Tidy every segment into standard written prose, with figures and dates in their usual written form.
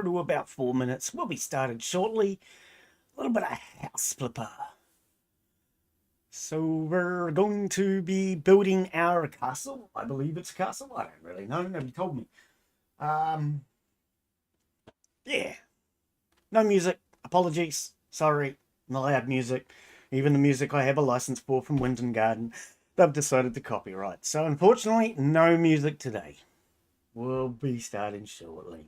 to about 4 minutes. We'll be started shortly. A little bit of house flipper. So we're going to be building our castle. I believe it's a castle. I don't really know. Nobody told me. Yeah. No music. Apologies. Sorry. Not allowed music. Even the music I have a license for from Wind and Garden, they've decided to copyright. So unfortunately, no music today. We'll be starting shortly.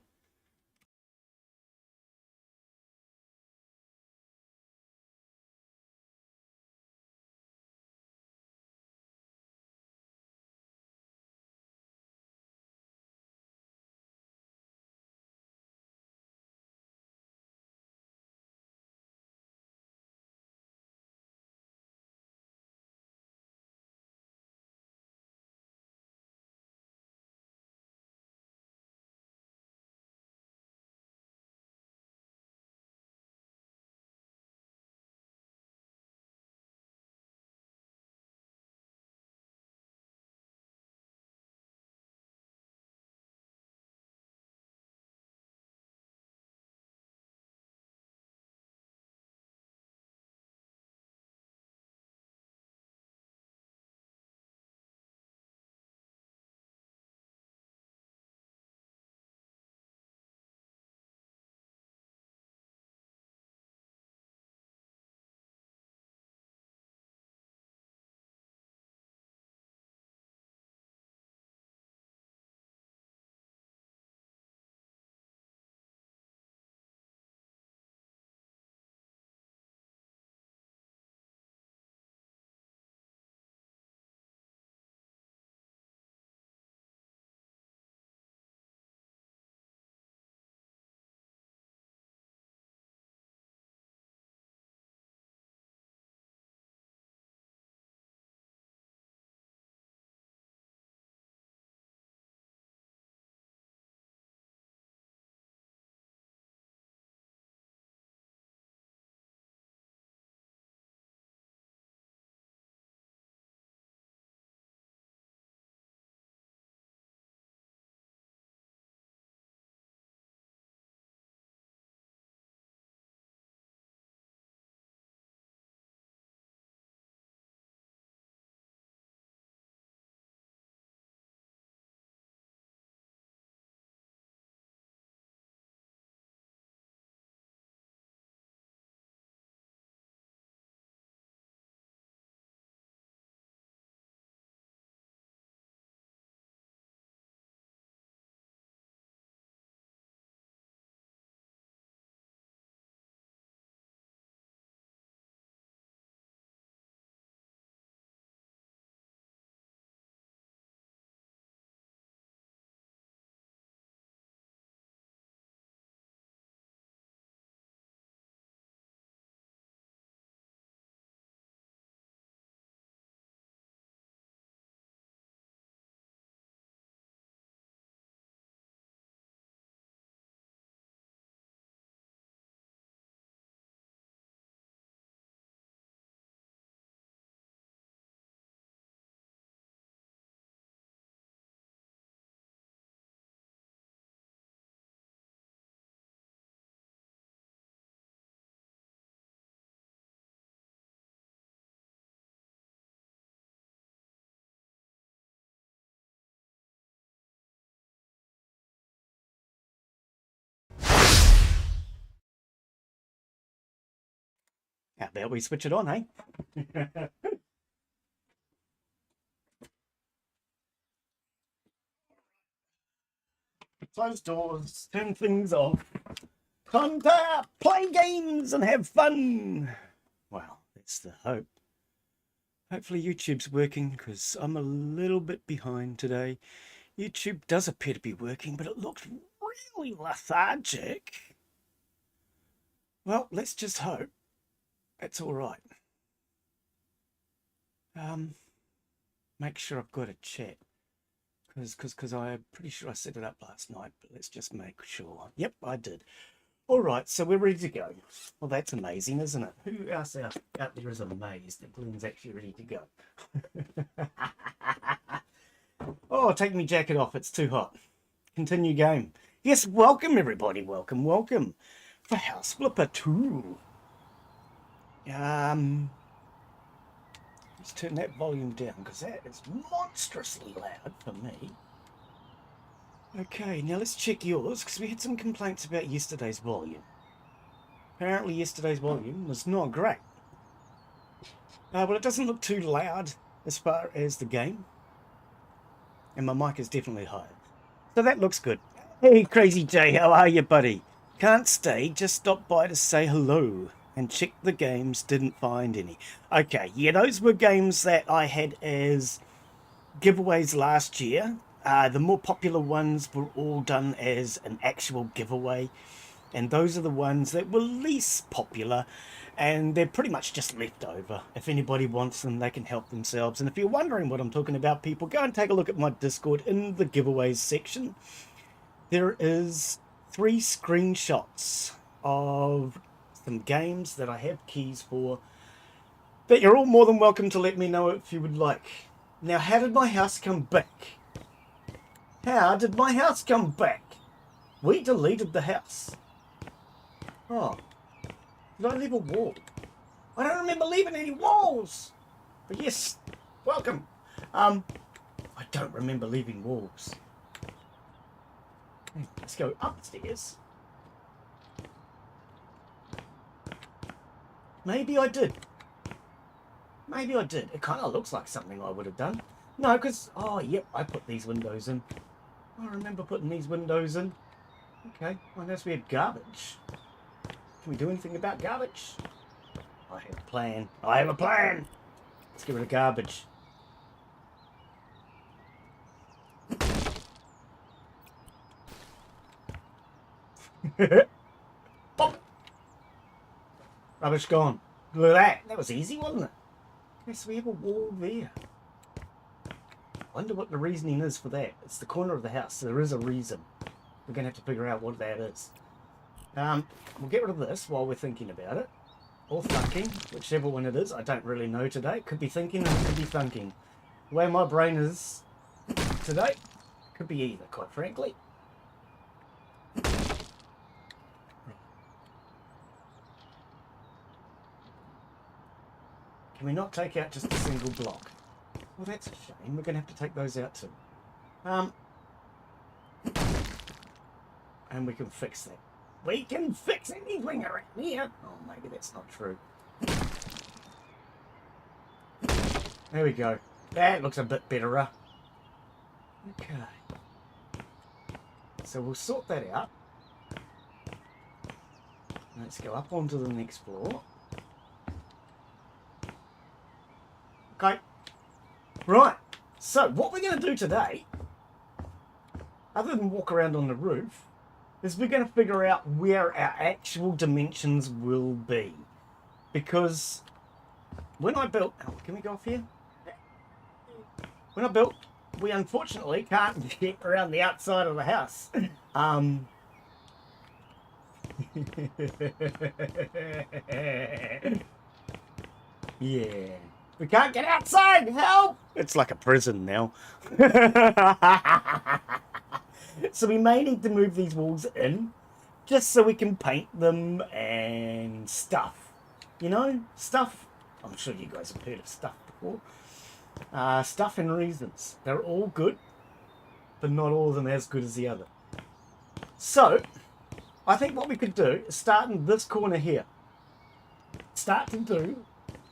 How about we switch it on, eh? Close doors, turn things off. Time to play games and have fun. Well, that's the hope. Hopefully YouTube's working because I'm a little bit behind today. YouTube does appear to be working, but it looks really lethargic. Well, let's just hope it's all right. Make sure I've got a chat because I'm pretty sure I set it up last night, but let's just make sure. Yep, I did. All right, so we're ready to go. Well, that's amazing, isn't it? Who else out there is amazed that Glen's actually ready to go? Oh, take me jacket off. It's too hot. Continue game. Yes, welcome everybody. Welcome, welcome. For House Flipper 2. Let's turn that volume down because that is monstrously loud for me. Okay, now let's check yours because we had some complaints about yesterday's volume. Apparently yesterday's volume was not great. Well, it doesn't look too loud as far as the game. And my mic is definitely higher. So that looks good. Hey, Crazy J, how are you, buddy? Can't stay, just stopped by to say hello and check the games, didn't find any. Okay, yeah, those were games that I had as giveaways last year. The more popular ones were all done as an actual giveaway. And those are the ones that were least popular. And they're pretty much just left over. If anybody wants them, they can help themselves. And if you're wondering what I'm talking about, people, go and take a look at my Discord in the giveaways section. There is 3 screenshots of some games that I have keys for that you're all more than welcome to let me know if you would like. Now, how did my house come back? How did my house come back? We deleted the house. Oh. Did I leave a wall? I don't remember leaving any walls. But yes, welcome. I don't remember leaving walls. Let's go upstairs. Maybe I did. Maybe I did. It kind of looks like something I would have done. No, because, oh, yep, I put these windows in. I remember putting these windows in. Okay, well, unless we had garbage. Can we do anything about garbage? I have a plan. I have a plan. Let's get rid of garbage. Pop. Rubbish gone. Look at that. That was easy, wasn't it? Okay, so we have a wall there. I wonder what the reasoning is for that. It's the corner of the house. So there is a reason. We're going to have to figure out what that is. We'll get rid of this while we're thinking about it. Or thinking, whichever one it is. I don't really know today. It could be thinking and it could be thinking. The way my brain is today, could be either, quite frankly. Can we not take out just a single block? Well, that's a shame. We're going to have to take those out too. And we can fix that. We can fix anything around here. Oh, maybe that's not true. There we go. That looks a bit better. Okay. So we'll sort that out. Let's go up onto the next floor. Okay. Right. So what we're going to do today, other than walk around on the roof, is we're going to figure out where our actual dimensions will be. Because when I built... Oh, can we go off here? When I built, we unfortunately can't get around the outside of the house. Yeah. We can't get outside! Help! It's like a prison now. So we may need to move these walls in, just so we can paint them and stuff. You know, stuff. I'm sure you guys have heard of stuff before. Stuff and reasons. They're all good, but not all of them as good as the other. So, I think what we could do is start in this corner here. Start to do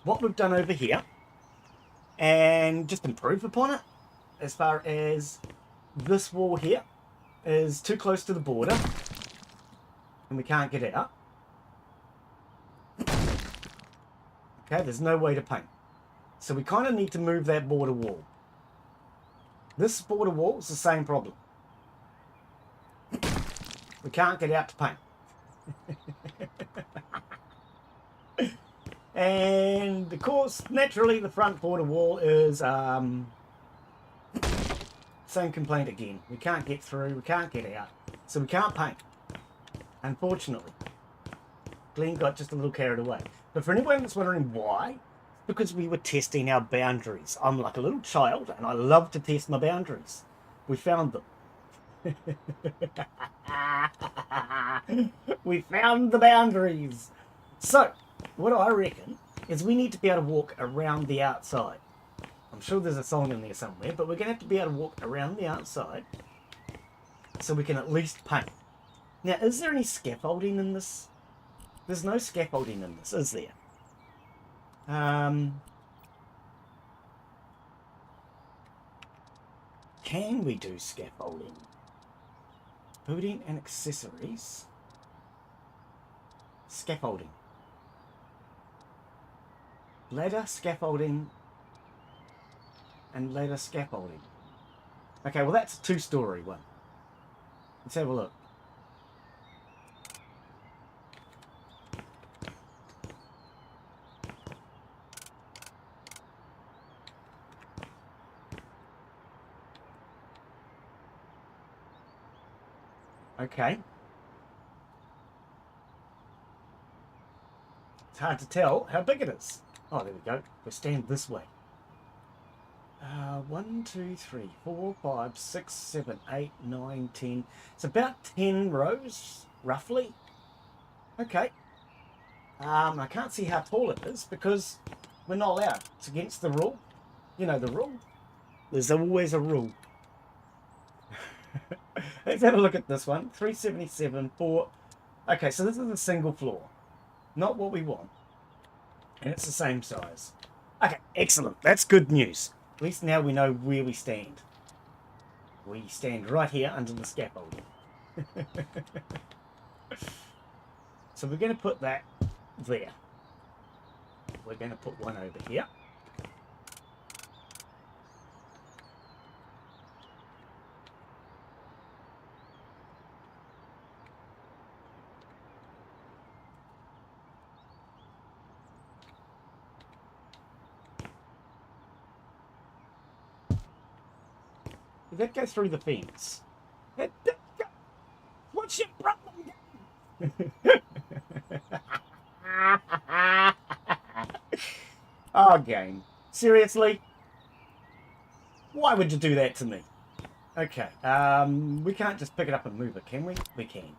what we've done over here, and just improve upon it, as far as this wall here is too close to the border and we can't get out. Okay, there's no way to paint. So we kind of need to move that border wall. This border wall is the same problem. We can't get out to paint. And of course, naturally, the front border wall is same complaint again. We can't get through, we can't get out. So we can't paint. Unfortunately. Glen got just a little carried away. But for anyone that's wondering why, because we were testing our boundaries. I'm like a little child and I love to test my boundaries. We found them. We found the boundaries. So, what I reckon is we need to be able to walk around the outside. I'm sure there's a song in there somewhere, but we're going to have to be able to walk around the outside so we can at least paint. Now, is there any scaffolding in this? There's no scaffolding in this, is there? Can we do scaffolding? Building and accessories. Scaffolding. Ladder, scaffolding, and ladder scaffolding. Okay, well that's a two-story one. Let's have a look. Okay. It's hard to tell how big it is. Oh, there we go. We stand this way. 1, 2, 3, 4, 5, 6, 7, 8, 9, 10. It's about 10 rows, roughly. Okay. I can't see how tall it is because we're not allowed. It's against the rule. You know the rule. There's always a rule. Let's have a look at this one. 377, 4. Okay, so this is a single floor. Not what we want. And it's the same size. Okay, excellent. That's good news. At least now we know where we stand. We stand right here under the scaffolding. So we're going to put that there. We're going to put one over here. Did that go through the fence? What's your problem? Oh, game. Seriously? Why would you do that to me? Okay, we can't just pick it up and move it, can we? We can.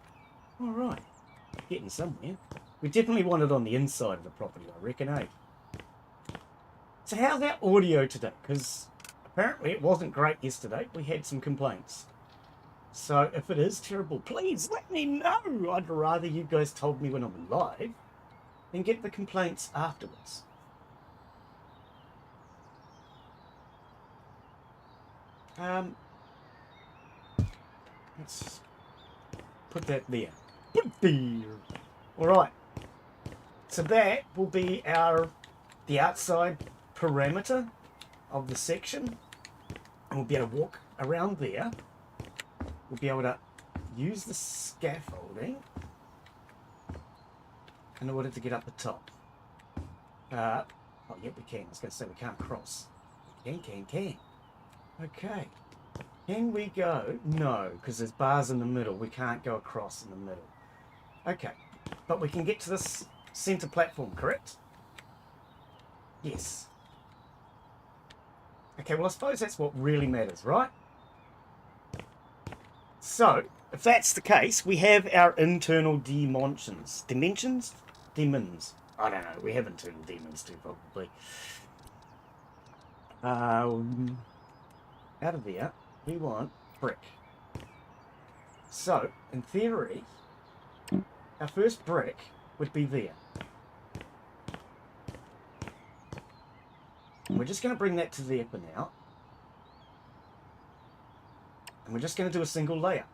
Alright. Getting somewhere. We definitely want it on the inside of the property, I reckon, eh? So how's our audio today? Because apparently it wasn't great yesterday. We had some complaints. So if it is terrible, please let me know. I'd rather you guys told me when I'm live than get the complaints afterwards. Let's put that there. Put it there. Alright. So that will be the outside perimeter of the section. And we'll be able to walk around there. We'll be able to use the scaffolding in order to get up the top. Oh, yep, we can. I was going to say we can't cross. Can. Okay. Can we go? No, because there's bars in the middle. We can't go across in the middle. Okay. But we can get to this center platform, correct? Yes. Okay, well, I suppose that's what really matters, right? So, if that's the case, we have our internal dimensions. Dimensions? Demons. I don't know. We have internal demons too, probably. Out of there, we want brick. So, in theory, our first brick would be there. And we're just going to bring that to there for now. And we're just going to do a single layer.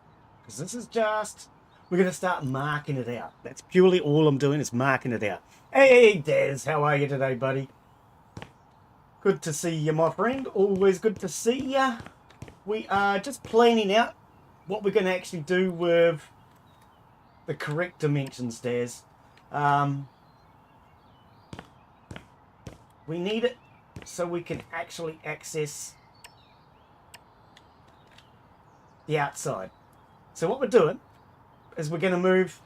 Because this is just... We're going to start marking it out. That's purely all I'm doing is marking it out. Hey, Daz, how are you today, buddy? Good to see you, my friend. Always good to see you. We are just planning out what we're going to actually do with the correct dimensions, Daz. We need it so we can actually access the outside. So what we're doing is we're going to move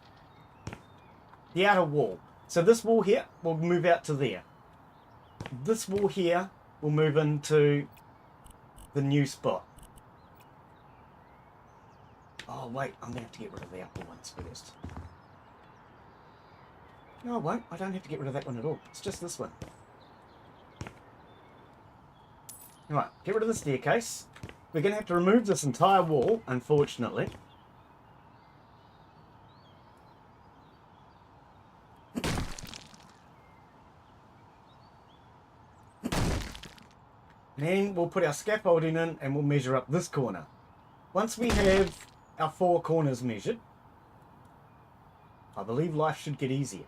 the outer wall. So this wall here will move out to there. This wall here will move into the new spot. Oh, wait, I'm going to have to get rid of the upper ones first. No, I won't. I don't have to get rid of that one at all. It's just this one. Right, get rid of the staircase. We're going to have to remove this entire wall, unfortunately. Then we'll put our scaffolding in and we'll measure up this corner. Once we have our 4 corners measured, I believe life should get easier.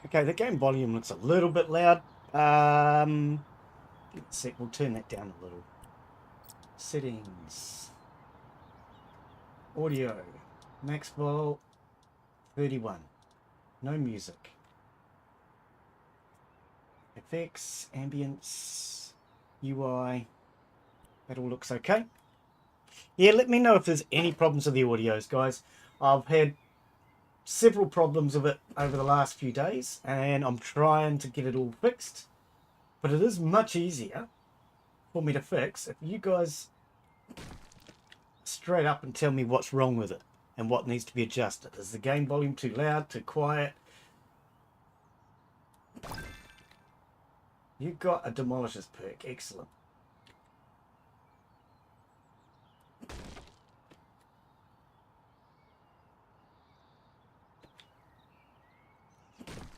Okay, the game volume looks a little bit loud. Let's see, we'll turn that down a little. Settings. Audio. Max vol 31. No music. Effects, ambience, UI. That all looks okay. Yeah, let me know if there's any problems with the audios, guys. I've had several problems with it over the last few days, and I'm trying to get it all fixed. But it is much easier for me to fix if you guys straight up and tell me what's wrong with it and what needs to be adjusted. Is the game volume too loud, too quiet? You got a Demolisher's perk. Excellent.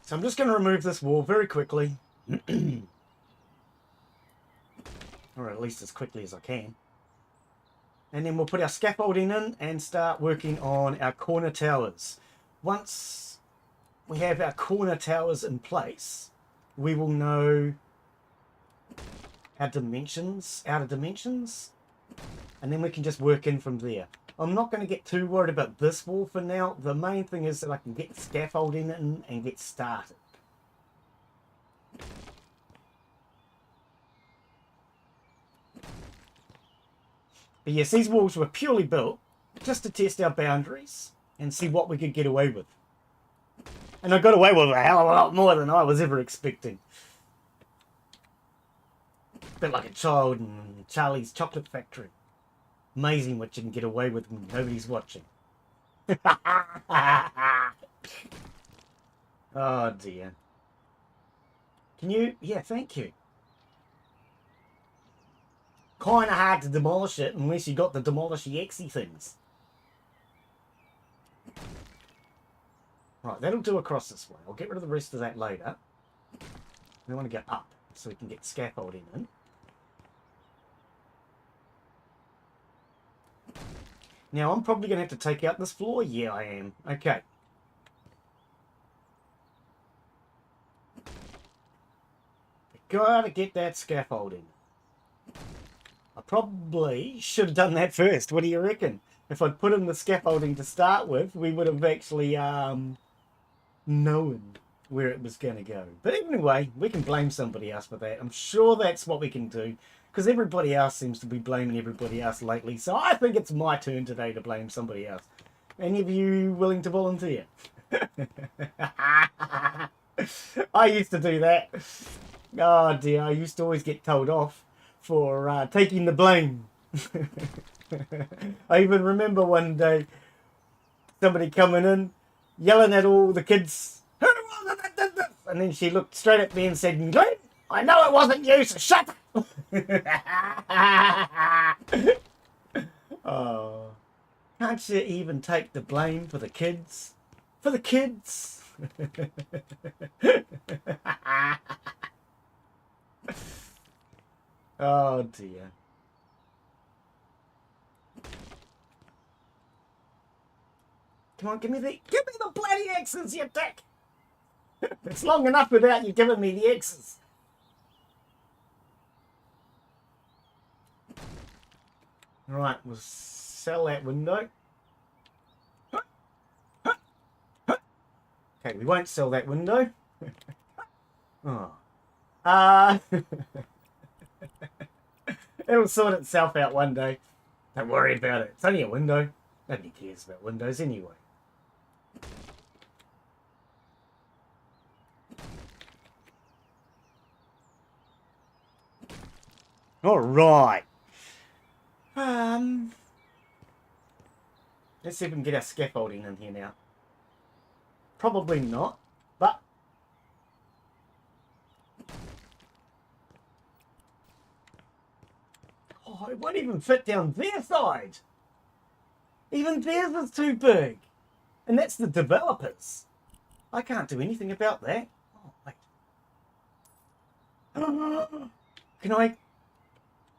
So I'm just going to remove this wall very quickly. Or at least as quickly as I can. And then we'll put our scaffolding in and start working on our corner towers. Once we have our corner towers in place, we will know our dimensions, outer dimensions, and then we can just work in from there. I'm not going to get too worried about this wall for now. The main thing is that I can get scaffolding in and get started. But yes, these walls were purely built just to test our boundaries and see what we could get away with. And I got away with a hell of a lot more than I was ever expecting. A bit like a child in Charlie's Chocolate Factory. Amazing what you can get away with when nobody's watching. Oh dear. Can you? Yeah, thank you. Kind of hard to demolish it unless you got the demolishy-exy things. Right, that'll do across this way. I'll get rid of the rest of that later. We want to go up so we can get scaffolding in. Now, I'm probably going to have to take out this floor. Yeah, I am. Okay. Gotta get that scaffolding. I probably should have done that first. What do you reckon? If I'd put in the scaffolding to start with, we would have actually known where it was going to go. But anyway, we can blame somebody else for that. I'm sure that's what we can do, because everybody else seems to be blaming everybody else lately. So I think it's my turn today to blame somebody else. Any of you willing to volunteer? I used to do that. Oh dear, I used to always get told off for taking the blame. I even remember one day somebody coming in, yelling at all the kids, "Who was it that did this?" And then she looked straight at me and said, "Glen, I know it wasn't you, so shut up." Oh, can't you even take the blame for the kids? For the kids? Oh dear. Come on, give me the bloody X's, you dick! It's long enough without you giving me the X's. Right, we'll sell that window. Okay, we won't sell that window. Oh. It'll sort itself out one day. Don't worry about it. It's only a window. Nobody cares about Windows anyway. All right. Let's see if we can get our scaffolding in here now. Probably not, but oh, it won't even fit down their side. Even theirs is too big. And that's the developers. I can't do anything about that. Oh, wait. Can I?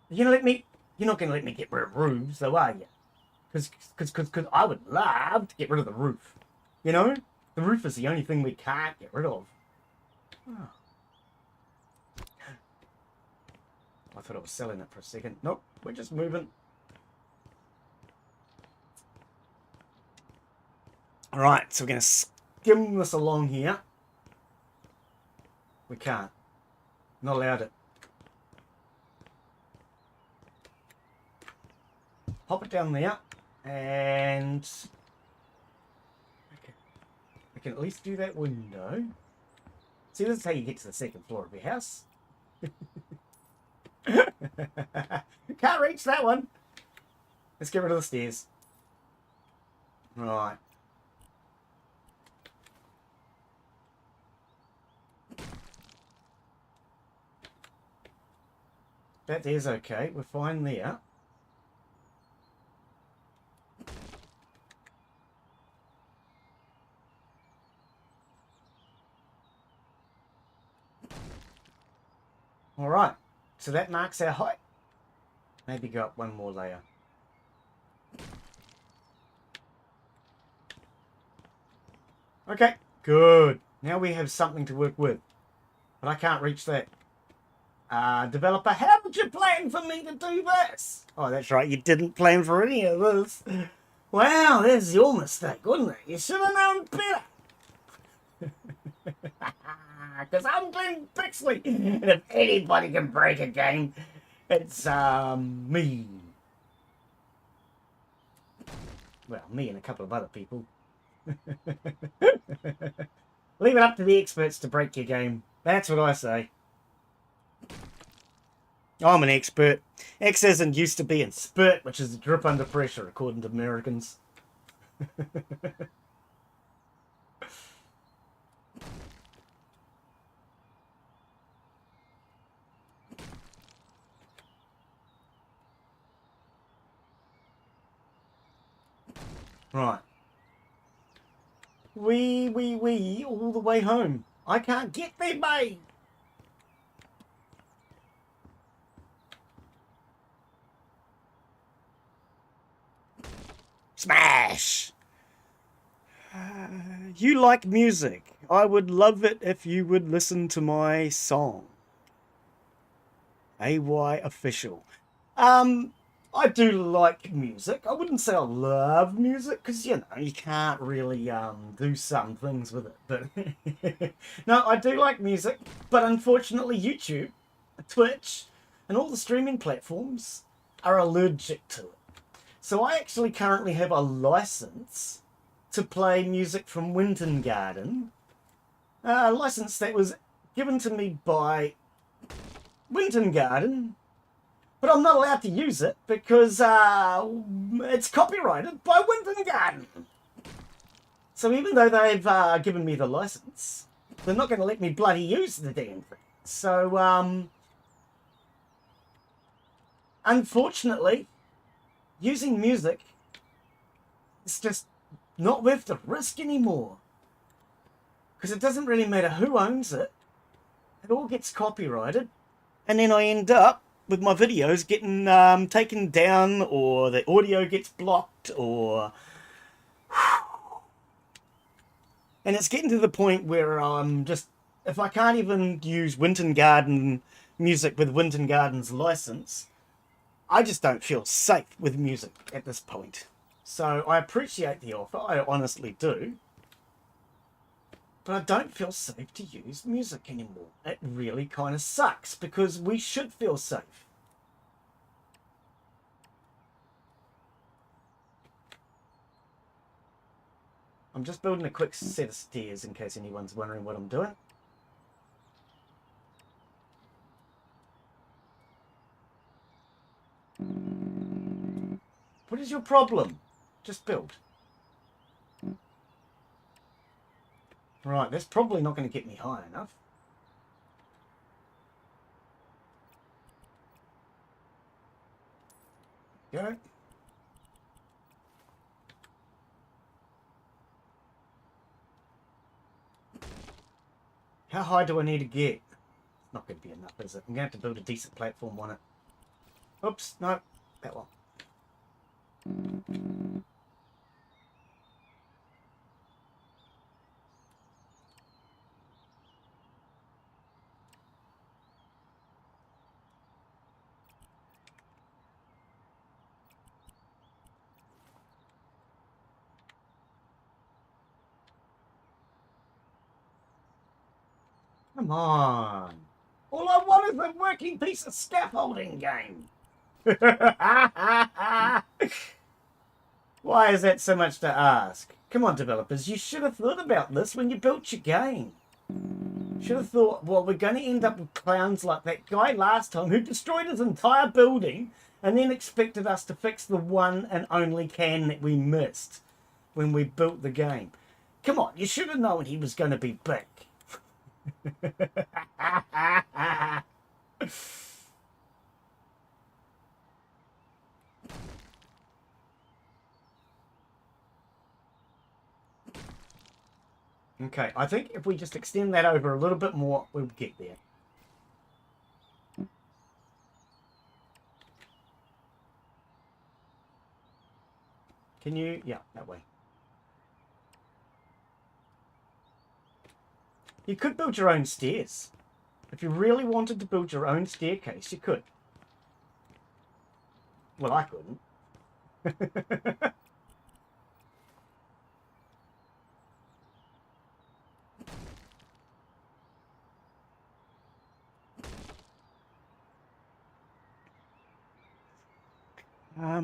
You're gonna let me? You're not gonna let me get rid of roofs, though, are you? Because I would love to get rid of the roof. You know, the roof is the only thing we can't get rid of. Oh. I thought I was selling it for a second. Nope, we're just moving. All right, so we're going to skim this along here. We can't. Not allowed it. Pop it down there, and okay. I can at least do that window. See, this is how you get to the second floor of your house. Can't reach that one. Let's get rid of the stairs. Right. That there's okay. We're fine there. All right. So that marks our height. Maybe go up one more layer. Okay, good. Now we have something to work with. But I can't reach that. Developer, how did you plan for me to do this? Oh, that's right. You didn't plan for any of this. Wow, that's your mistake, wasn't it? You should have known better. Because I'm Glen Bixley, and if anybody can break a game, it's me. Well, me and a couple of other people. Leave it up to the experts to break your game. That's what I say. I'm an expert. X isn't used to being spurt, which is a drip under pressure, according to Americans. Right. Wee, all the way home. I can't get there, mate. Smash! You like music. I would love it if you would listen to my song. AY Official. I do like music. I wouldn't say I love music, because, you know, you can't really do some things with it. But no, I do like music, but unfortunately YouTube, Twitch, and all the streaming platforms are allergic to it. So I actually currently have a license to play music from Winton Garden. A license that was given to me by Winton Garden. But I'm not allowed to use it because it's copyrighted by Winton Garden. So even though they've given me the license, they're not going to let me bloody use the damn thing. So, unfortunately, using music is just not worth the risk anymore. Because it doesn't really matter who owns it. It all gets copyrighted. And then I end up with my videos getting taken down, or the audio gets blocked, or... And it's getting to the point where I'm just... If I can't even use Winton Garden music with Winton Garden's license, I just don't feel safe with music at this point. So I appreciate the offer, I honestly do. But I don't feel safe to use music anymore. It really kind of sucks, because we should feel safe. I'm just building a quick set of stairs in case anyone's wondering what I'm doing. What is your problem? Just build. Right, that's probably not going to get me high enough. Go. How high do I need to get? It's not going to be enough, is it? I'm going to have to build a decent platform on it. Oops, no, that one. Come on. All I want is a working piece of scaffolding game. Why is that so much to ask? Come on, developers, you should have thought about this when you built your game. Should have thought, well, we're going to end up with clowns like that guy last time who destroyed his entire building and then expected us to fix the one and only can that we missed when we built the game. Come on, you should have known he was going to be big. Okay, I think if we just extend that over a little bit more, we'll get there. Can you? Yeah, that way. You could build your own stairs. If you really wanted to build your own staircase, you could. Well, I couldn't.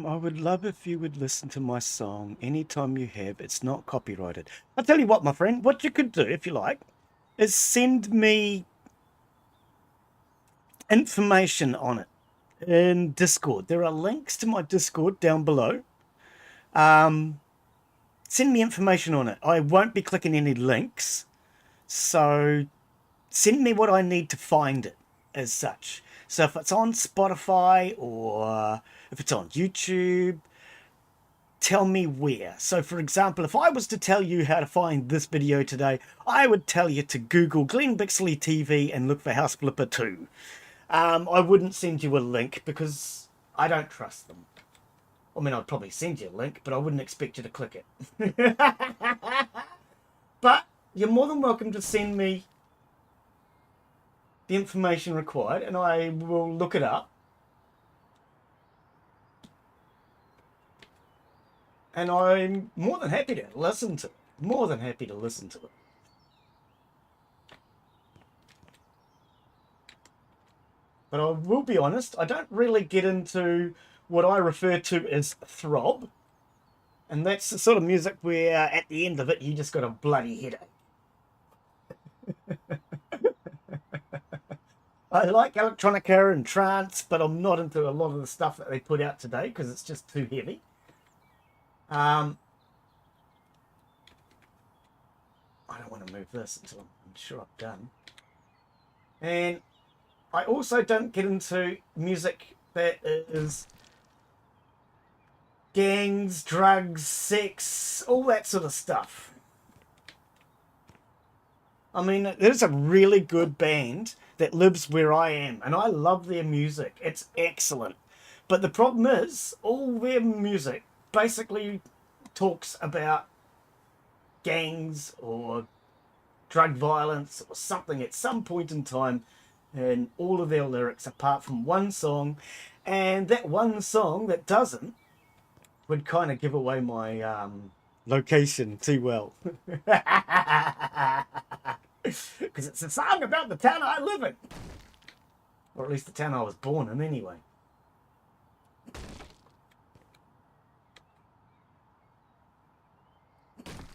I would love if you would listen to my song anytime you have. It's not copyrighted. I'll tell you what, my friend, what you could do, if you like, is send me information on it in Discord. There are links to my Discord down below. Send me information on it. I won't be clicking any links, so send me what I need to find it as such. So if it's on Spotify or if it's on YouTube, tell me where. So for example, if I was to tell you how to find this video today, I would tell you to Google Glen Bixley TV and look for House Flipper 2. I wouldn't send you a link because I don't trust them. I mean, I'd probably send you a link, but I wouldn't expect you to click it. But you're more than welcome to send me the information required and I will look it up. And I'm more than happy to listen to it. More than happy to listen to it. But I will be honest, I don't really get into what I refer to as throb. And that's the sort of music where at the end of it, you just got a bloody headache. I like electronica and trance, but I'm not into a lot of the stuff that they put out today because it's just too heavy. I don't want to move this until I'm sure I'm done. And I also don't get into music that is gangs, drugs, sex, all that sort of stuff. I mean, there's a really good band that lives where I am, and I love their music. It's excellent. But the problem is, all their music basically talks about gangs or drug violence or something at some point in time in all of their lyrics, apart from one song. And that one song that doesn't would kind of give away my location too well. Because it's a song about the town I live in. Or at least the town I was born in anyway.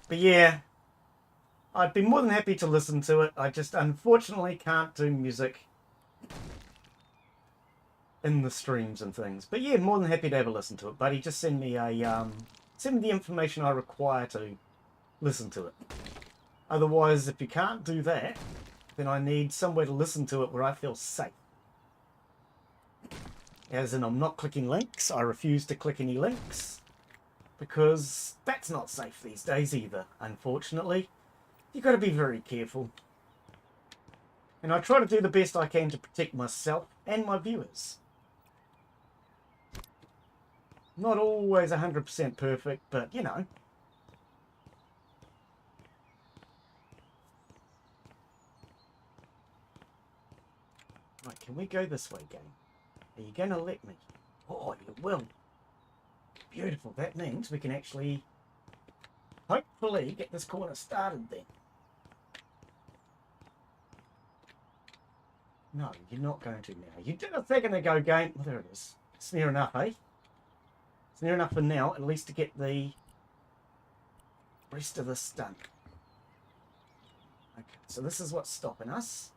But yeah, I'd be more than happy to listen to it. I just unfortunately can't do music in the streams and things. But yeah, more than happy to have a listen to it. Buddy, just send me the information I require to listen to it. Otherwise, if you can't do that, then I need somewhere to listen to it where I feel safe. As in, I'm not clicking links. I refuse to click any links. Because that's not safe these days either, unfortunately. You've got to be very careful. And I try to do the best I can to protect myself and my viewers. Not always 100% perfect, but you know. Right, can we go this way, game? Are you going to let me? Oh, you will. Beautiful. That means we can actually, hopefully, get this corner started then. No, you're not going to now. You did a second ago, game. Well, there it is. It's near enough, eh? It's near enough for now, at least to get the rest of this done. Okay, so this is what's stopping us.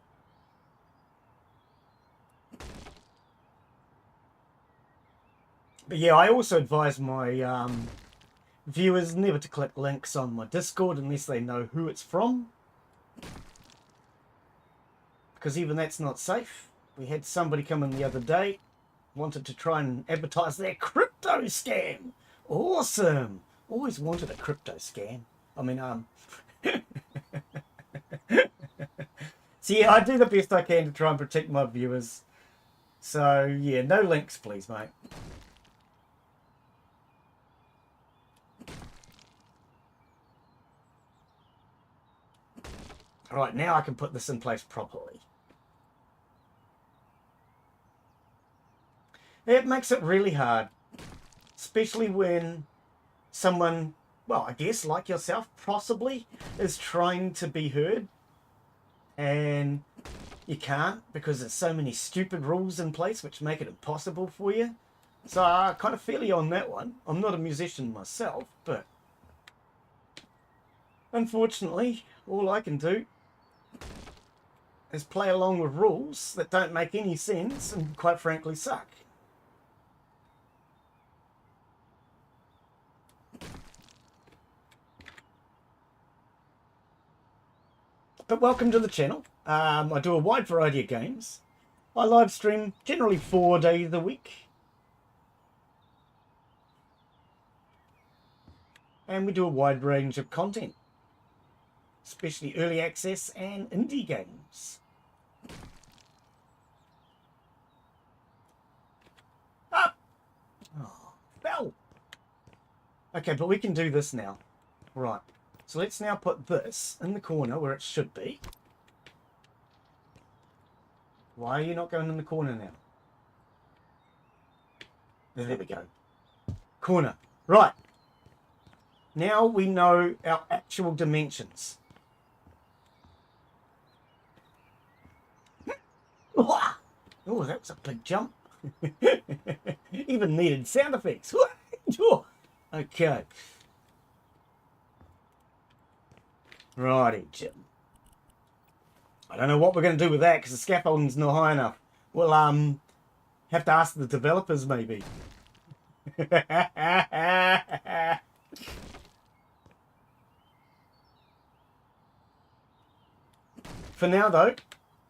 But yeah, I also advise my viewers never to click links on my Discord unless they know who it's from. Because even that's not safe. We had somebody come in the other day, wanted to try and advertise their crypto scam. Awesome. Always wanted a crypto scam. I mean, so yeah, I do the best I can to try and protect my viewers. So yeah, no links please, mate. Alright, now I can put this in place properly. It makes it really hard, especially when someone, well, I guess like yourself, possibly, is trying to be heard, and you can't because there's so many stupid rules in place which make it impossible for you. So I kind of feel you on that one. I'm not a musician myself, but unfortunately, all I can do is play along with rules that don't make any sense and quite frankly suck. But welcome to the channel. I do a wide variety of games. I live stream generally 4 days a week. And we do a wide range of content, especially early access and indie games. Up! Oh, fell! Okay, but we can do this now. Right. So let's now put this in the corner where it should be. Why are you not going in the corner now? There we go. Corner. Right. Now we know our actual dimensions. Oh, that was a big jump. Even needed sound effects. Okay. Righty, Jim. I don't know what we're going to do with that because the scaffolding's not high enough. We'll have to ask the developers maybe. For now though,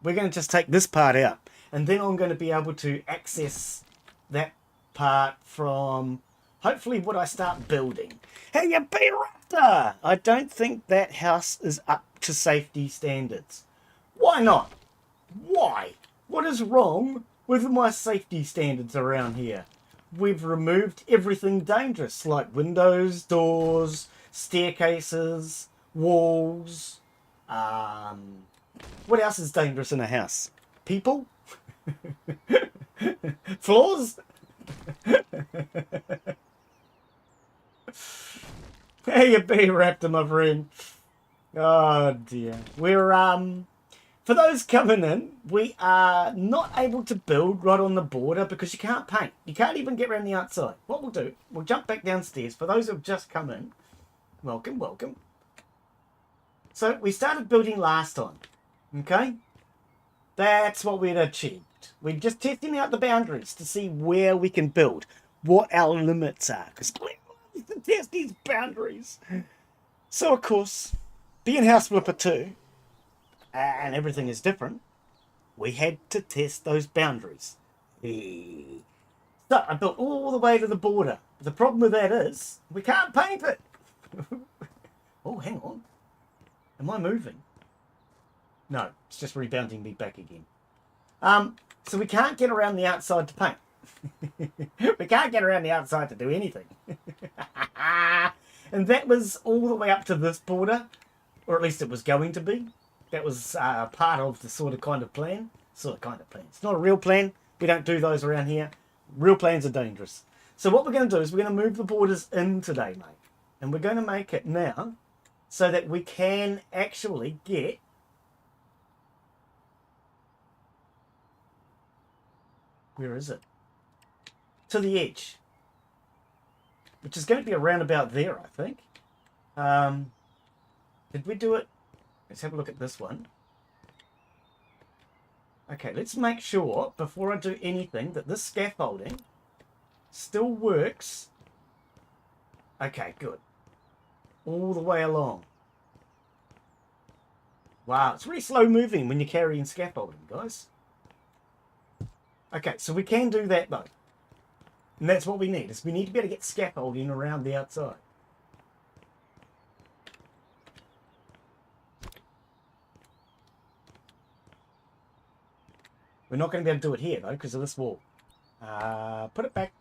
we're going to just take this part out and then I'm going to be able to access that part from hopefully what I start building. Hey, you be Raptor! I don't think that house is up to safety standards. Why not? Why? What is wrong with my safety standards around here? We've removed everything dangerous, like windows, doors, staircases, walls. What else is dangerous in a house? People? Floors? Hey, you be Raptor, my friend. Oh dear. We're for those coming in, we are not able to build right on the border because you can't paint. You can't even get around the outside. What we'll do, we'll jump back downstairs. For those who've just come in, welcome, welcome. So we started building last time. Okay? That's what we'd achieved. We're just testing out the boundaries to see where we can build, what our limits are, because Glen loves to test these boundaries. So, of course, being House Flipper 2, and everything is different, we had to test those boundaries. So, I built all the way to the border. The problem with that is, we can't paint it. Oh, hang on. Am I moving? No, it's just rebounding me back again. So we can't get around the outside to paint. We can't get around the outside to do anything. And that was all the way up to this border, or at least it was going to be. That was part of the sort of kind of plan. It's not a real plan. We don't do those around here. Real plans are dangerous. So what we're going to do is we're going to move the borders in today, mate. And we're going to make it now so that we can actually get where is it? To the edge. Which is going to be around about there, I think. Did we do it? Let's have a look at this one. Okay, let's make sure, before I do anything, that this scaffolding still works. Okay, good. All the way along. Wow, it's really slow moving when you're carrying scaffolding, guys. Okay, so we can do that though. And that's what we need, is we need to be able to get scaffolding around the outside. We're not going to be able to do it here though, because of this wall. Put it back.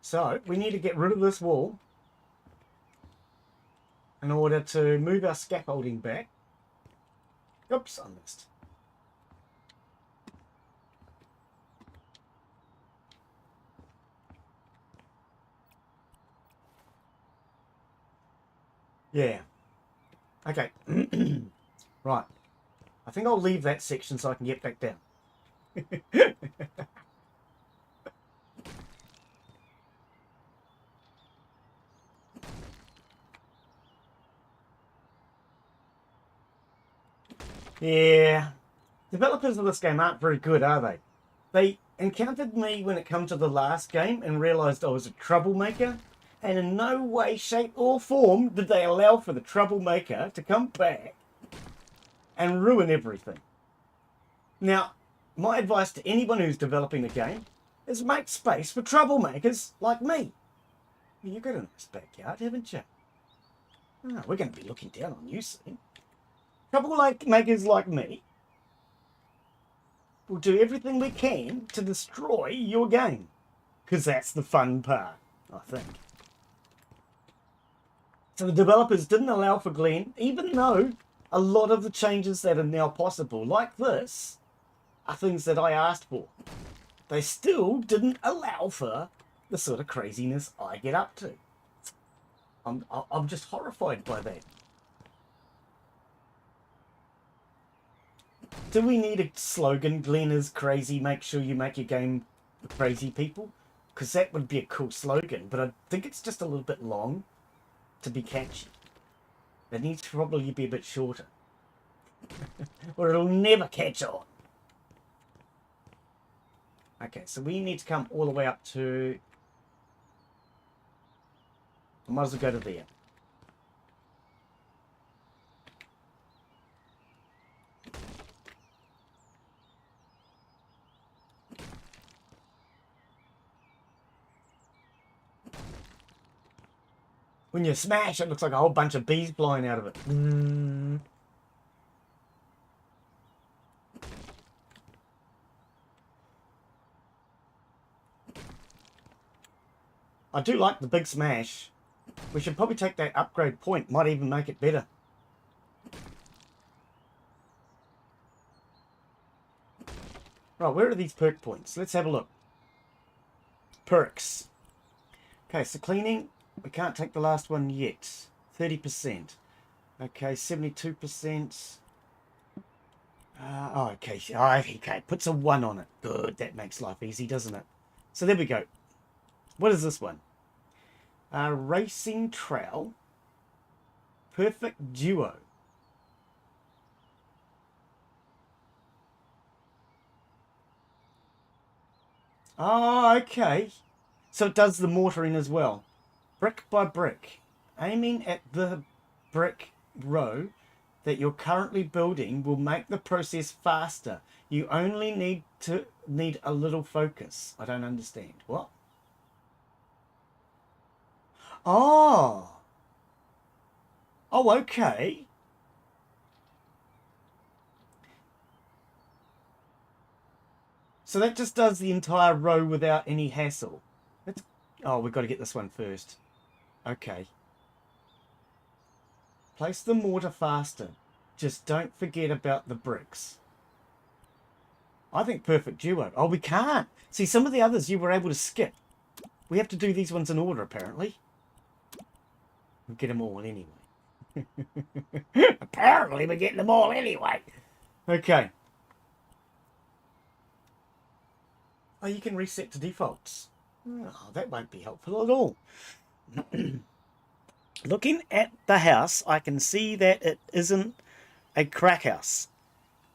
So, we need to get rid of this wall in order to move our scaffolding back. Oops, I missed. Yeah. Okay. Right. I think I'll leave that section so I can get back down. Yeah. Developers of this game aren't very good, are they? They encountered me when it came to the last game and realised I was a troublemaker. And in no way, shape or form did they allow for the troublemaker to come back and ruin everything. Now, my advice to anyone who's developing a game is make space for troublemakers like me. You've got a nice backyard, haven't you? Oh, we're going to be looking down on you soon. Troublemakers like me will do everything we can to destroy your game. Because that's the fun part, I think. So the developers didn't allow for Glen, even though a lot of the changes that are now possible, like this, are things that I asked for. They still didn't allow for the sort of craziness I get up to. I'm just horrified by that. Do we need a slogan, Glen is crazy, make sure you make your game for crazy people? Because that would be a cool slogan, but I think it's just a little bit long to be catchy. It needs to probably be a bit shorter. Or it'll never catch on. Okay, so we need to come all the way up to... I might as well go to there. When you smash, it looks like a whole bunch of bees flying out of it. I do like the big smash. We should probably take that upgrade point. Might even make it better. Right, where are these perk points? Let's have a look. Perks. Okay, so cleaning. We can't take the last one yet. 30%. Okay, 72%. Oh, okay. Okay, puts a 1 on it. Good, that makes life easy, doesn't it? So there we go. What is this one? Racing Trail. Perfect Duo. Oh, okay. So it does the mortaring as well. Brick by brick. Aiming at the brick row that you're currently building will make the process faster. You only need a little focus. I don't understand. What? Oh. Oh, okay. So that just does the entire row without any hassle. That's... Oh, we've got to get this one first. Okay. Place the mortar faster. Just don't forget about the bricks. I think perfect duo. Oh, we can't. See, some of the others you were able to skip. We have to do these ones in order, apparently. We'll get them all anyway. Apparently, we're getting them all anyway. Okay. Oh, you can reset to defaults. Oh, that won't be helpful at all. Looking at the house, I can see that it isn't a crack house.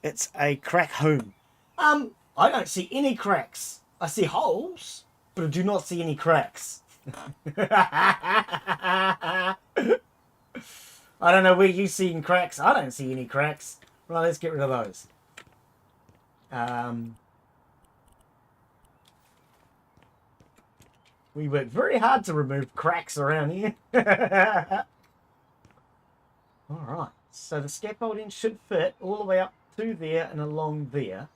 It's a crack home. I don't see any cracks. I see holes, but I do not see any cracks. I don't know where you see cracks. I don't see any cracks. Right, let's get rid of those. We worked very hard to remove cracks around here. Alright, so the scaffolding should fit all the way up to there and along there.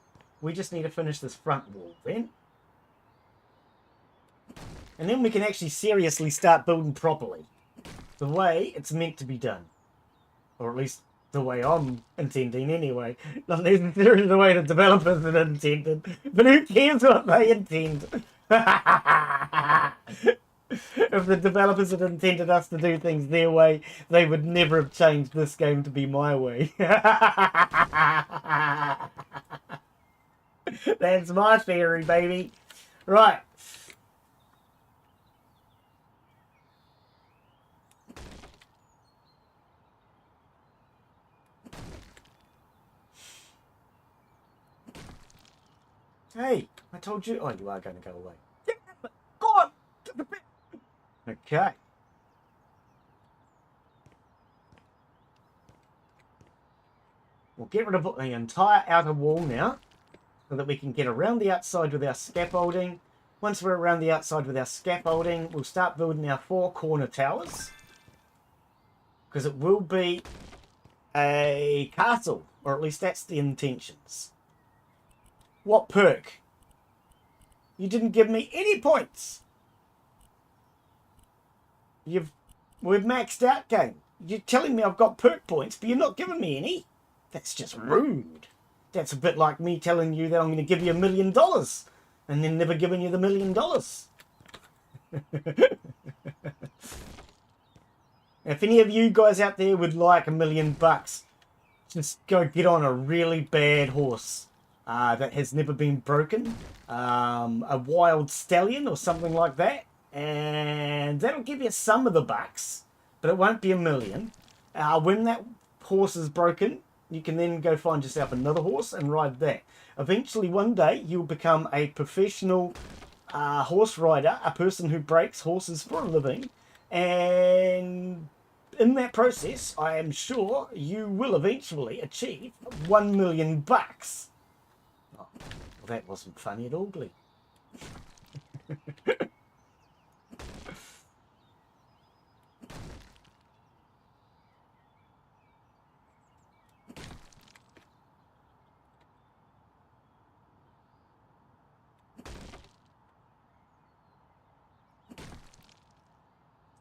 We just need to finish this front wall then. And then we can actually seriously start building properly. The way it's meant to be done. Or at least the way I'm intending anyway. Not necessarily the way the developers had intended. But who cares what they intend? If the developers had intended us to do things their way, they would never have changed this game to be my way. That's my theory, baby. Right. Hey, I told you. Oh, you are going to go away. Go on. Okay. We'll get rid of the entire outer wall now, so that we can get around the outside with our scaffolding. Once we're around the outside with our scaffolding, we'll start building our 4 corner towers. Because it will be a castle, or at least that's the intentions. What perk? You didn't give me any points. We've maxed out game. You're telling me I've got perk points, but you're not giving me any. That's just rude. That's a bit like me telling you that I'm going to give you $1 million and then never giving you the $1 million. If any of you guys out there would like $1 million, just go get on a really bad horse that has never been broken, a wild stallion or something like that, and that'll give you some of the bucks, but it won't be $1 million. When that horse is broken, you can then go find yourself another horse and ride that. Eventually, one day, you'll become a professional horse rider, a person who breaks horses for a living, and in that process, I am sure you will eventually achieve $1 million. Oh, well, that wasn't funny at all, Glen.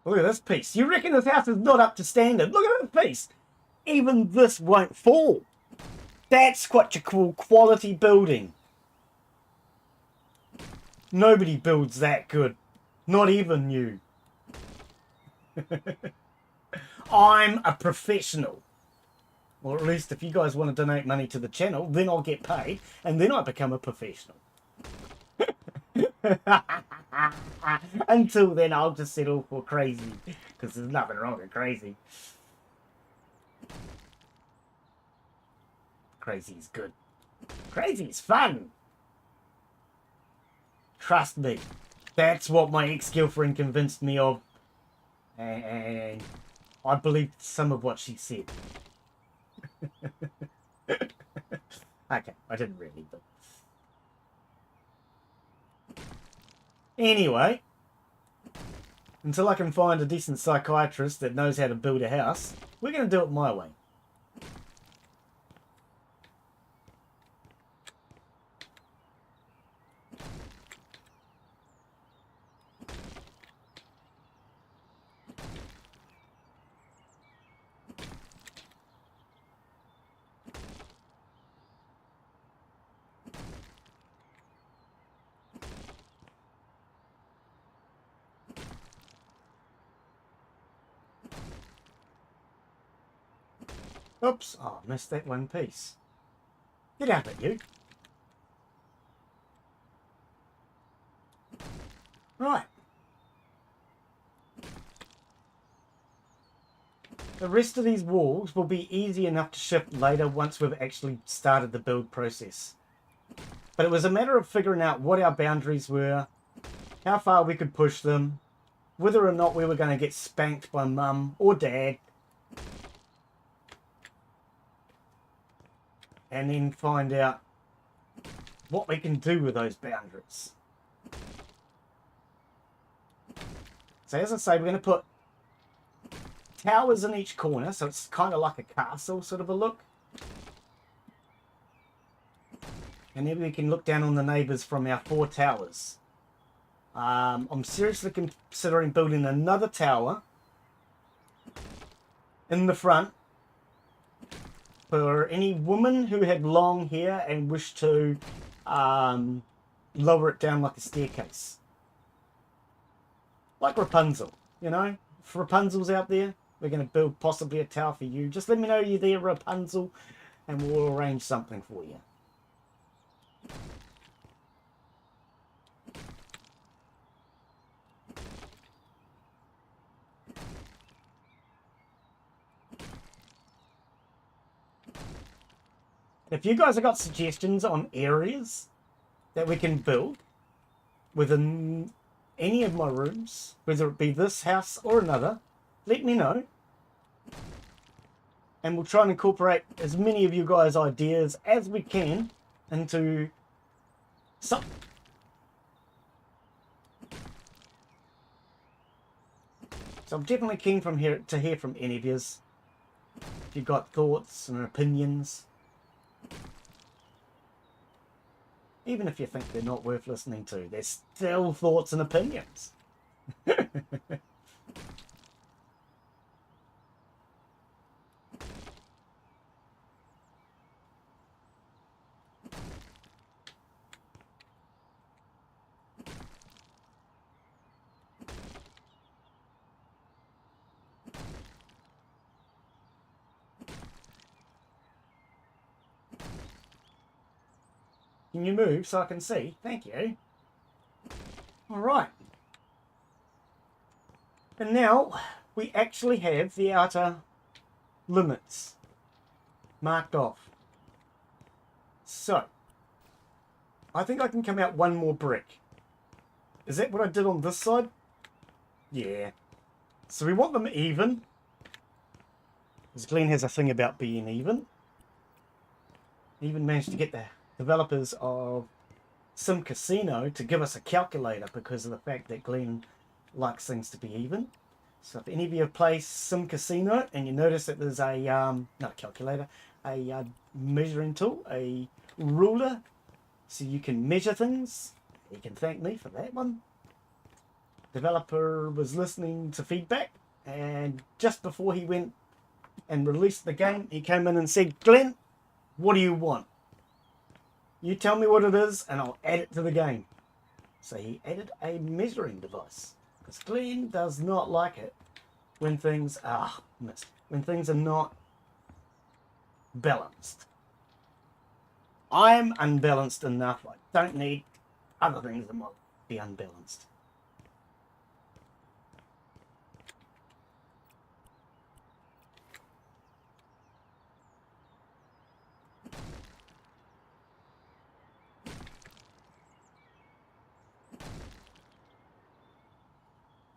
Look at this piece. You reckon this house is not up to standard? Look at this piece. Even this won't fall. That's what you call quality building. Nobody builds that good. Not even you. I'm a professional. Or at least if you guys want to donate money to the channel, then I'll get paid, and then I become a professional. Until then, I'll just settle for crazy, because there's nothing wrong with crazy. Crazy is good. Crazy is fun. Trust me. That's what my ex-girlfriend convinced me of. And I believed some of what she said. Okay, I didn't really, but... Anyway, until I can find a decent psychiatrist that knows how to build a house, we're going to do it my way. Oops, oh, I missed that one piece. Get out of it, you. Right. The rest of these walls will be easy enough to shift later once we've actually started the build process. But it was a matter of figuring out what our boundaries were, how far we could push them, whether or not we were going to get spanked by mum or dad, and then find out what we can do with those boundaries. So as I say, we're going to put towers in each corner, so it's kind of like a castle sort of a look. And then we can look down on the neighbours from our 4 towers. I'm seriously considering building another tower in the front for any woman who had long hair and wished to lower it down like a staircase. Like Rapunzel, you know? For Rapunzel's out there, we're going to build possibly a tower for you. Just let me know you're there, Rapunzel, and we'll arrange something for you. If you guys have got suggestions on areas that we can build within any of my rooms, whether it be this house or another, let me know. And we'll try and incorporate as many of you guys' ideas as we can into something. So I'm definitely keen to hear from any of yous. If you've got thoughts and opinions. Even if you think they're not worth listening to, they're still thoughts and opinions. Can you move so I can see? Thank you. Alright. And now we actually have the outer limits marked off. So, I think I can come out one more brick. Is that what I did on this side? Yeah. So we want them even. Because Glen has a thing about being even. Even managed to get the developers of Sim Casino to give us a calculator because of the fact that Glen likes things to be even. So if any of you play Sim Casino and you notice that there's a not a calculator, a measuring tool, a ruler, so you can measure things, you can thank me for that one. Developer was listening to feedback, and just before he went and released the game, he came in and said, Glen, what do you want? You tell me what it is and I'll add it to the game. So he added a measuring device. Because Glen does not like it when things are when things are not balanced. I'm unbalanced enough. I don't need other things that might be unbalanced.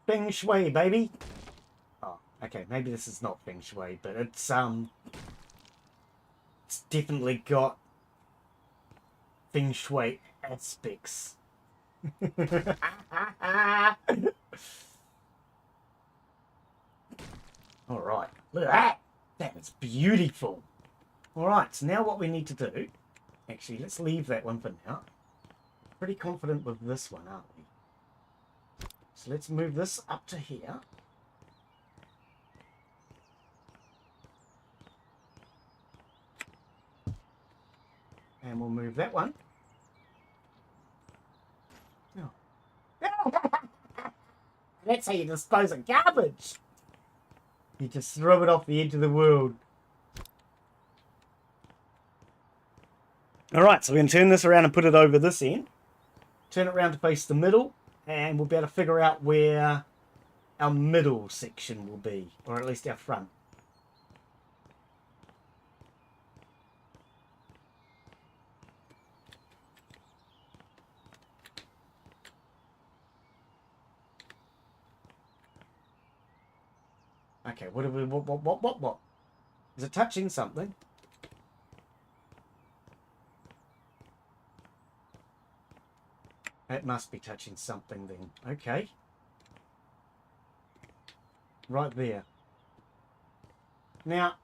Feng Shui, baby. Oh, okay, maybe this is not Feng Shui, but it's definitely got Feng Shui aspects. All right, look at that. That is beautiful. All right, so now what we need to do, actually, let's leave that one for now. Pretty confident with this one, aren't we? So let's move this up to here. And we'll move that one. Oh. That's how you dispose of garbage. You just throw it off the edge of the world. Alright, so we're going to turn this around and put it over this end. Turn it around to face the middle. And we'll be able to figure out where our middle section will be. Or at least our front. Okay, what are we, what? Is it touching something? It must be touching something then. Okay. Right there. Now,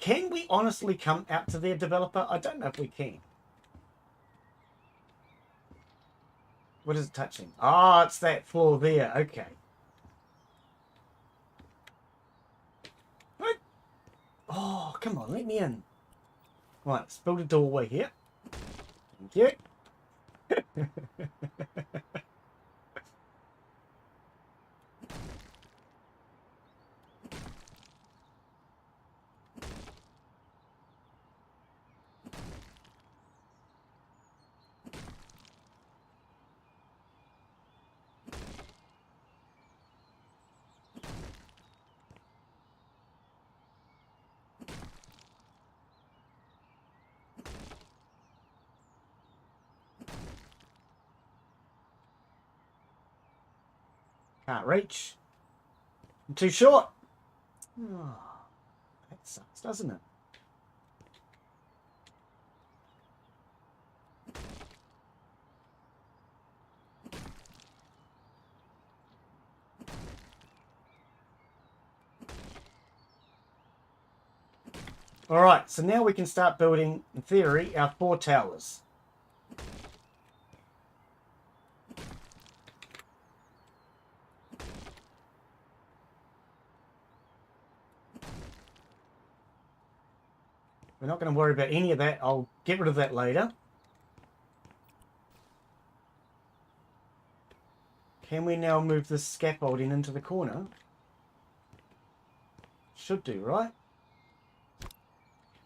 can we honestly come out to their developer? I don't know if we can. What is it touching? Oh, it's that floor there. Okay. Oh, come on, let me in. Right, let's build a doorway here. Thank you. Can't reach. I'm too short. Oh, that sucks, doesn't it? All right, so now we can start building, in theory, our 4 towers. We're not going to worry about any of that. I'll get rid of that later. Can we now move this scaffolding into the corner? Should do, right?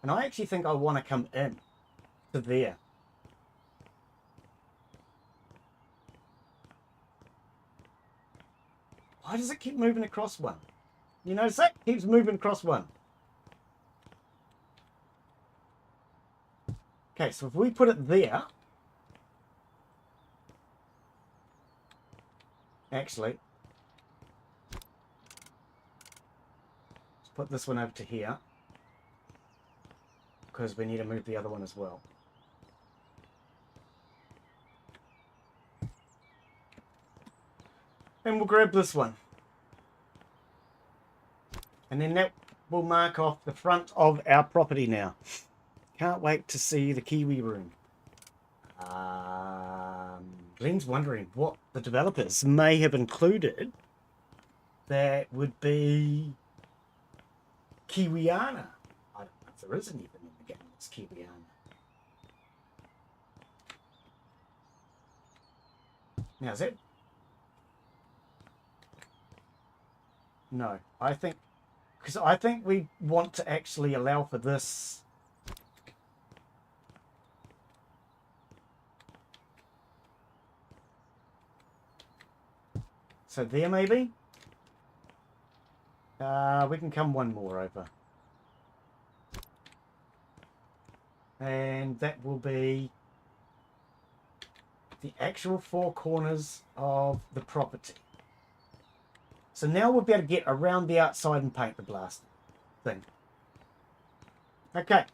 And I actually think I want to come in to there. Why does it keep moving across one? You notice that? It keeps moving across one. Okay, so if we put it there... Actually... Let's put this one over to here. Because we need to move the other one as well. And we'll grab this one. And then that will mark off the front of our property now. Can't wait to see the Kiwi room. Glen's wondering what the developers may have included that would be Kiwiana. I don't know if there is anything in the game that's Kiwiana. Now, is it? No, I think... Because I think we want to actually allow for this... So there, maybe? We can come one more over. And that will be the actual 4 corners of the property. So now we'll be able to get around the outside and paint the blast thing. Okay.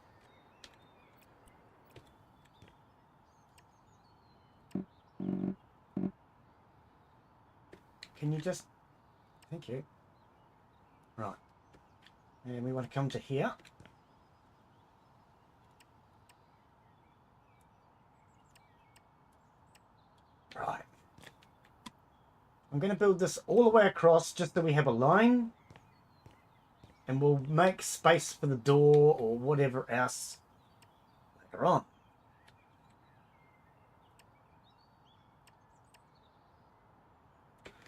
Can you just... Thank you. Right. And we want to come to here. Right. I'm going to build this all the way across just so we have a line. And we'll make space for the door or whatever else later on.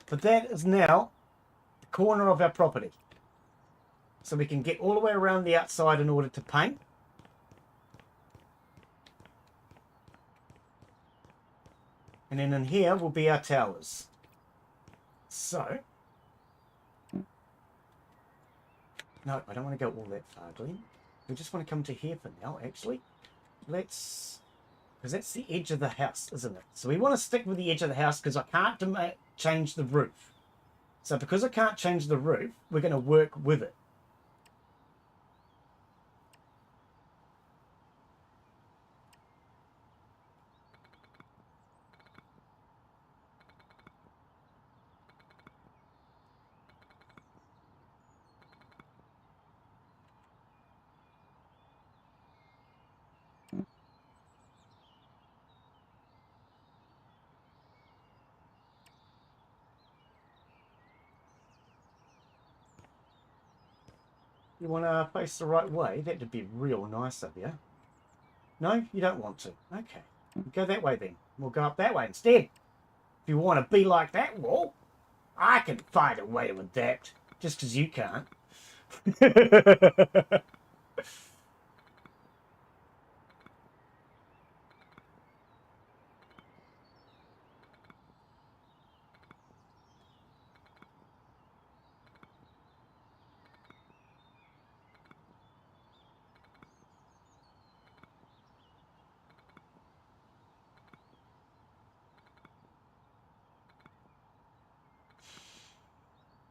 But that is now the corner of our property. So we can get all the way around the outside in order to paint. And then in here will be our towers. So, no, I don't want to go all that far, Glen. We just want to come to here for now, actually. Let's, because that's the edge of the house, isn't it? So we want to stick with the edge of the house because I can't change the roof. So because I can't change the roof, we're going to work with it. You want to face the right way? That'd be real nice of you. No, you don't want to. Okay. Go that way then. We'll go up that way instead. If you want to be like that, well, I can find a way to adapt. Just because you can't.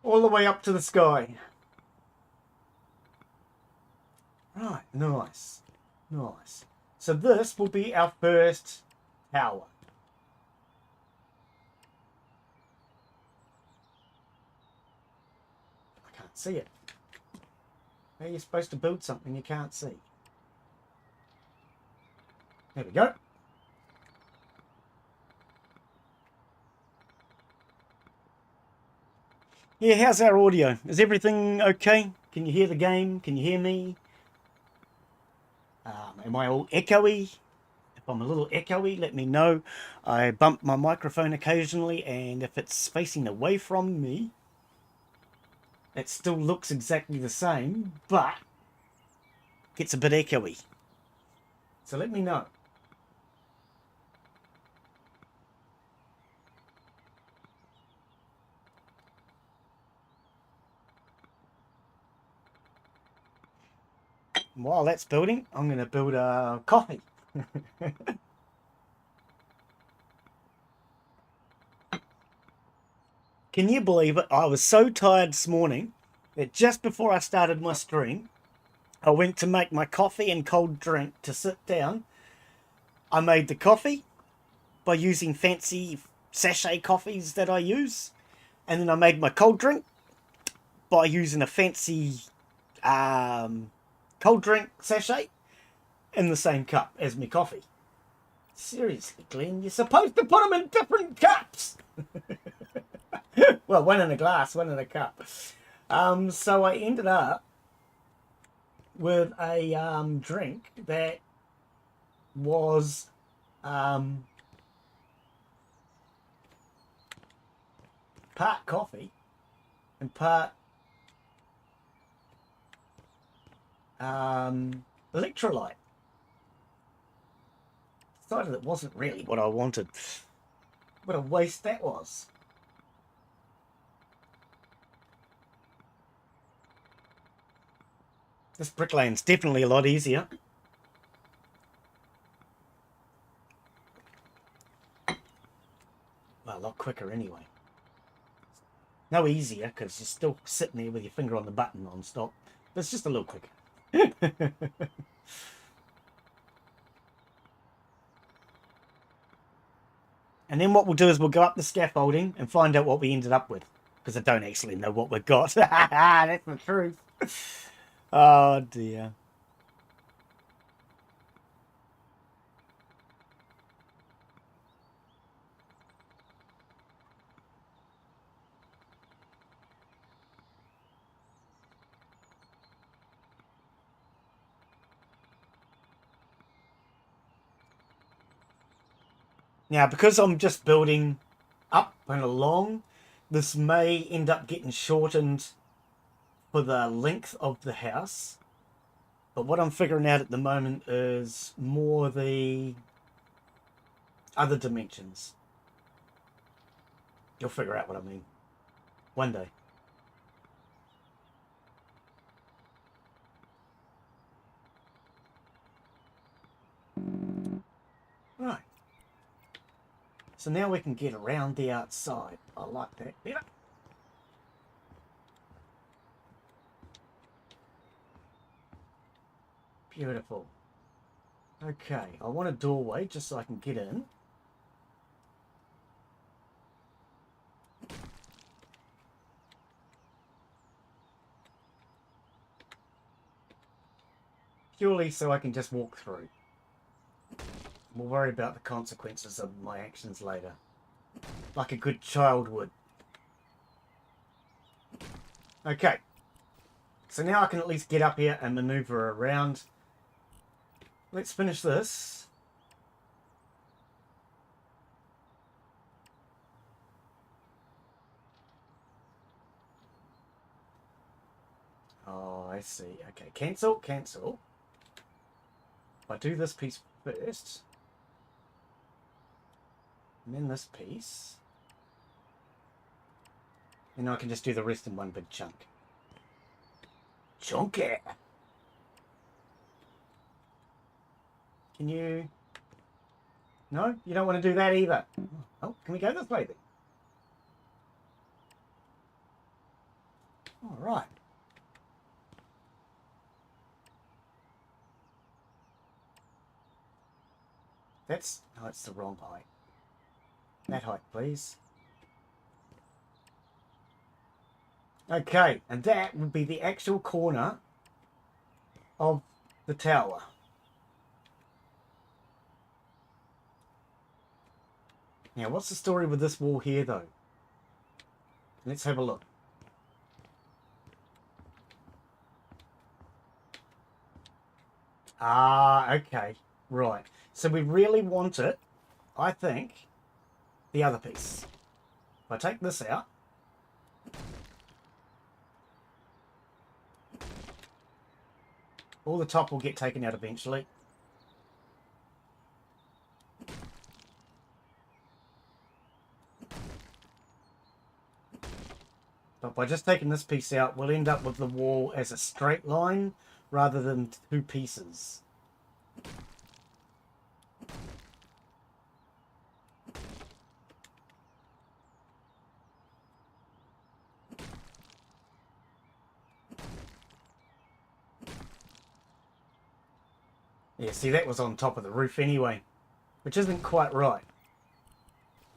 All the way up to the sky. Right, nice. Nice. So this will be our first tower. I can't see it. How are you supposed to build something you can't see? There we go. Yeah, how's our audio? Is everything okay? Can you hear the game? Can you hear me? Am I all echoey? If I'm a little echoey, let me know. I bump my microphone occasionally, and if it's facing away from me, it still looks exactly the same, but gets a bit echoey. So let me know. While that's building, I'm going to build a coffee. Can you believe it? I was so tired this morning that just before I started my stream, I went to make my coffee and cold drink to sit down. I made the coffee by using fancy sachet coffees that I use. And then I made my cold drink by using a fancy cold drink sachet in the same cup as my coffee. Seriously, Glen, you're supposed to put them in different cups. Well, one in a glass, one in a cup. So I ended up with a drink that was part coffee and part electrolyte. Decided it wasn't really what I wanted. What a waste that was. This bricklaying's definitely a lot easier. Well, a lot quicker anyway. No easier, because you're still sitting there with your finger on the button non-stop. But it's just a little quicker. And then what we'll do is we'll go up the scaffolding and find out what we ended up with. Because I don't actually know what we've got. That's the truth. Oh, dear. Now, because I'm just building up and along, this may end up getting shortened for the length of the house. But what I'm figuring out at the moment is more the other dimensions. You'll figure out what I mean one day. Right. So now we can get around the outside. I like that better. Beautiful. Okay, I want a doorway just so I can get in. Purely so I can just walk through. We'll worry about the consequences of my actions later. Like a good child would. Okay. So now I can at least get up here and maneuver around. Let's finish this. Oh, I see. Okay, cancel, cancel. If I do this piece first, and then this piece, and I can just do the rest in one big chunk. Chunky! Can you... No? You don't want to do that either? Oh, can we go this way then? Alright. That's... Oh, it's the wrong height. That height, please. Okay, and that would be the actual corner of the tower. Now, what's the story with this wall here, though? Let's have a look. Ah, okay. Right. So we really want it, I think, the other piece. If I take this out, all the top will get taken out eventually. But by just taking this piece out, we'll end up with the wall as a straight line rather than two pieces. Yeah, see, that was on top of the roof anyway, which isn't quite right.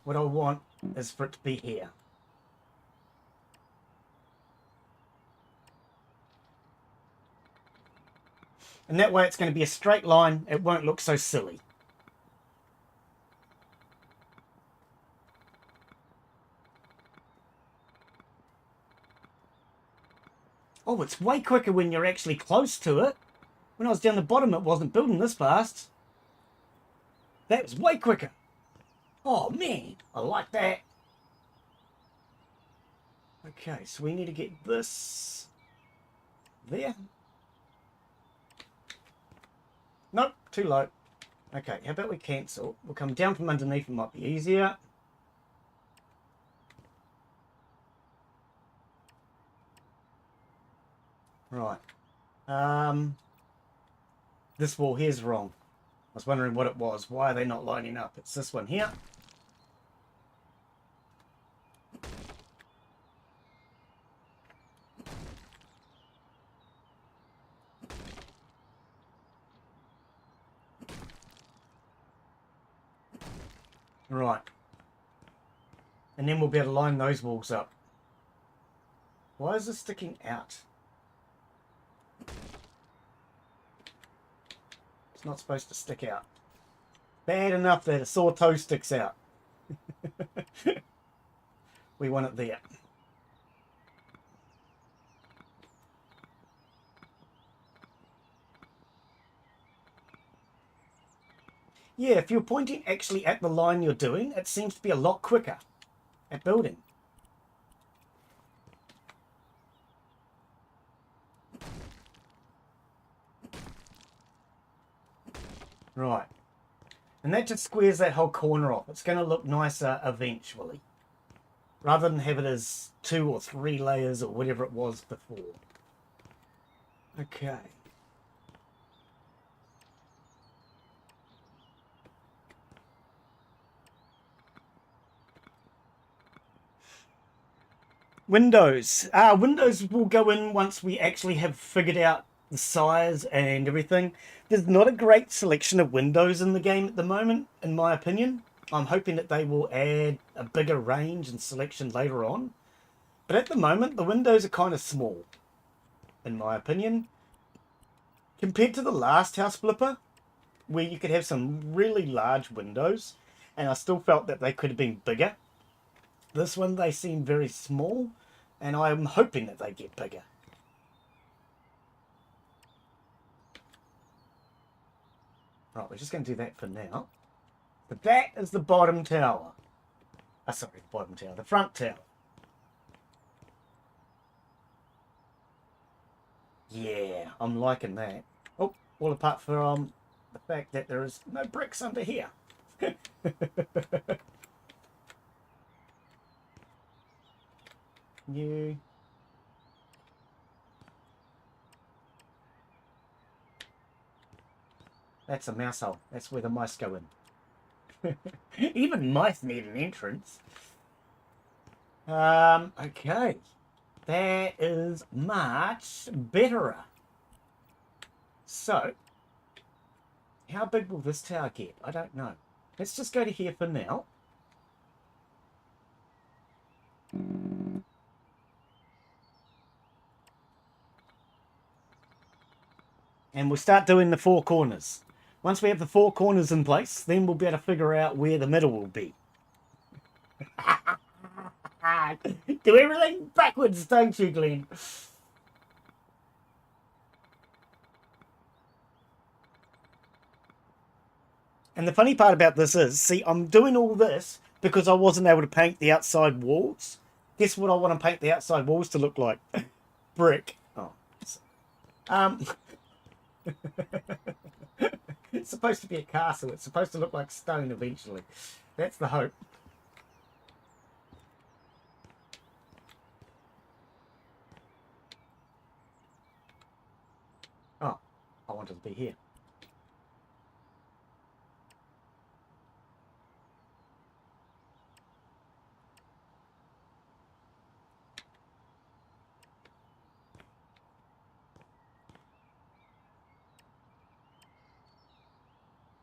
What I want is for it to be here. And that way it's going to be a straight line. It won't look so silly. Oh, it's way quicker when you're actually close to it. When I was down the bottom, it wasn't building this fast. That was way quicker. Oh, man. I like that. Okay, so we need to get this there. Nope, too low. Okay, how about we cancel? We'll come down from underneath, it might be easier. Right. This wall here's wrong. I was wondering what it was. Why are they not lining up? It's this one here. Right. And then we'll be able to line those walls up. Why is this sticking out? It's not supposed to stick out. Bad enough that a sore toe sticks out. We want it there. Yeah, if you're pointing actually at the line you're doing, it seems to be a lot quicker at building. Right. And that just squares that whole corner off. It's going to look nicer eventually. Rather than have it as 2 or 3 layers or whatever it was before. Okay. Windows. Windows will go in once we actually have figured out the size and everything. There's not a great selection of windows in the game at the moment, in my opinion. I'm hoping that they will add a bigger range and selection later on. But at the moment, the windows are kind of small, in my opinion. Compared to the last house flipper, where you could have some really large windows, and I still felt that they could have been bigger. This one, they seem very small, and I'm hoping that they get bigger. Right, we're just going to do that for now. But that is the bottom tower. Sorry, the bottom tower, the front tower. Yeah, I'm liking that. Oh, all apart from the fact that there is no bricks under here. New. That's a mouse hole. That's where the mice go in. Even mice need an entrance. Okay. That is much better. So, how big will this tower get? I don't know. Let's just go to here for now. And we'll start doing the 4 corners. Once we have the 4 corners in place, then we'll be able to figure out where the middle will be. Do everything backwards, don't you, Glen? And the funny part about this is, see, I'm doing all this because I wasn't able to paint the outside walls. Guess what I want to paint the outside walls to look like? Brick. Oh. It's supposed to be a castle. It's supposed to look like stone eventually. That's the hope. Oh, I wanted to be here.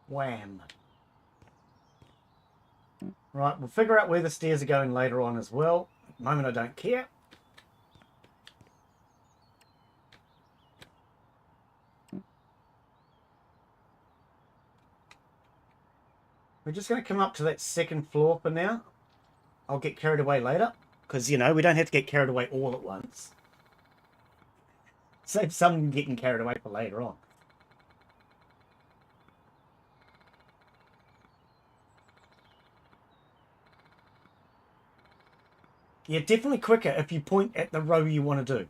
Wham. Right, we'll figure out where the stairs are going later on as well. At the moment, I don't care. We're just going to come up to that second floor for now. I'll get carried away later. Because, you know, we don't have to get carried away all at once. Save some getting carried away for later on. Yeah, definitely quicker if you point at the row you want to do.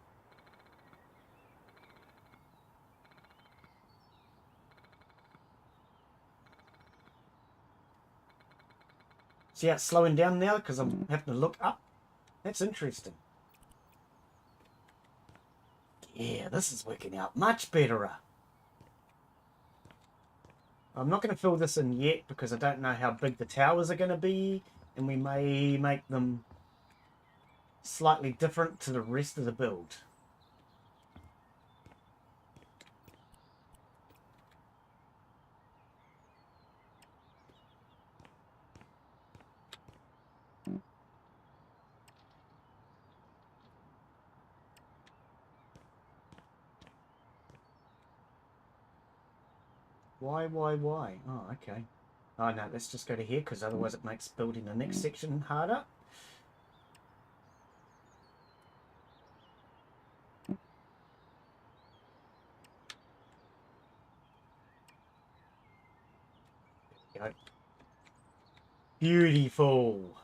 See how it's slowing down now because I'm having to look up? That's interesting. Yeah, this is working out much better. I'm not going to fill this in yet because I don't know how big the towers are going to be, and we may make them slightly different to the rest of the build. Why? Oh, okay. Oh, no, let's just go to here, because otherwise it makes building the next section harder. There we go. Beautiful.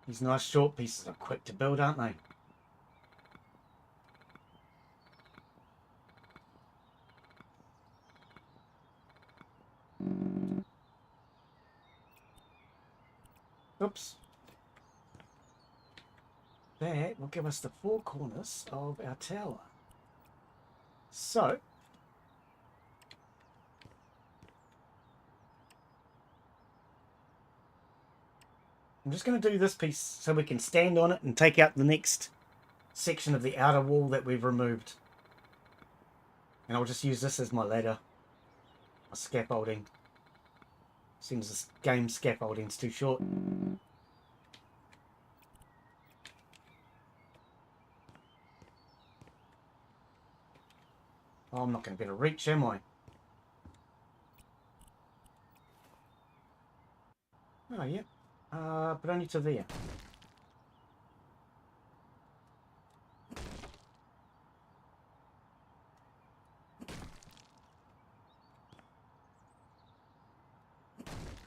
These nice short pieces are quick to build, aren't they? Oops. That will give us the four corners of our tower. So, I'm just going to do this piece so we can stand on it and take out the next section of the outer wall that we've removed. And I'll just use this as my ladder, my scaffolding. Seems this game scaffolding's too short. Oh, I'm not going to be able to reach, am I? Oh, yeah. But only to there.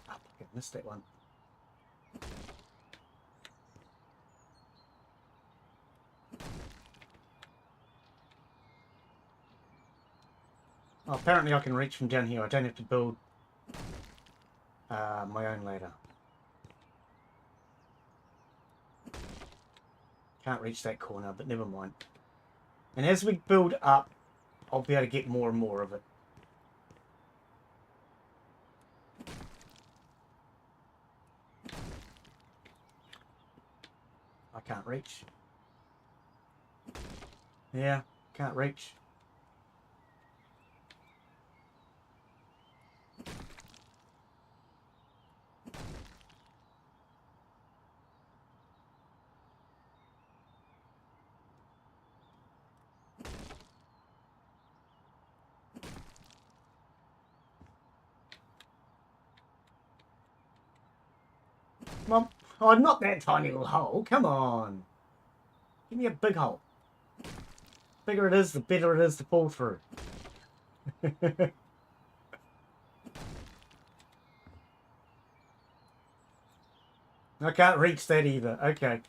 Oh, I missed that one. Oh, apparently I can reach from down here. I don't have to build my own ladder. Can't reach that corner, but never mind. And as we build up, I'll be able to get more and more of it. I can't reach. Yeah, can't reach. Mom, oh, not that tiny little hole. Come on. Give me a big hole. The bigger it is, the better it is to fall through. I can't reach that either. Okay.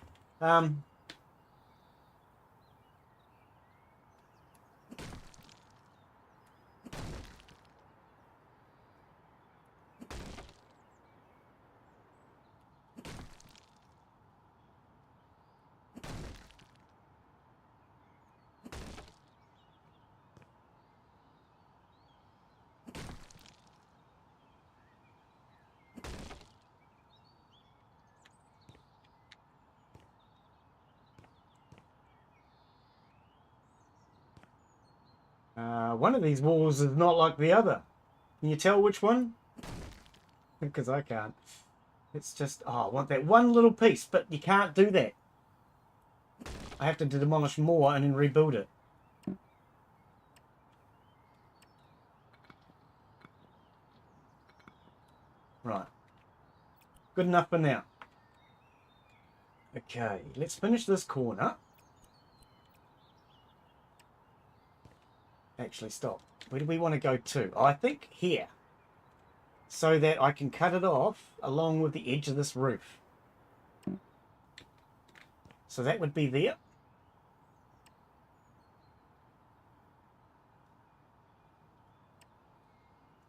One of these walls is not like the other. Can you tell which one? Because I can't. It's just, oh, I want that one little piece, but you can't do that. I have to demolish more and then rebuild it. Right. Good enough for now. Okay, let's finish this corner. Actually, stop. Where do we want to go to? I think here. So that I can cut it off along with the edge of this roof. So that would be there.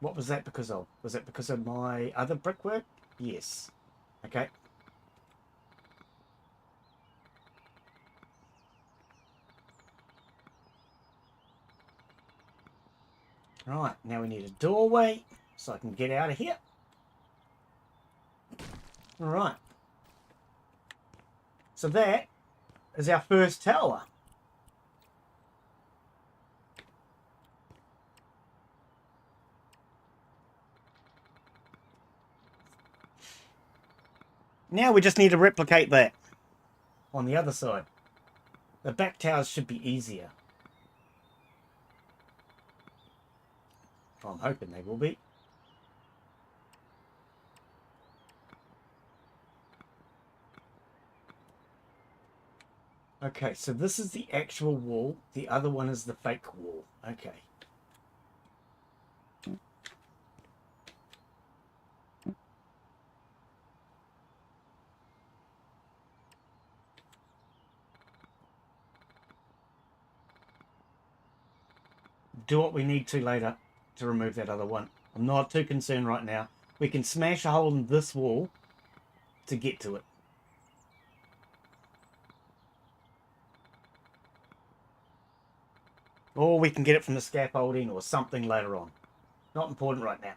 What was that because of? Was that because of my other brickwork? Yes. Okay. Right, now we need a doorway so I can get out of here. Alright. So that is our first tower. Now we just need to replicate that on the other side. The back towers should be easier. I'm hoping they will be. Okay, so this is the actual wall. The other one is the fake wall. Okay. Do what we need to later to remove that other one. I'm not too concerned right now. We can smash a hole in this wall to get to it. Or we can get it from the scaffolding or something later on. Not important right now.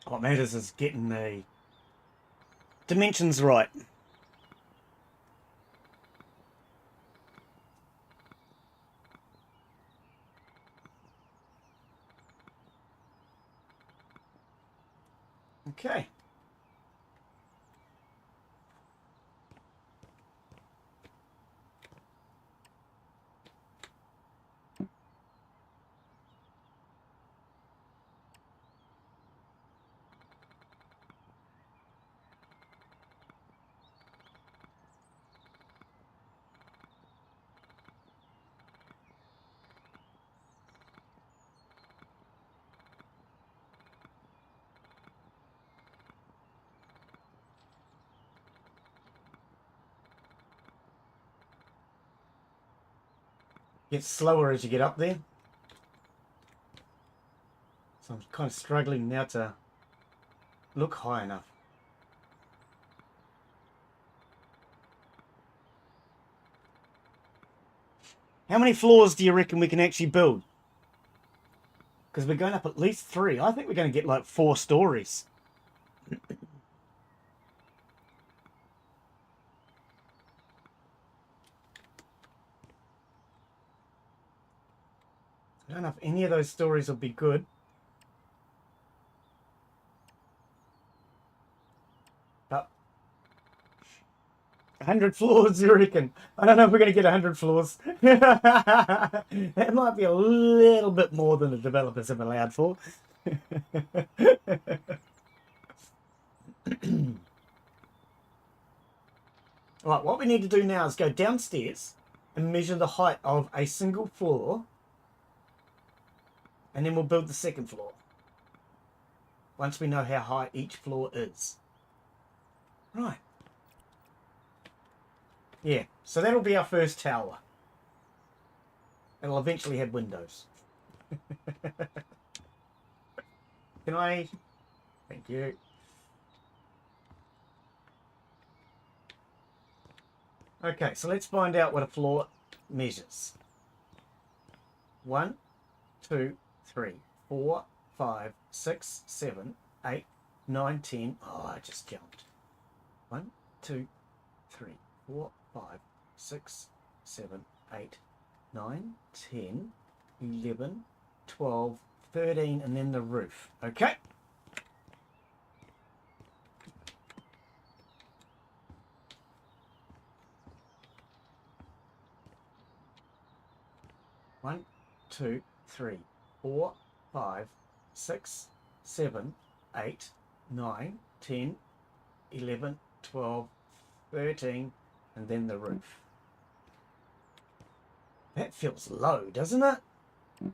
What matters is getting the dimensions right. Okay. Gets slower as you get up there. So I'm kind of struggling now to look high enough. How many floors do you reckon we can actually build? Because we're going up at least 3. I think we're going to get like 4 stories. I don't know if any of those stories will be good. But 100 floors, you reckon? I don't know if we're going to get 100 floors. That might be a little bit more than the developers have allowed for. Right, what we need to do now is go downstairs and measure the height of a single floor. And then we'll build the second floor. Once we know how high each floor is. Right. Yeah, so that'll be our first tower. It'll eventually have windows. Can I? Thank you. Okay, so let's find out what a floor measures. 1, 2, 3, 4, 5, 6, 7, 8, 9, 10. Oh, I just jumped. 1, 2, 3, 4, 5, 6, 7, 8, 9, 10, 11, 12, 13, and then the roof. Okay. One, 2, 3, 4, 5, 6, 7, 8, 9, 10, 11, 12, 13, and then the roof. That feels low, doesn't it?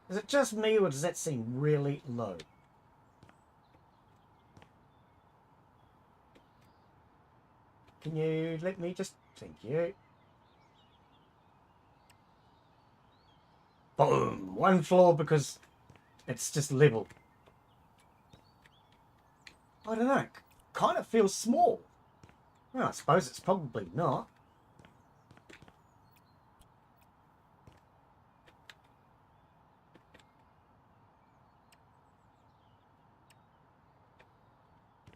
Is it just me, or does that seem really low? Can you let me just... Thank you. Boom! 1 floor because it's just level. I don't know. Kind of feels small. Well, I suppose it's probably not.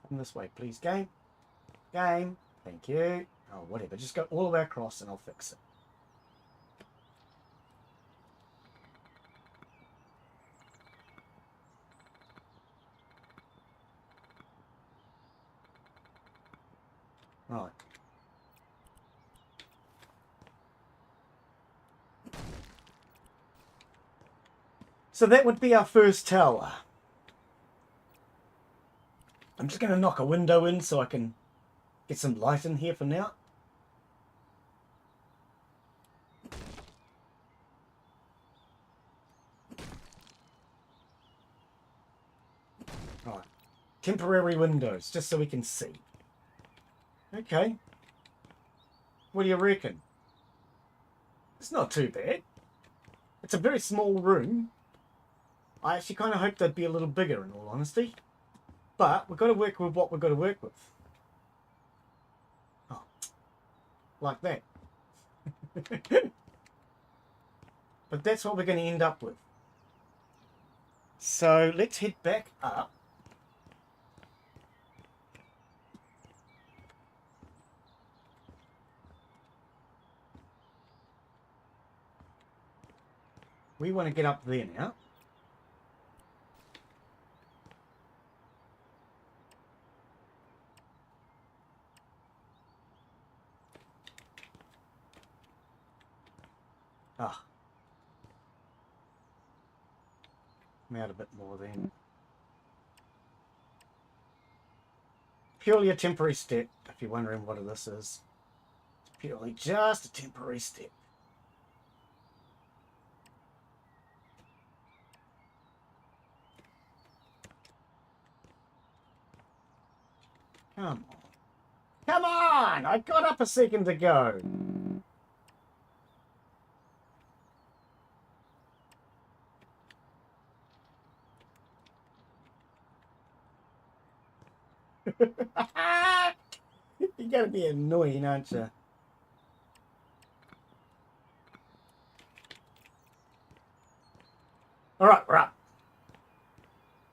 Come this way, please, game. Game. Thank you. Oh, whatever. Just go all the way across and I'll fix it. Right. So that would be our first tower. I'm just going to knock a window in so I can get some light in here for now. Right. Temporary windows, just so we can see. Okay. What do you reckon? It's not too bad. It's a very small room. I actually kind of hoped they'd be a little bigger, in all honesty. But we've got to work with what we've got to work with. Oh, like that. But that's what we're going to end up with. So let's head back up. We want to get up there now. Ah. I'm out a bit more then. Purely a temporary step, if you're wondering what this is. It's purely just a temporary step. Come on. Come on! I got up a second ago. You're going to be annoying, aren't you? All right, we're up.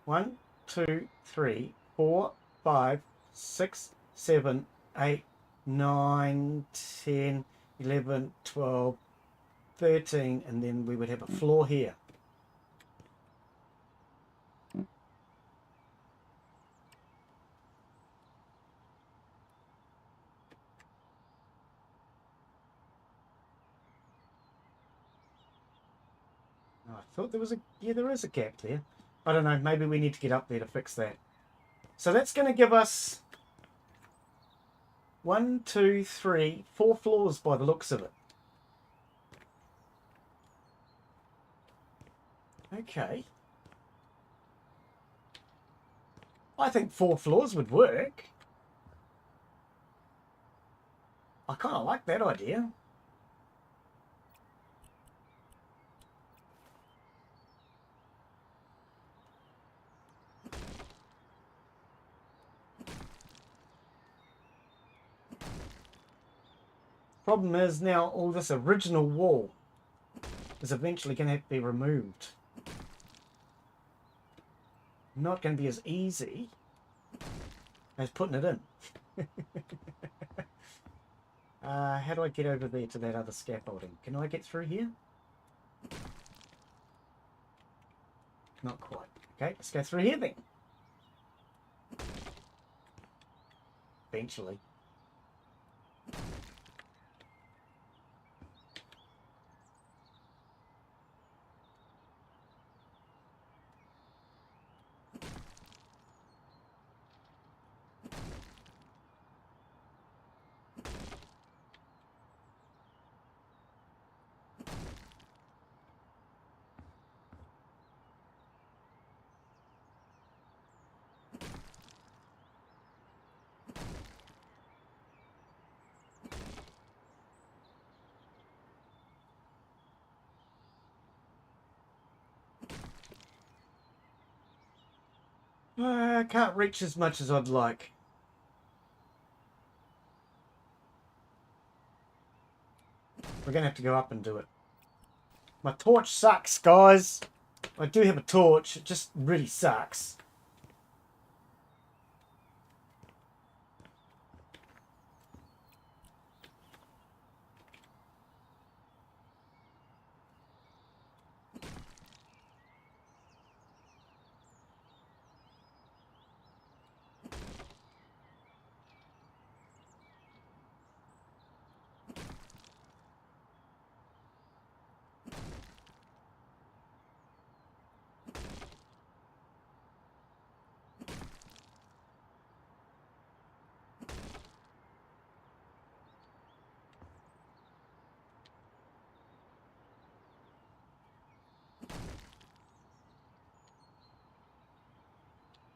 1, 2, 3, 4, 5, 6, 7, 8, 9, 10, 11, 12, 13, and then we would have a floor here. I thought there was a... Yeah, there is a gap there. I don't know. Maybe we need to get up there to fix that. So that's going to give us 1, 2, 3, 4 floors by the looks of it. Okay. I think 4 floors would work. I kind of like that idea. Problem is now all this original wall is eventually going to have to be removed. Not going to be as easy as putting it in. How do I get over there to that other scaffolding? Can I get through here? Not quite. Okay, let's go through here then. Eventually. I can't reach as much as I'd like. We're going to have to go up and do it. My torch sucks, guys. I do have a torch. It just really sucks.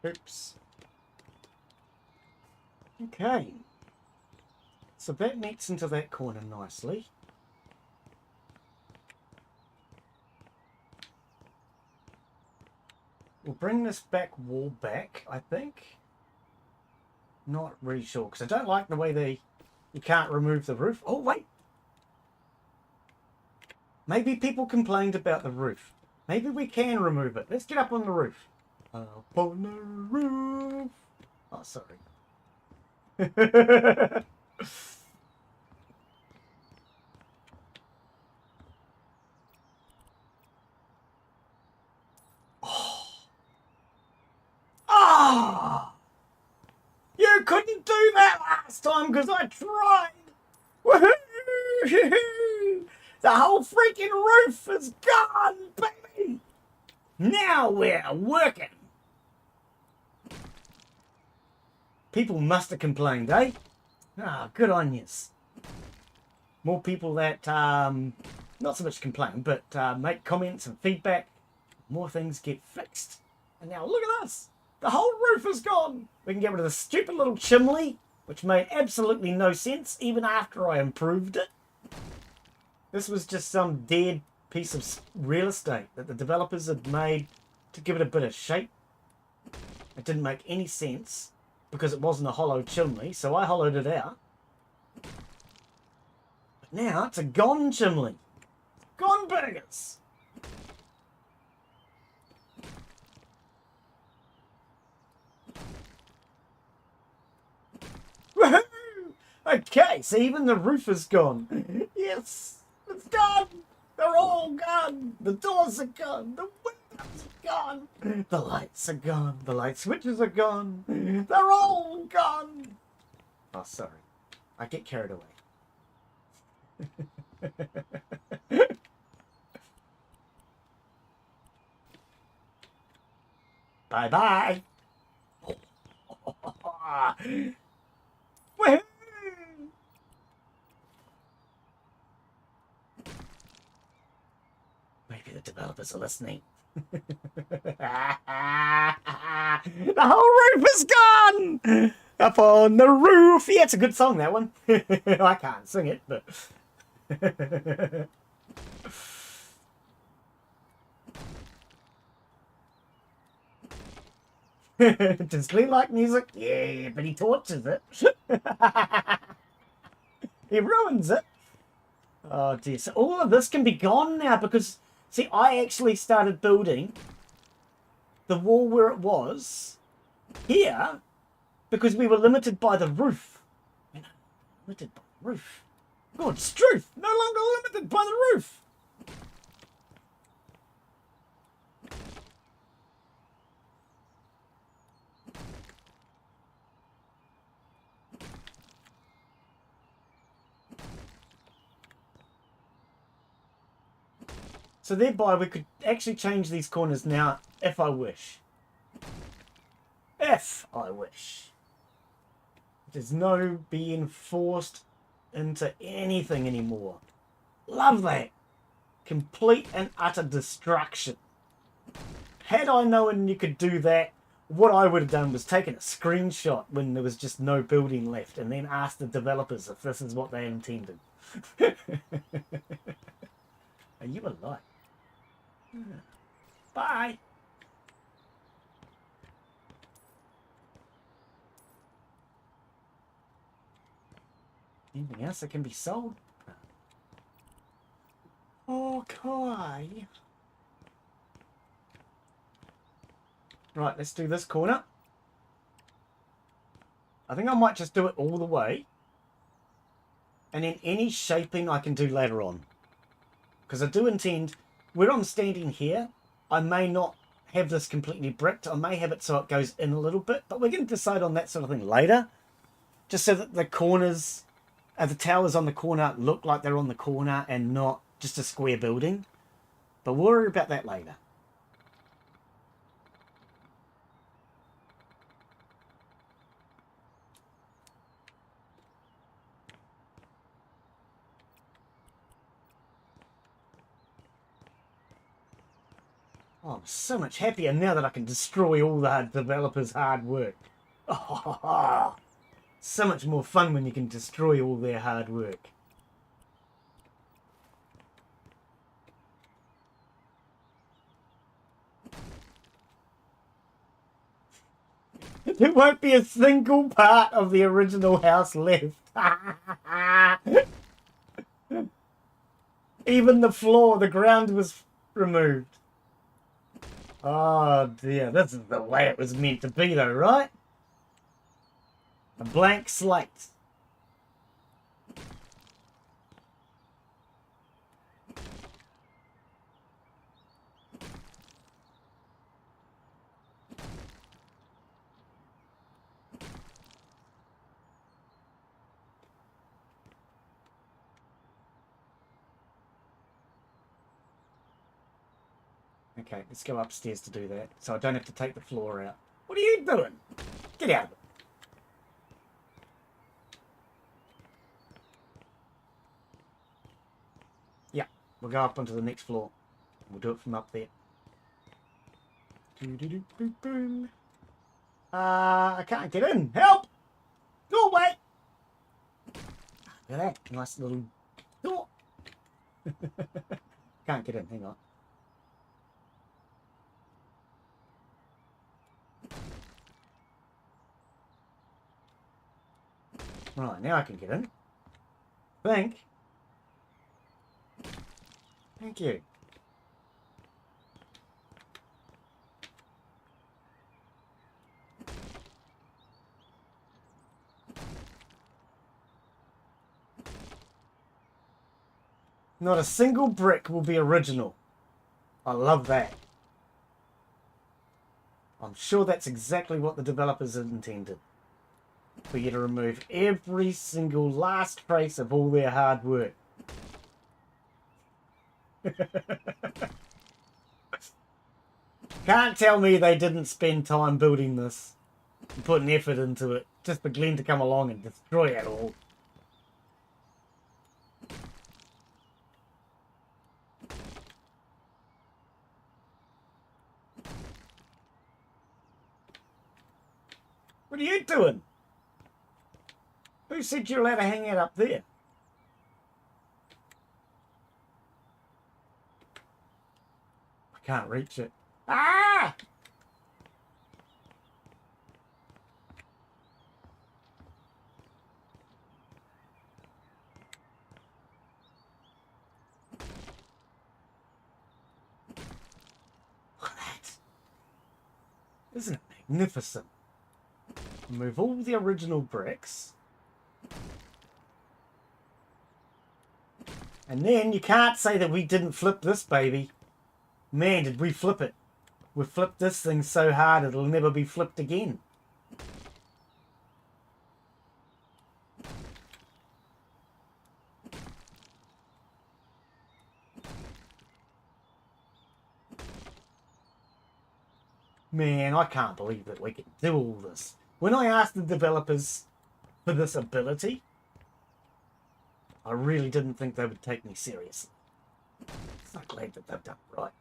Oops. Okay. So that meets into that corner nicely. We'll bring this back wall back, I think. Not really sure, because I don't like the way you can't remove the roof. Oh, wait. Maybe people complained about the roof. Maybe we can remove it. Let's get up on the roof. Up on the roof. Oh, sorry. Ah! You couldn't do that last time because I tried. Woohoo! The whole freaking roof is gone, baby. Now we're working. People must have complained, eh? Ah, good on yous. More people that, not so much complain, but make comments and feedback. More things get fixed. And now look at us. The whole roof is gone. We can get rid of the stupid little chimney, which made absolutely no sense even after I improved it. This was just some dead piece of real estate that the developers had made to give it a bit of shape. It didn't make any sense because it wasn't a hollow chimney, so I hollowed it out. But now it's a gone chimney. Gone burgers. Woohoo! Okay, so even the roof is gone. Yes, it's gone. They're all gone. The doors are gone. The windows are gone. The lights are gone. The light switches are gone. They're all gone. Oh, sorry. I get carried away. Bye-bye. Woohoo! Maybe the developers are listening. The whole roof is gone! Up on the roof! Yeah, it's a good song, that one. I can't sing it, but... Does Glen like music? Yeah, but he tortures it. He ruins it. Oh dear. So all of this can be gone now because, see, I actually started building the wall where it was here because we were limited by the roof. You know, limited by the roof. God's truth. No longer limited by the roof. So thereby we could actually change these corners now if I wish. If I wish. There's no being forced into anything anymore. Love that. Complete and utter destruction. Had I known you could do that, what I would have done was taken a screenshot when there was just no building left and then asked the developers if this is what they intended. Are you alive? Bye. Anything else that can be sold? Okay. Right, let's do this corner. I think I might just do it all the way. And then any shaping I can do later on. Because I do intend, where I'm standing here, I may not have this completely bricked. I may have it so it goes in a little bit. But we're going to decide on that sort of thing later. Just so that the corners, the towers on the corner look like they're on the corner and not just a square building. But we'll worry about that later. Oh, I'm so much happier now that I can destroy all the developers' hard work. Oh, so much more fun when you can destroy all their hard work. There won't be a single part of the original house left. Even the floor, the ground was removed. Oh dear, this is the way it was meant to be though, right? A blank slate. Okay, let's go upstairs to do that, so I don't have to take the floor out. What are you doing? Get out of it. Yeah, we'll go up onto the next floor. We'll do it from up there. I can't get in. Help! Go away! Look at that. Nice little door. Can't get in. Hang on. Right, now I can get in. Thank you. Not a single brick will be original. I love that. I'm sure that's exactly what the developers intended. For you to remove every single last trace of all their hard work. Can't tell me they didn't spend time building this and putting effort into it just for Glen to come along and destroy it all. What are you doing? Who said you're allowed to hang out up there? I can't reach it. Ah! Look at that. Isn't it magnificent? Remove all the original bricks. And then you can't say that we didn't flip this baby. Man, did we flip it. We flipped this thing so hard it'll never be flipped again. Man, I can't believe that we can do all this. When I asked the developers for this ability, I really didn't think they would take me seriously. So glad that they've done it right.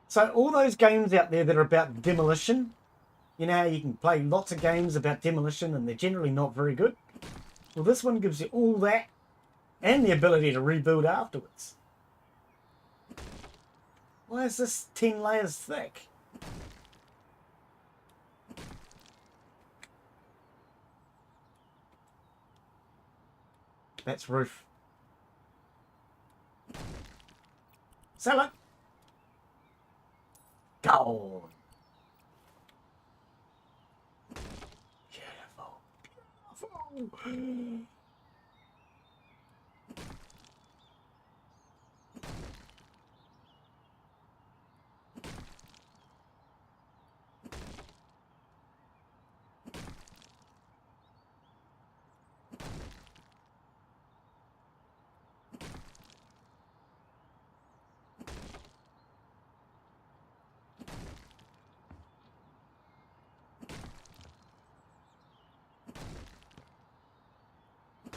So all those games out there that are about demolition, you know how you can play lots of games about demolition and they're generally not very good? Well, this one gives you all that and the ability to rebuild afterwards. Why is this 10 layers thick? That's roof. Sell it. Gold. Beautiful. Beautiful.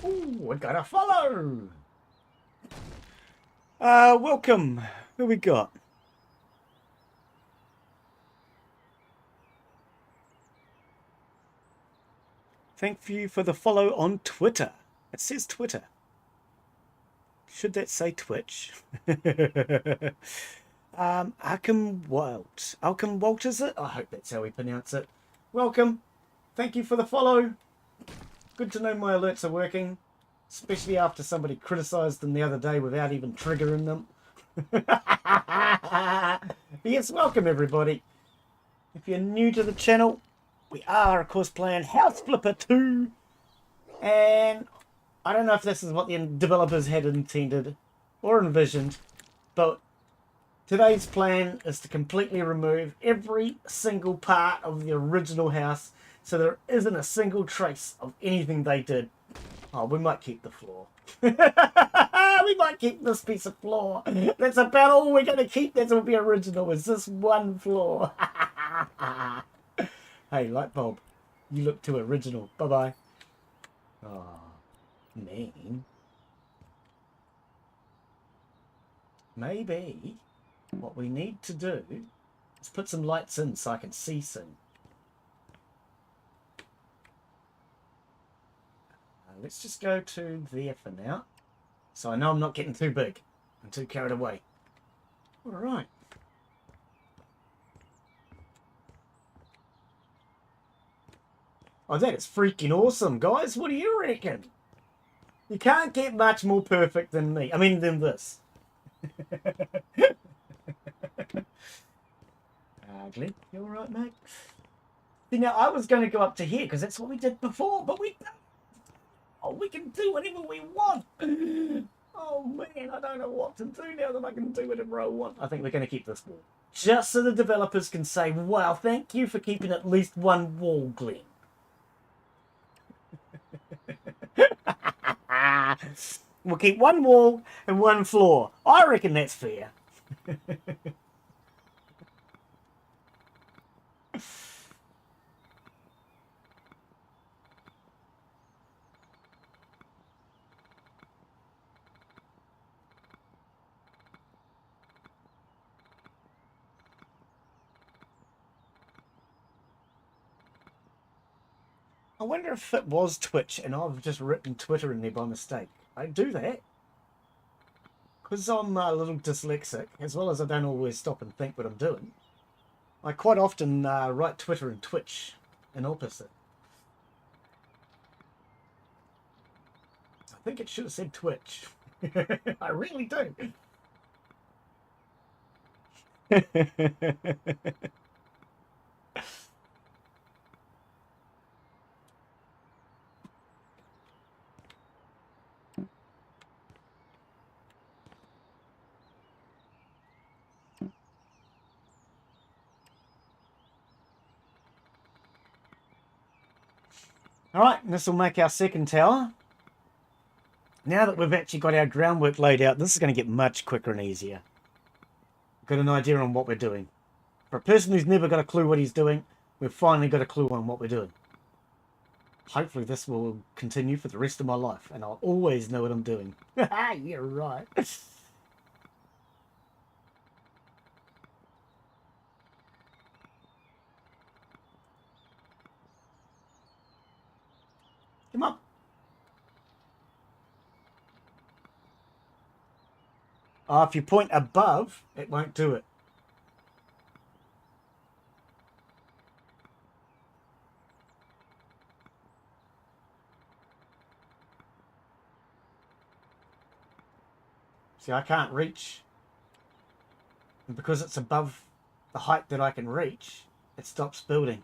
Ooh, I got a follow. Welcome. Who we got? Thank you for the follow on Twitter. It says Twitter. Should that say Twitch? Alchem Walt, is it? I hope that's how we pronounce it. Welcome. Thank you for the follow. Good to know my alerts are working, especially after somebody criticised them the other day without even triggering them. Yes, welcome everybody. If you're new to the channel, we are, of course, playing House Flipper 2. And I don't know if this is what the developers had intended or envisioned, but today's plan is to completely remove every single part of the original house so there isn't a single trace of anything they did. Oh, we might keep the floor. We might keep this piece of floor. That's about all we're going to keep. That's will be original, is this one floor. Hey, light bulb, you look too original. Bye-bye. Oh, mean. Maybe what we need to do is put some lights in so I can see soon. Let's just go to there for now, so I know I'm not getting too big and too carried away. All right. Oh, that is freaking awesome, guys. What do you reckon? You can't get much more perfect than me. I mean, than this. Glen, you all right, mate? See, now, I was going to go up to here because that's what we did before, but we can do whatever we want. Oh, man, I don't know what to do now that I can do whatever I want. I think we're going to keep this wall. Just so the developers can say, wow, thank you for keeping at least one wall, Glen. We'll keep one wall and one floor. I reckon that's fair. I wonder if it was Twitch and I've just written Twitter in there by mistake. I do that because I'm a little dyslexic, as well as I don't always stop and think what I'm doing. I quite often write Twitter and Twitch in opposite. I think it should have said Twitch. I really do. Alright, this will make our second tower. Now that we've actually got our groundwork laid out, this is going to get much quicker and easier. Got an idea on what we're doing. For a person who's never got a clue what he's doing, we've finally got a clue on what we're doing. Hopefully this will continue for the rest of my life, and I'll always know what I'm doing. You're right. Come on. Oh, if you point above, it won't do it. See, I can't reach. And because it's above the height that I can reach, it stops building.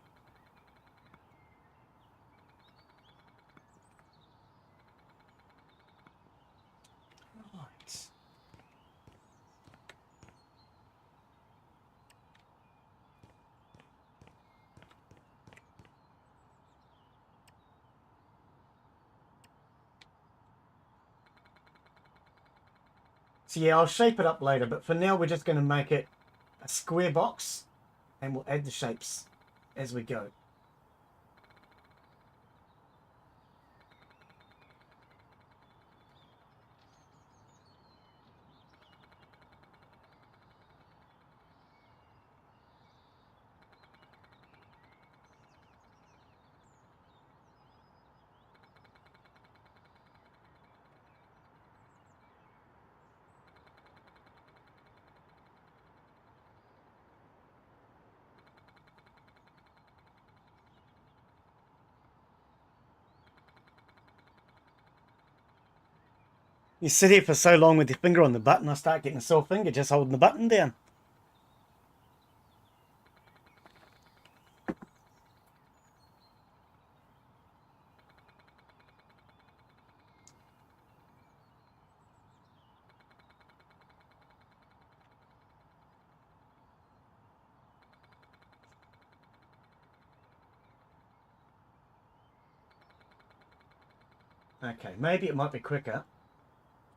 Right. So yeah, I'll shape it up later, but for now we're just going to make it a square box, and we'll add the shapes as we go. You sit here for so long with your finger on the button, I start getting a sore finger just holding the button down. Okay, maybe it might be quicker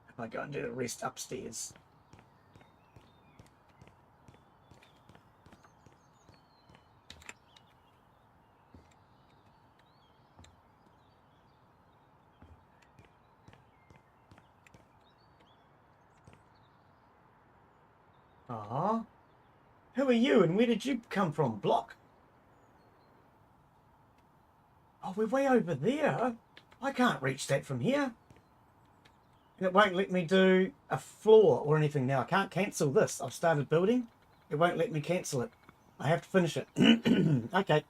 if I go and do the rest upstairs. Ah, who are you and where did you come from, Block? Oh, we're way over there. I can't reach that from here. And it won't let me do a floor or anything now. I can't cancel this. I've started building. It won't let me cancel it. I have to finish it. Okay.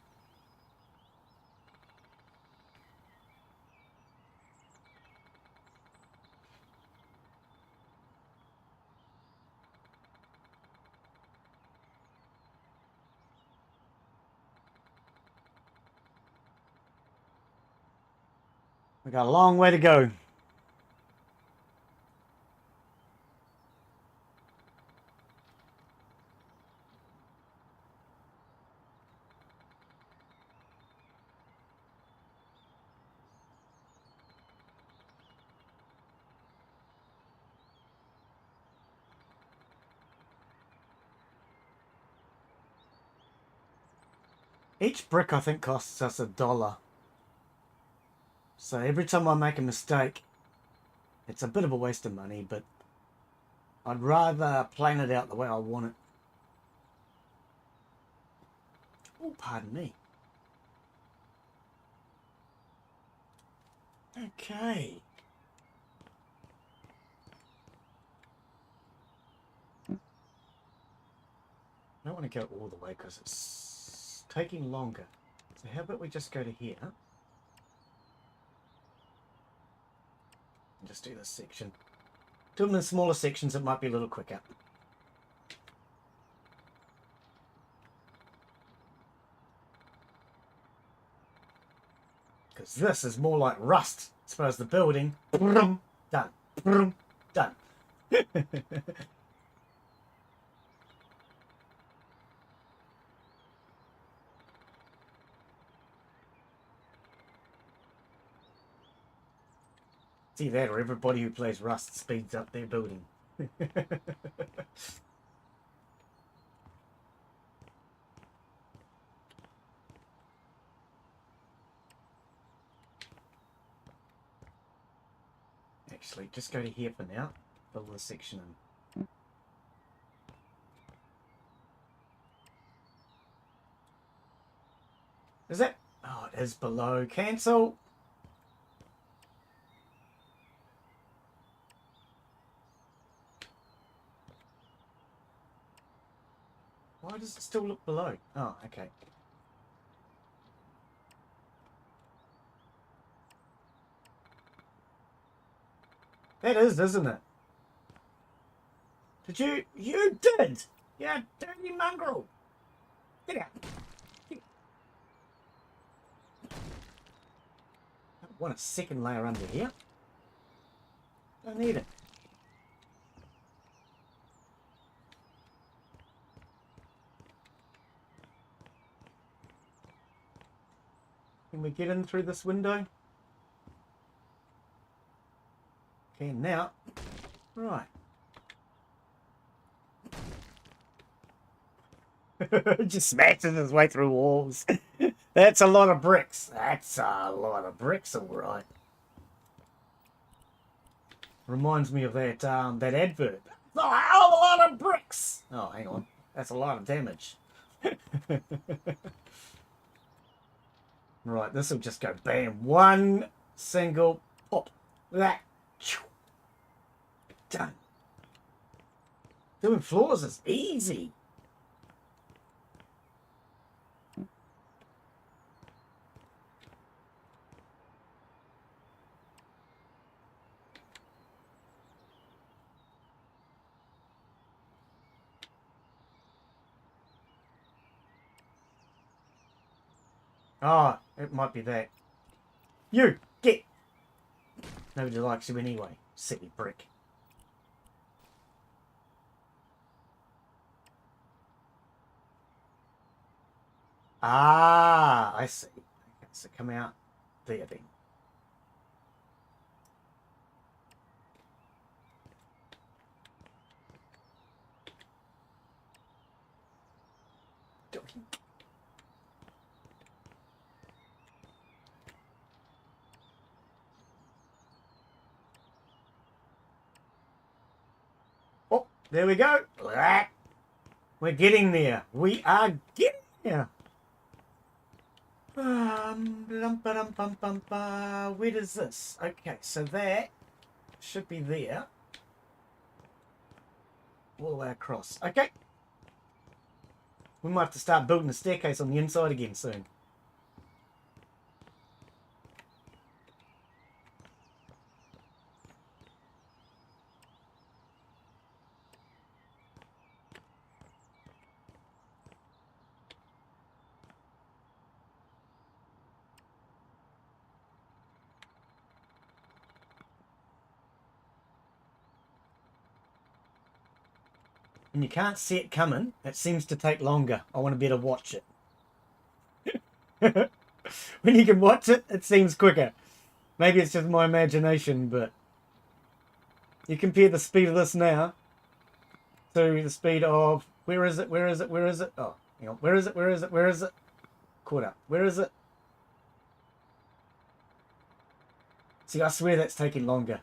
We've got a long way to go. Each brick, I think, costs us $1. So every time I make a mistake, it's a bit of a waste of money, but I'd rather plan it out the way I want it. Oh, pardon me. Okay. I don't want to go all the way because it's taking longer. So how about we just go to here and just do this section. Do them in smaller sections, it might be a little quicker. Because this is more like rust as far as the building. Done. Done. See that, or everybody who plays Rust speeds up their building. Actually, just go to here for now. Fill this section in. Is that? Oh, it is below. Cancel. Why does it still look below? Oh, okay. That is, isn't it? Did you? You did! You dirty mongrel! Get out! I want a second layer under here. Don't need it. Can we get in through this window? Can now. Right. Just smashing his way through walls. That's a lot of bricks. That's a lot of bricks, all right. Reminds me of that that advert. Oh, a hell of a lot of bricks. Oh, hang on. That's a lot of damage. Right, this will just go bam. One single pop. That. Done. Doing floors is easy. Oh, it might be that. You, get! Nobody likes you anyway, silly brick. Ah, I see. Okay, so come out there then. Oh, there we go. We're getting there. We are getting there. Where does this? Okay, so that should be there. All the way across. Okay. We might have to start building a staircase on the inside again soon. And you can't see it coming. It seems to take longer. I want to be able to watch it. When you can watch it, it seems quicker. Maybe it's just my imagination, but you compare the speed of this now to the speed of... Where is it? Where is it? Where is it? Oh, hang on. Where is it? Where is it? Where is it? Caught up. Where is it? See, I swear that's taking longer.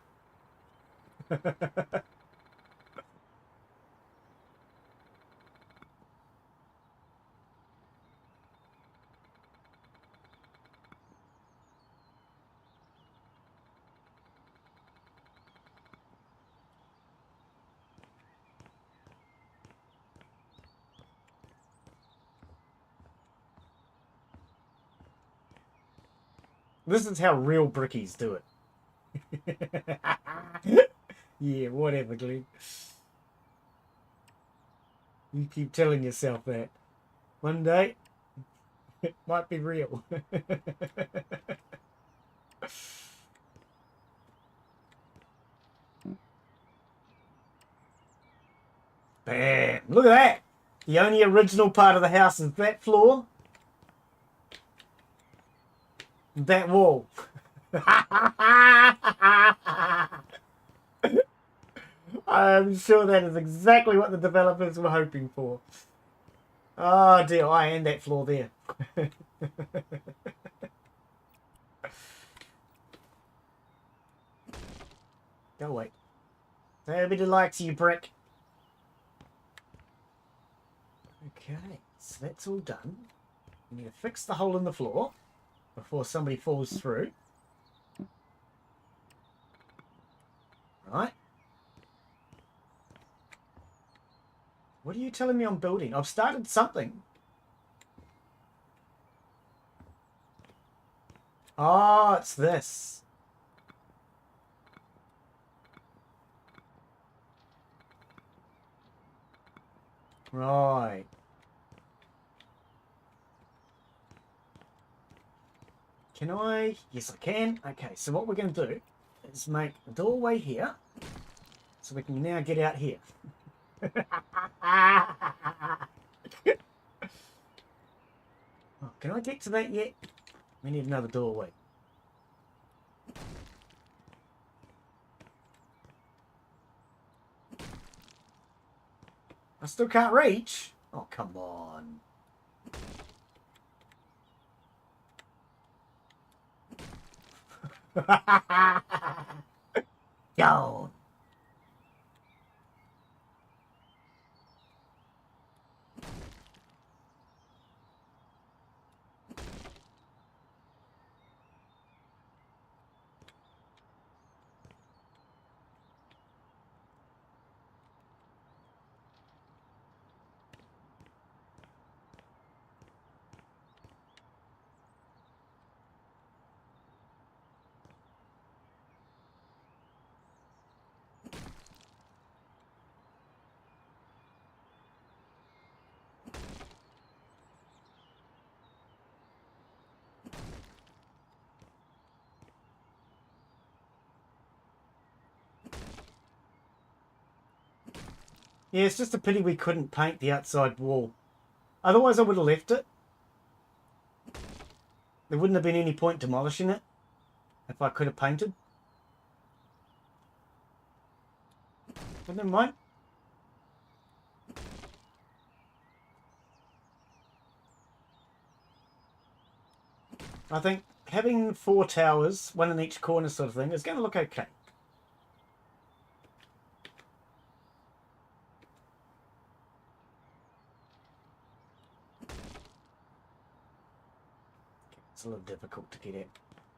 This is how real brickies do it. Yeah, whatever, Glen. You keep telling yourself that. One day, it might be real. Bam! Look at that! The only original part of the house is that floor. That wall. I'm sure that is exactly what the developers were hoping for. Oh dear, and that floor there. Go away. Nobody likes you, brick. Okay, so that's all done. We need to fix the hole in the floor before somebody falls through. Right. What are you telling me I'm building? I've started something. Oh, it's this. Right. Can I? Yes, I can. Okay, so what we're going to do is make a doorway here so we can now get out here. Oh, can I get to that yet? We need another doorway. I still can't reach. Oh, come on. Go. Yeah, it's just a pity we couldn't paint the outside wall. Otherwise I would have left it. There wouldn't have been any point demolishing it if I could have painted. But never mind. I think having 4 towers, one in each corner sort of thing, is going to look okay. It's a little difficult to get at.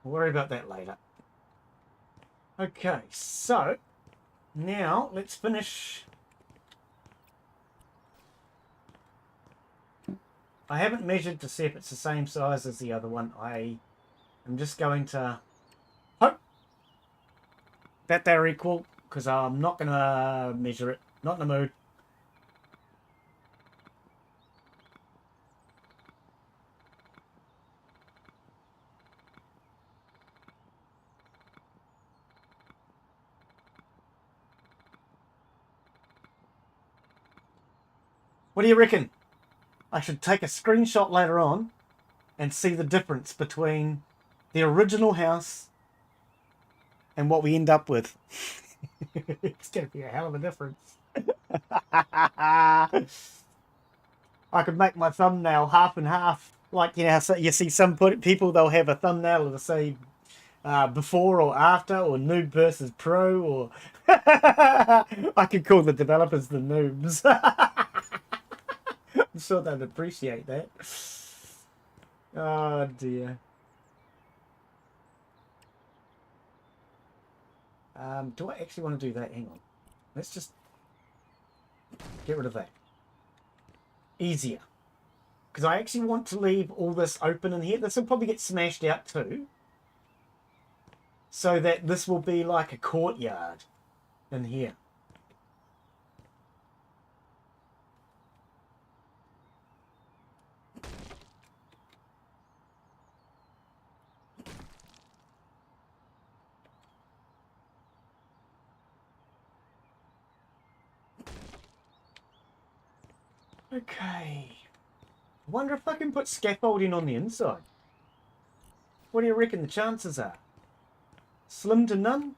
We'll worry about that later. Okay, so now let's finish. I haven't measured to see if it's the same size as the other one. I am just going to hope that they're equal, because I'm not going to measure it. Not in the mood. What do you reckon? I should take a screenshot later on and see the difference between the original house and what we end up with. It's going to be a hell of a difference. I could make my thumbnail half and half. Like, you know, so you see some people, they'll have a thumbnail that'll say before or after, or noob versus pro, or I could call the developers the noobs. I'm sure they'd appreciate that. Oh dear. Do I actually want to do that? Hang on. Let's just get rid of that. Easier. Because I actually want to leave all this open in here. This will probably get smashed out too. So that this will be like a courtyard in here. Okay. I wonder if I can put scaffolding on the inside. What do you reckon the chances are? Slim to none?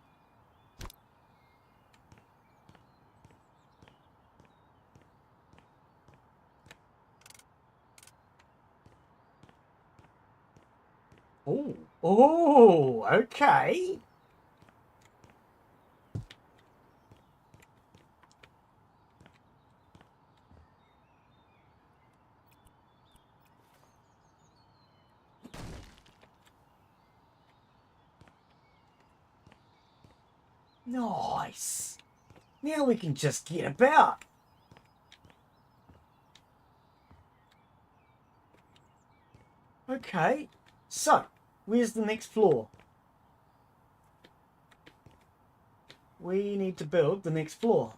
Oh, oh, okay. Nice. Now we can just get about. Okay, so where's the next floor? We need to build the next floor.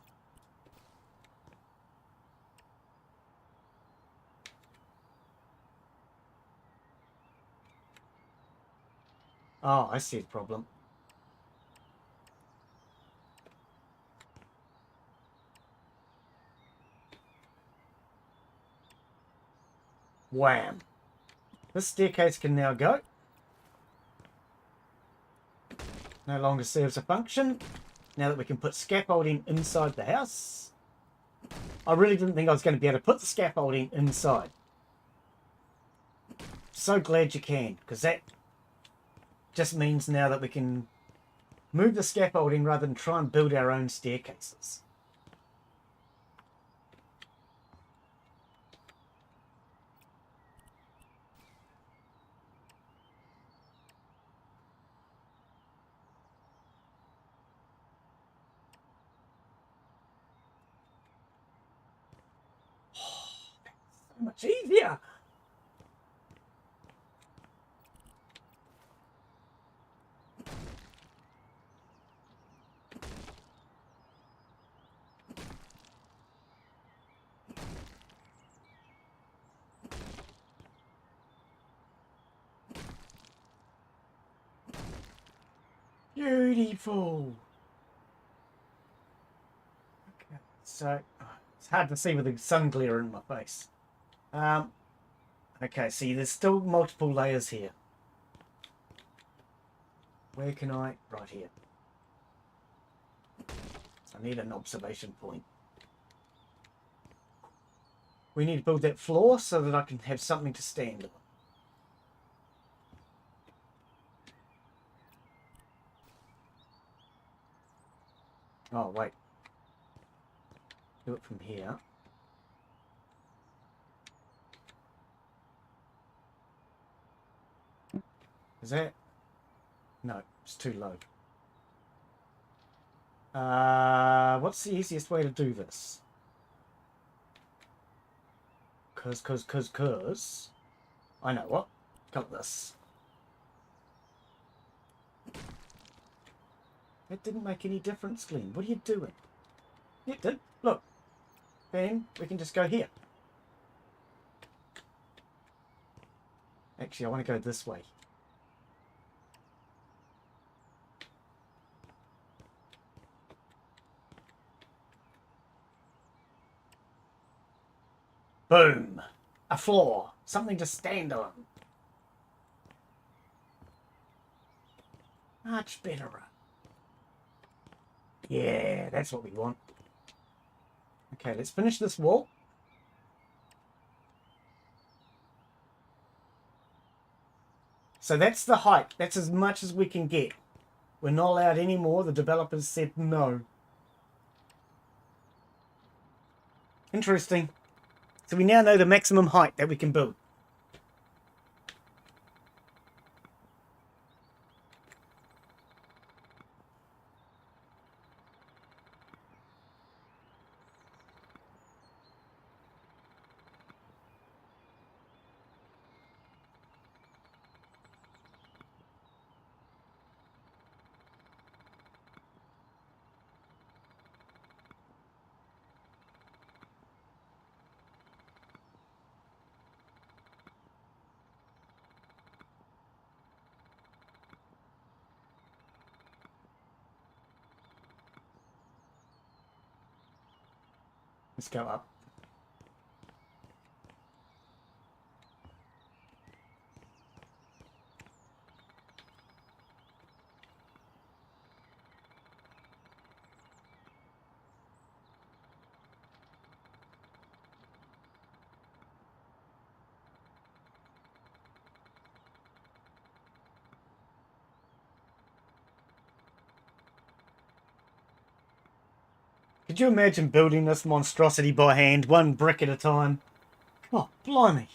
Oh, I see the problem. Wham. This staircase can now go. No longer serves a function. Now that we can put scaffolding inside the house. I really didn't think I was going to be able to put the scaffolding inside. So glad you can, because that just means now that we can move the scaffolding rather than try and build our own staircases. So much easier. Beautiful. Okay, so It's hard to see with the sun glare in my face. Okay, see, there's still multiple layers here. Where can I... Right here. I need an observation point. We need to build that floor so that I can have something to stand on. Oh, wait. Do it from here. Is that... No, it's too low. What's the easiest way to do this? Cause... I know what. Got this. That didn't make any difference, Glen. What are you doing? It did. Look. Then we can just go here. Actually, I want to go this way. Boom. A floor. Something to stand on. Much better. Yeah, that's what we want. Okay, let's finish this wall. So that's the height. That's as much as we can get. We're not allowed any more. The developers said no. Interesting. So we now know the maximum height that we can build. Let's go up. Could you imagine building this monstrosity by hand, one brick at a time? Oh, blimey.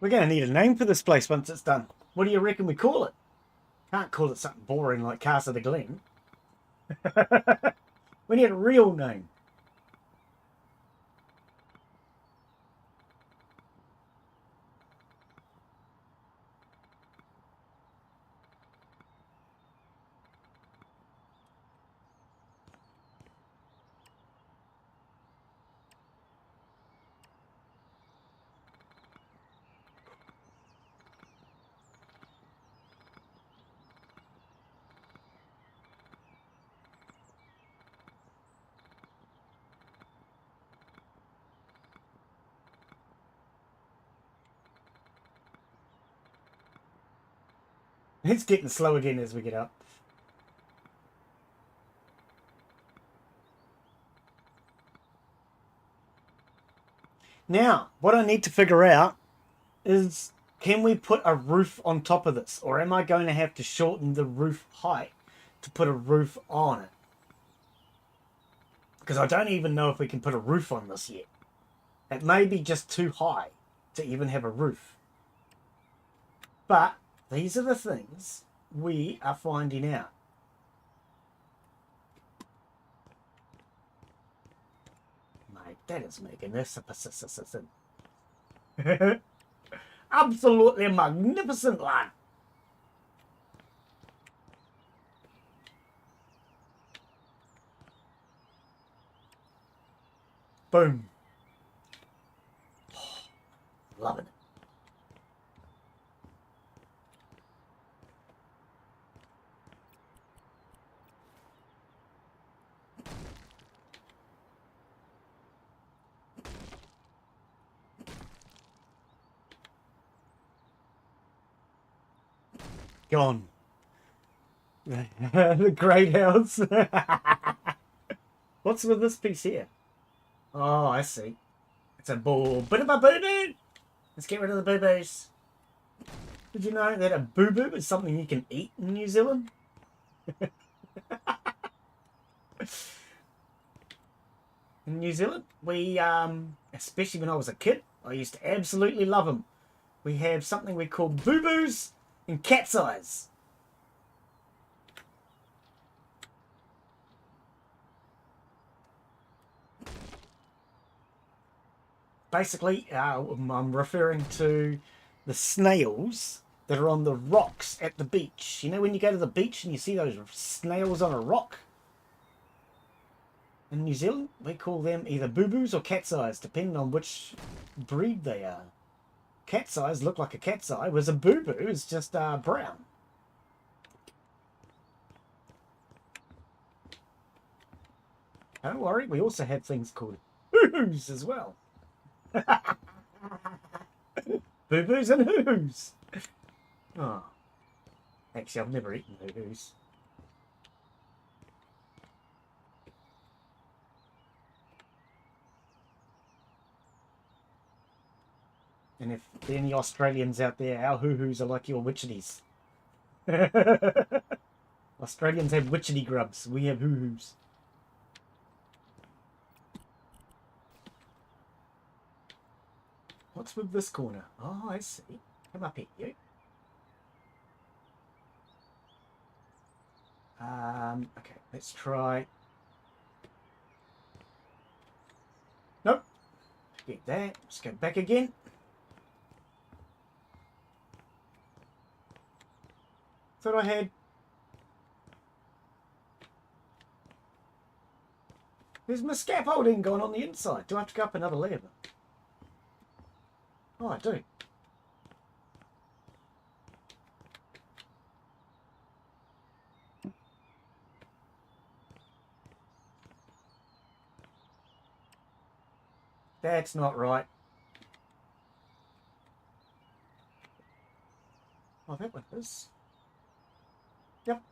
We're going to need a name for this place once it's done. What do you reckon we call it? Can't call it something boring like Casa de Glen. We need a real name. It's getting slow again as we get up. Now, what I need to figure out is, can we put a roof on top of this? Or am I going to have to shorten the roof height to put a roof on it? Because I don't even know if we can put a roof on this yet. It may be just too high to even have a roof. But these are the things we are finding out. Mate, that is magnificent. Absolutely magnificent, lad. Boom. Oh, loving it. Gone. The great house. What's with this piece here? Oh, I see. It's a boo. Boo-boo. Let's get rid of the boo-boos. Did you know that a boo-boo is something you can eat in New Zealand? In New Zealand, we, especially when I was a kid, I used to absolutely love them. We have something we call boo-boos and cat's eyes. Basically, I'm referring to the snails that are on the rocks at the beach. You know when you go to the beach and you see those snails on a rock? In New Zealand, we call them either boo-boos or cat's eyes, depending on which breed they are. Cat's eyes look like a cat's eye, whereas a boo-boo is just brown. Don't worry, we also have things called hoo-hoos as well. Boo-boos and hoo-hoos. Oh. Actually, I've never eaten hoo-hoos. And if there are any Australians out there, our hoo-hoos are like your witchetties. Australians have witchetty grubs. We have hoo-hoos. What's with this corner? Oh, I see. Come up here, you. Okay, let's try. Nope. Get that. Let's go back again. Thought I had. There's my scaffolding gone on the inside. Do I have to go up another layer? Oh, I do. That's not right. Oh, that one is. Yep.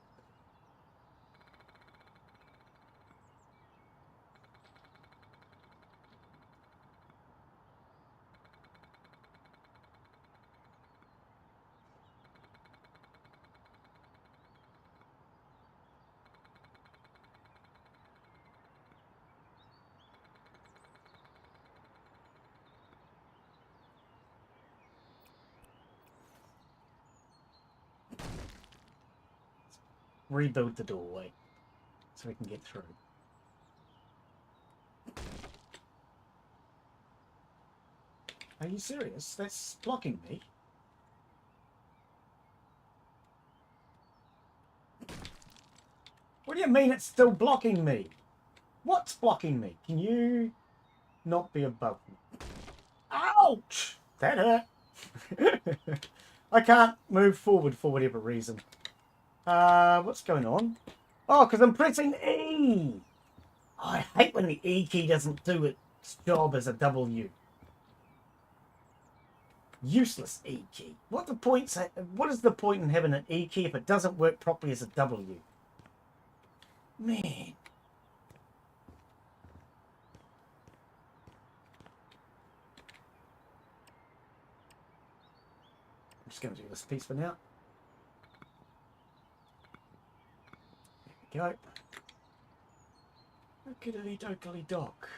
Rebuild the doorway so we can get through. Are you serious? That's blocking me. What do you mean it's still blocking me? What's blocking me? Can you not be above me? Ouch! That hurt. I can't move forward for whatever reason. What's going on? Oh, because I'm pressing E. Oh, I hate when the E key doesn't do its job as a W. Useless E key. What is the point in having an E key if it doesn't work properly as a W? Man. I'm just going to do this piece for now. There we go. Ookily dokily dock.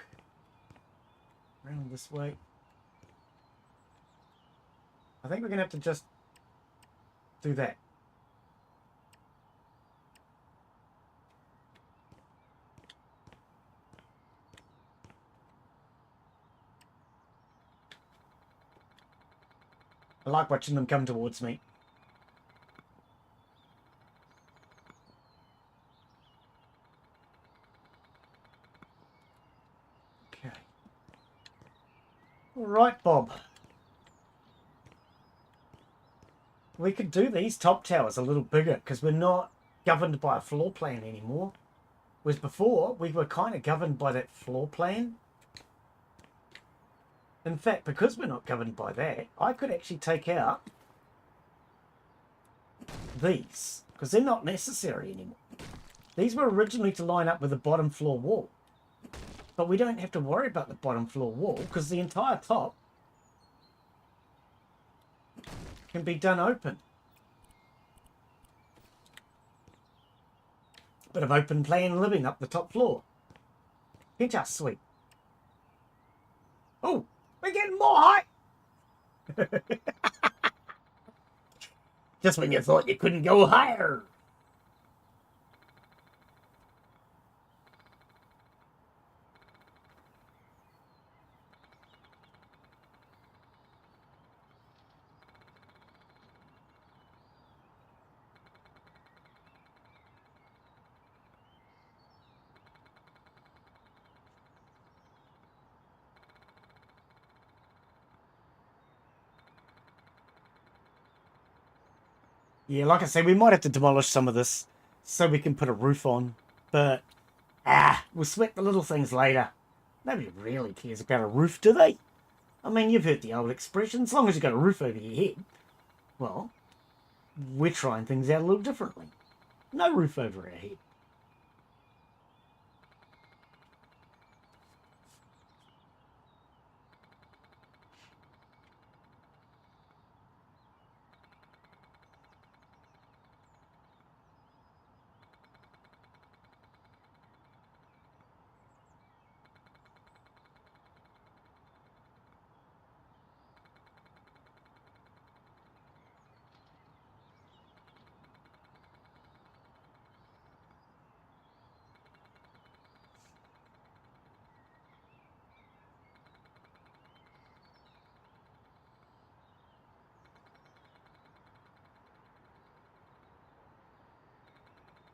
Round this way. I think we're going to have to just do that. I like watching them come towards me. Okay. All right, Bob. We could do these top towers a little bigger because we're not governed by a floor plan anymore. Whereas before, we were kind of governed by that floor plan. In fact, because we're not governed by that, I could actually take out these because they're not necessary anymore. These were originally to line up with the bottom floor wall. But we don't have to worry about the bottom floor wall because the entire top can be done open. Bit of open plan living up the top floor. Ain't just sweet. Oh, we're getting more height. Just when you thought you couldn't go higher. Yeah, like I say, we might have to demolish some of this so we can put a roof on. But, we'll sweat the little things later. Nobody really cares about a roof, do they? I mean, you've heard the old expression, as long as you've got a roof over your head. Well, we're trying things out a little differently. No roof over our head.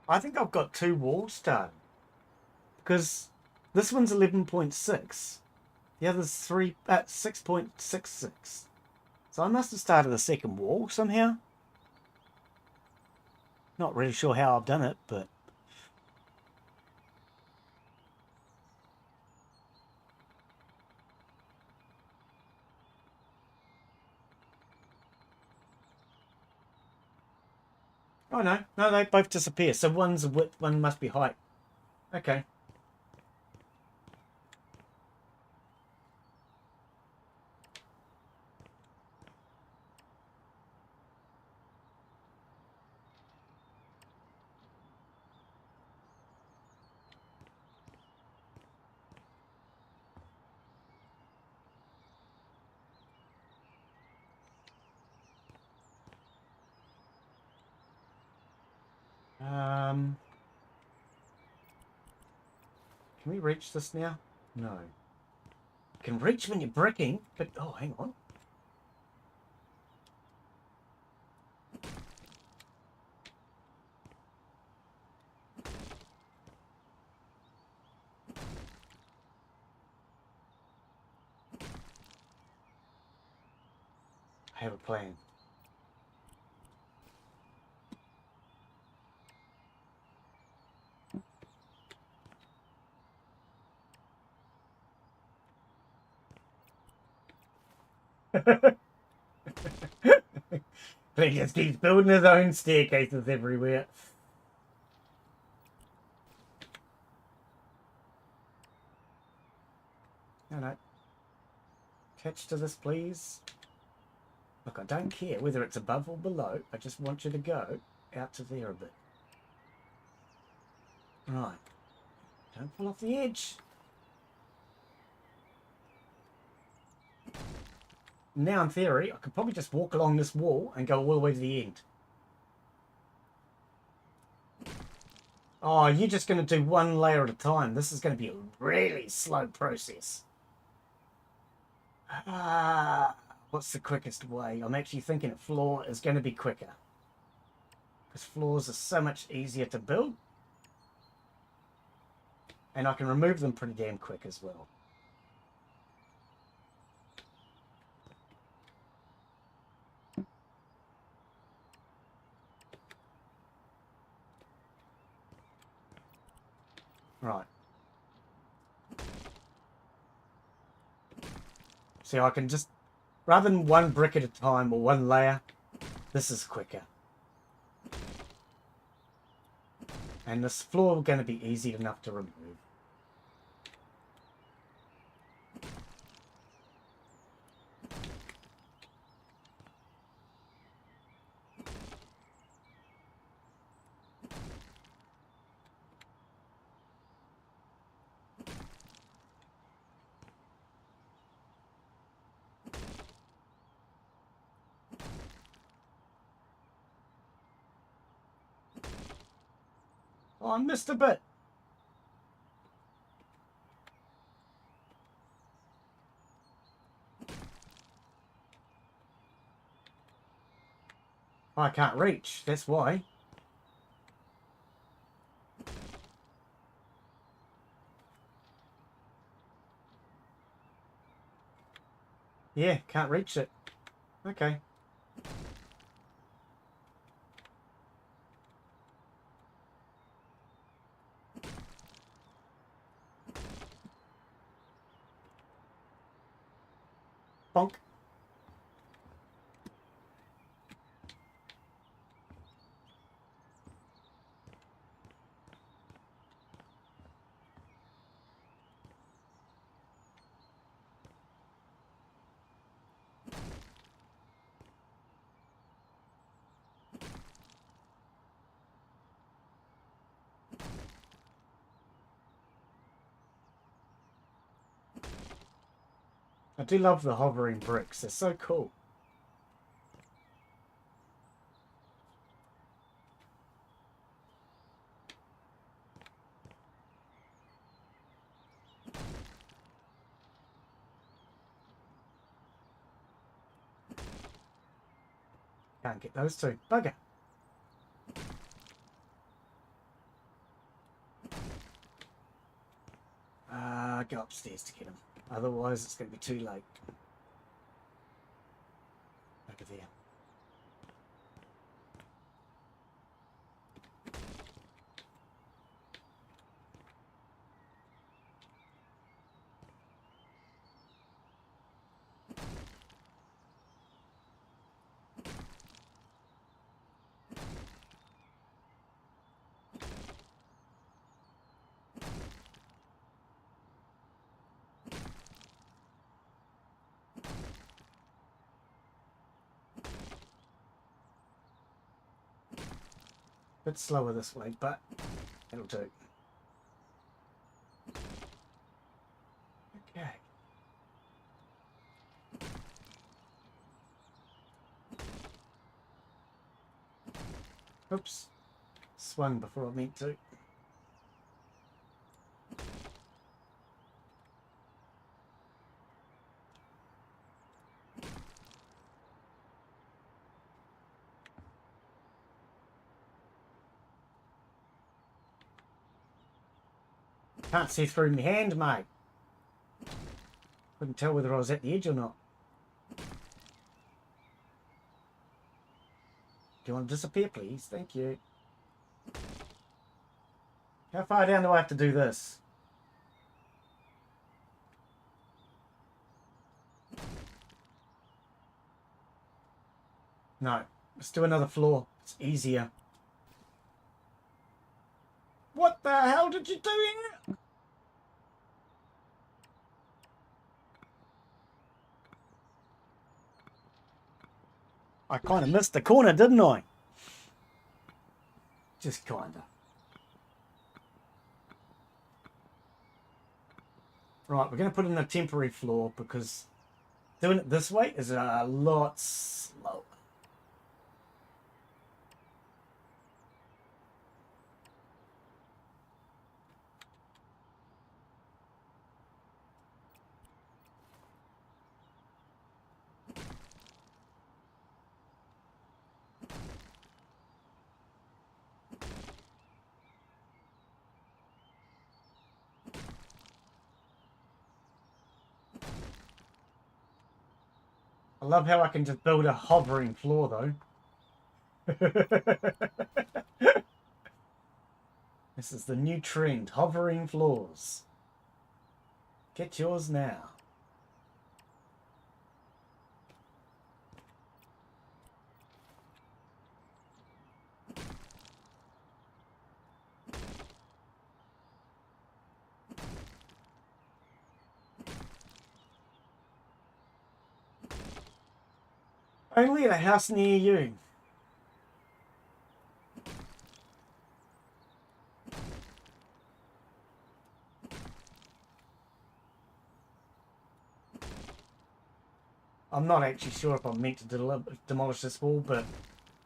I think I've got 2 walls done. Because this one's 11.6. The other's 6.66. So I must have started the second wall somehow. Not really sure how I've done it, but... Oh, no. No, they both disappear. So one's width, one must be height. Okay. Can we reach this now? No. You can reach when you're bricking, but... Oh, hang on. I have a plan. He just keeps building his own staircases everywhere. No. Attach to this, please. Look, I don't care whether it's above or below. I just want you to go out to there a bit. Right. Don't fall off the edge. Now, in theory, I could probably just walk along this wall and go all the way to the end. Oh, you're just going to do one layer at a time. This is going to be a really slow process. What's the quickest way? I'm actually thinking a floor is going to be quicker. Because floors are so much easier to build. And I can remove them pretty damn quick as well. Right. See, I can just, rather than one brick at a time or one layer, this is quicker. And this floor is going to be easy enough to remove. Oh, I missed a bit. I can't reach, that's why. Yeah, can't reach it. Okay. Bonk. I do love the hovering bricks. They're so cool. Can't get those two. Bugger. Go upstairs to get them. Otherwise, it's going to be too late. Over there. Bit slower this way, but it'll do. Okay. Oops. Swung before I meant to. Can't see through my hand, mate. Couldn't tell whether I was at the edge or not. Do you want to disappear, please? Thank you. How far down do I have to do this? No, let's do another floor. It's easier. What the hell did you do here? I kind of missed the corner, didn't I? Just kind of. Right, we're going to put in a temporary floor because doing it this way is a lot slower. I love how I can just build a hovering floor, though. This is the new trend, hovering floors. Get yours now. Only at a house near you. I'm not actually sure if I'm meant to demolish this wall, but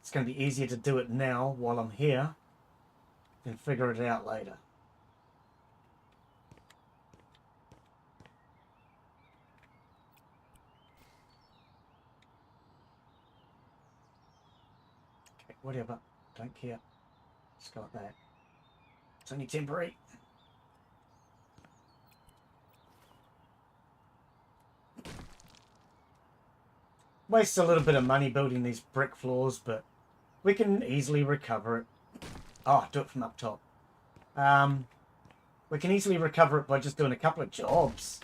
it's going to be easier to do it now while I'm here than figure it out later. Okay, whatever. Don't care. Just got that. It's only temporary. Waste a little bit of money building these brick floors, but we can easily recover it. Oh, do it from up top. We can easily recover it by just doing a couple of jobs.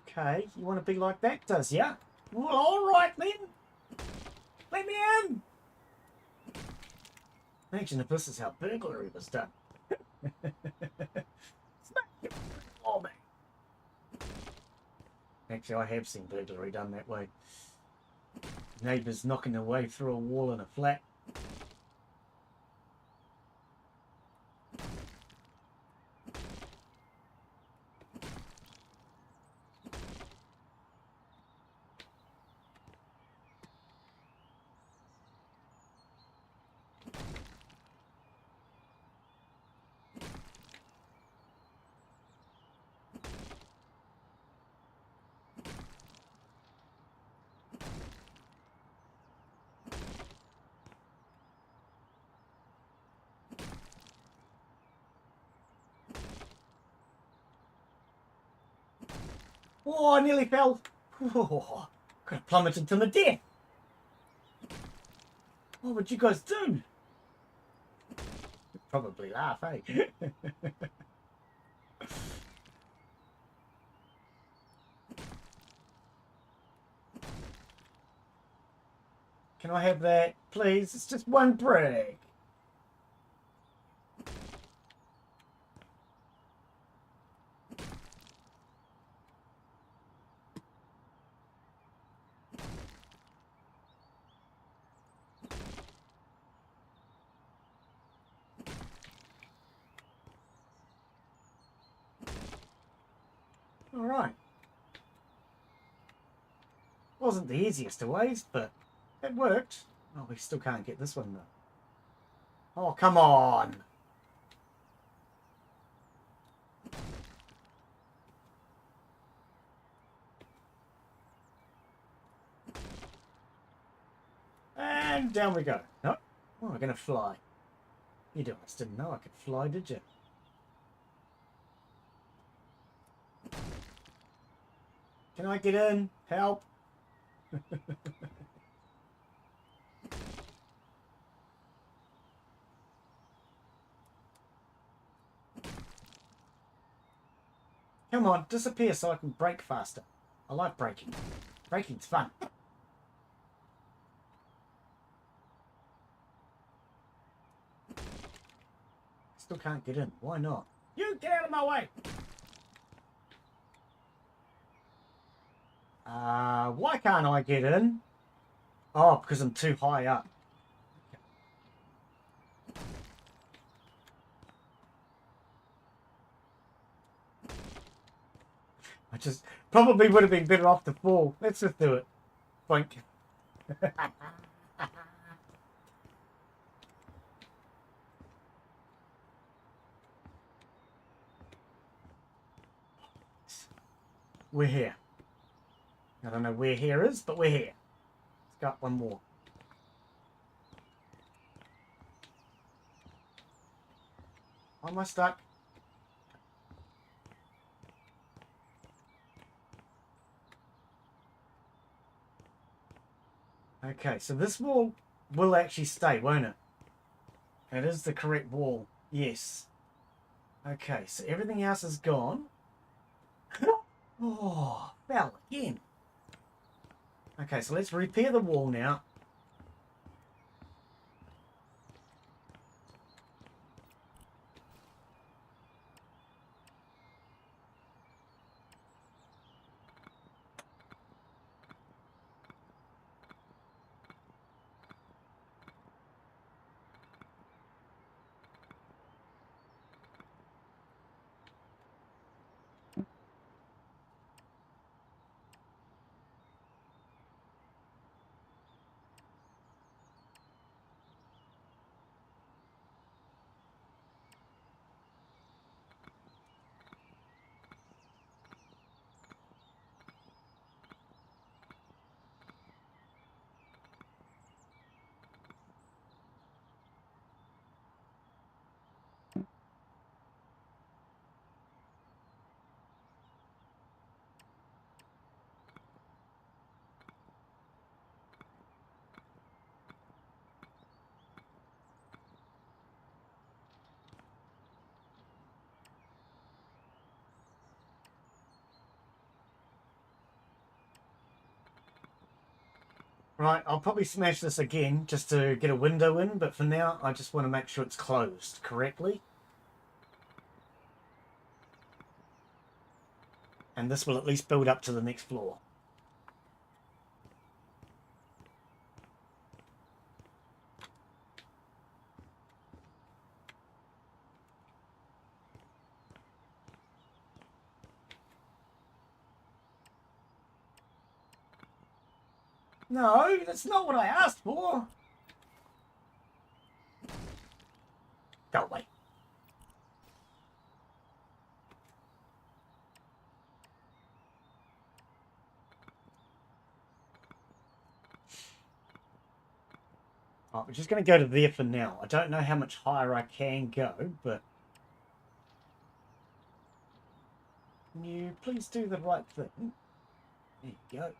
Okay, you want to be like that, does ya? Well, all right then. Let me in. Imagine if this is how burglary was done. Oh, man. Actually, I have seen burglary done that way. Neighbours knocking their way through a wall in a flat. Oh, I nearly fell. Oh, could have plummeted to my death. What would you guys do? You'd probably laugh, eh? Can I have that, please? It's just one brick. All right. Wasn't the easiest of ways, but it worked. Oh, we still can't get this one, though. Oh, come on. And down we go. No. Oh, we're going to fly. You guys didn't know I could fly, did you? Can I get in? Help. Come on, disappear so I can brake faster. I like braking. Braking's fun. Still can't get in. Why not? You get out of my way! Why can't I get in? Oh, because I'm too high up. I just probably would have been better off to fall. Let's just do it. Boink. We're here. I don't know where here is, but we're here. Let's go up one more. Why am I stuck? Okay, so this wall will actually stay, won't it? It is the correct wall. Yes. Okay, so everything else is gone. Oh, fell again. Okay, so let's repair the wall now. Right, I'll probably smash this again just to get a window in, but for now I just want to make sure it's closed correctly. And this will at least build up to the next floor. No, that's not what I asked for. Go away. Right, we're just going to go to there for now. I don't know how much higher I can go, but... Can you please do the right thing? There you go.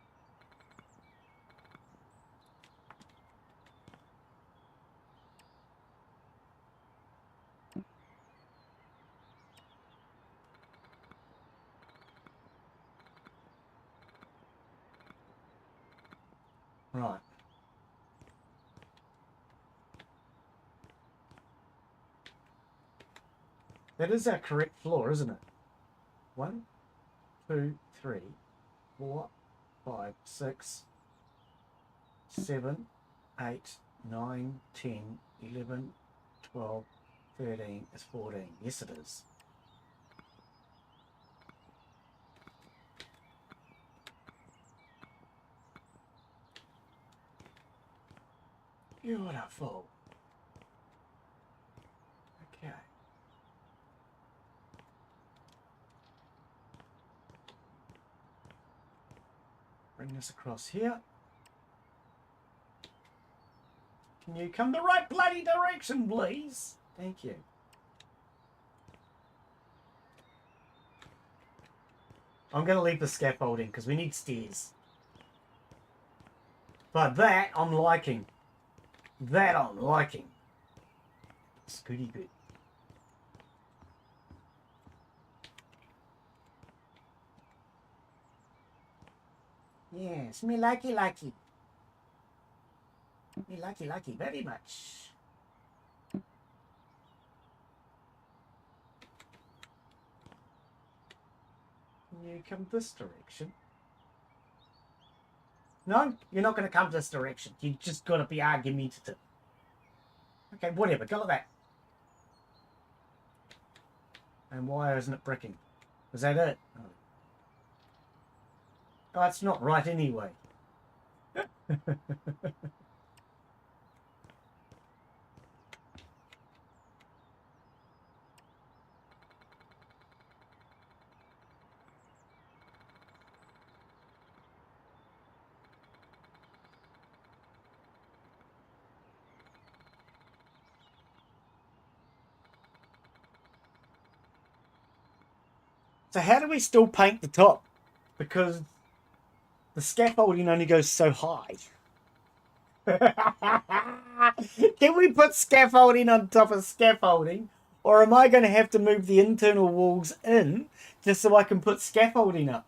Right. That is our correct floor, isn't it? 1, 2, 3, 4, 5, 6, 7, 8, 9, 10, 11, 12, 13 is 14. Yes, it is. Beautiful. Okay. Bring this across here. Can you come the right bloody direction, please? Thank you. I'm going to leave the scaffolding because we need stairs. But that I'm liking. That I'm liking. It's goody good. Yes, me likey likey. Me likey likey very much. Can you come this direction? No, you're not going to come this direction. You just got to be argumentative. Okay, whatever. Go like that. And why isn't it bricking? Is that it? Oh, it's not right anyway. So how do we still paint the top? Because the scaffolding only goes so high. Can we put scaffolding on top of scaffolding? Or am I going to have to move the internal walls in just so I can put scaffolding up?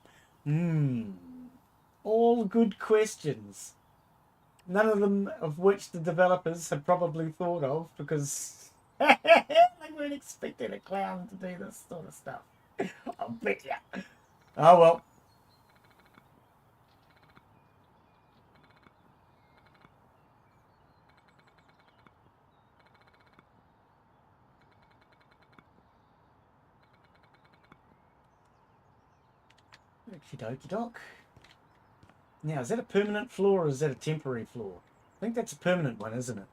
All good questions. None of them of which the developers have probably thought of because they weren't expecting a clown to do this sort of stuff. I'll bet ya. Oh well. Okie dokie doc. Now, is that a permanent floor or is that a temporary floor? I think that's a permanent one, isn't it?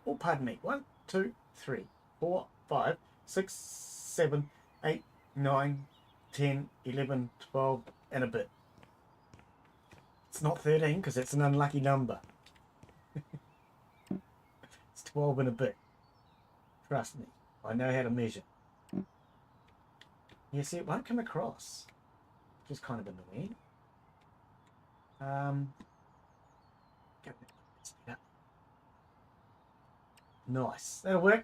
Oh, pardon me. 1, 2, 3, 4, 5, 6, 7, 8, 9, 10, 11, 12, and a bit. It's not 13 because it's an unlucky number. It's 12 and a bit. Trust me, I know how to measure. You see, it won't come across, which is kind of annoying. Nice. That'll work.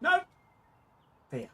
No. There.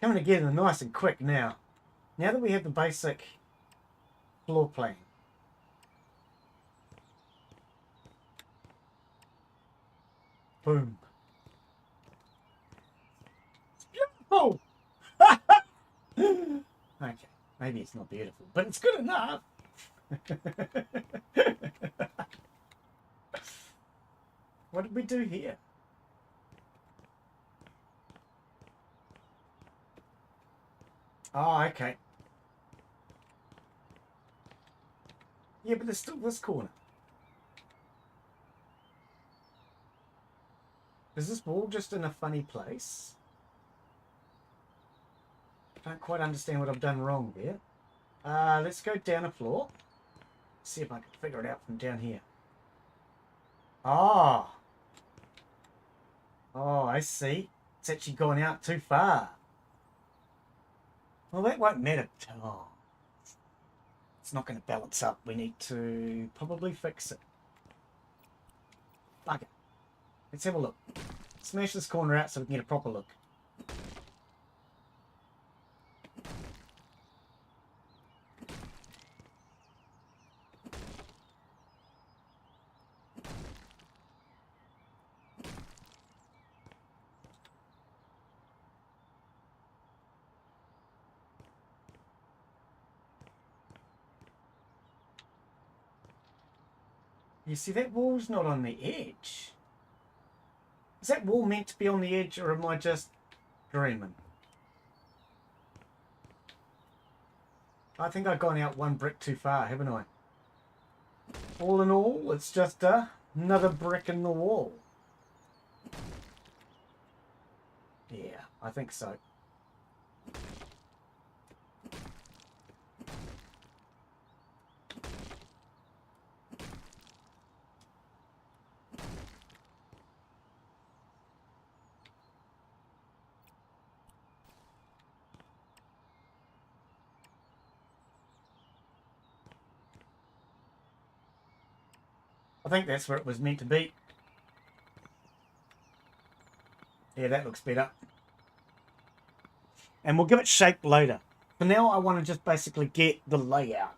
Coming together nice and quick now. Now that we have the basic floor plan. Boom. It's beautiful. Okay, maybe it's not beautiful, but it's good enough. What did we do here? Oh, okay. Yeah, but there's still this corner. Is this wall just in a funny place? I don't quite understand what I've done wrong there. Let's go down a floor. See if I can figure it out from down here. Ah. Oh, I see. It's actually gone out too far. Well, that won't matter. Oh, it's not going to balance up. We need to probably fix it. Okay. Let's have a look. Smash this corner out so we can get a proper look. You see, that wall's not on the edge. Is that wall meant to be on the edge, or am I just dreaming? I think I've gone out one brick too far, haven't I? All in all, it's just another brick in the wall. Yeah, I think so. I think that's where it was meant to be. Yeah, that looks better. And we'll give it shape later. For now, I want to just basically get the layout.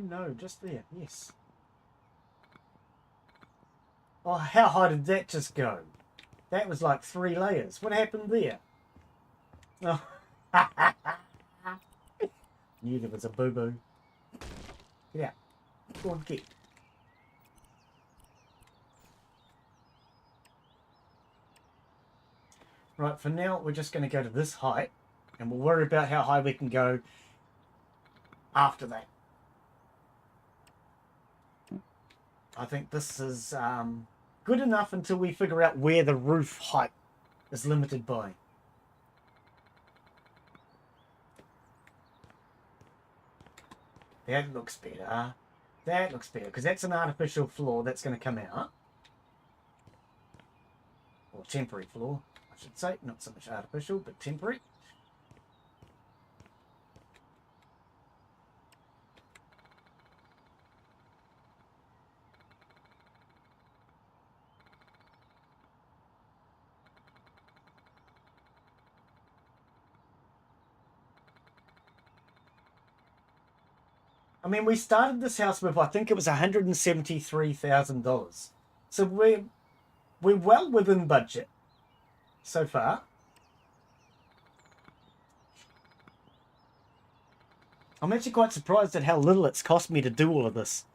No, just there, yes. Oh, how high did that just go? That was like 3 layers. What happened there? Oh. Knew there was a boo-boo. Get out. Go on, get. Right, for now, we're just going to go to this height, and we'll worry about how high we can go after that. I think this is good enough until we figure out where the roof height is limited by. That looks better. That looks better, because that's an artificial floor that's going to come out. Or temporary floor, I should say. Not so much artificial, but temporary. I mean, we started this house with, I think it was $173,000. So we're well within budget so far. I'm actually quite surprised at how little it's cost me to do all of this,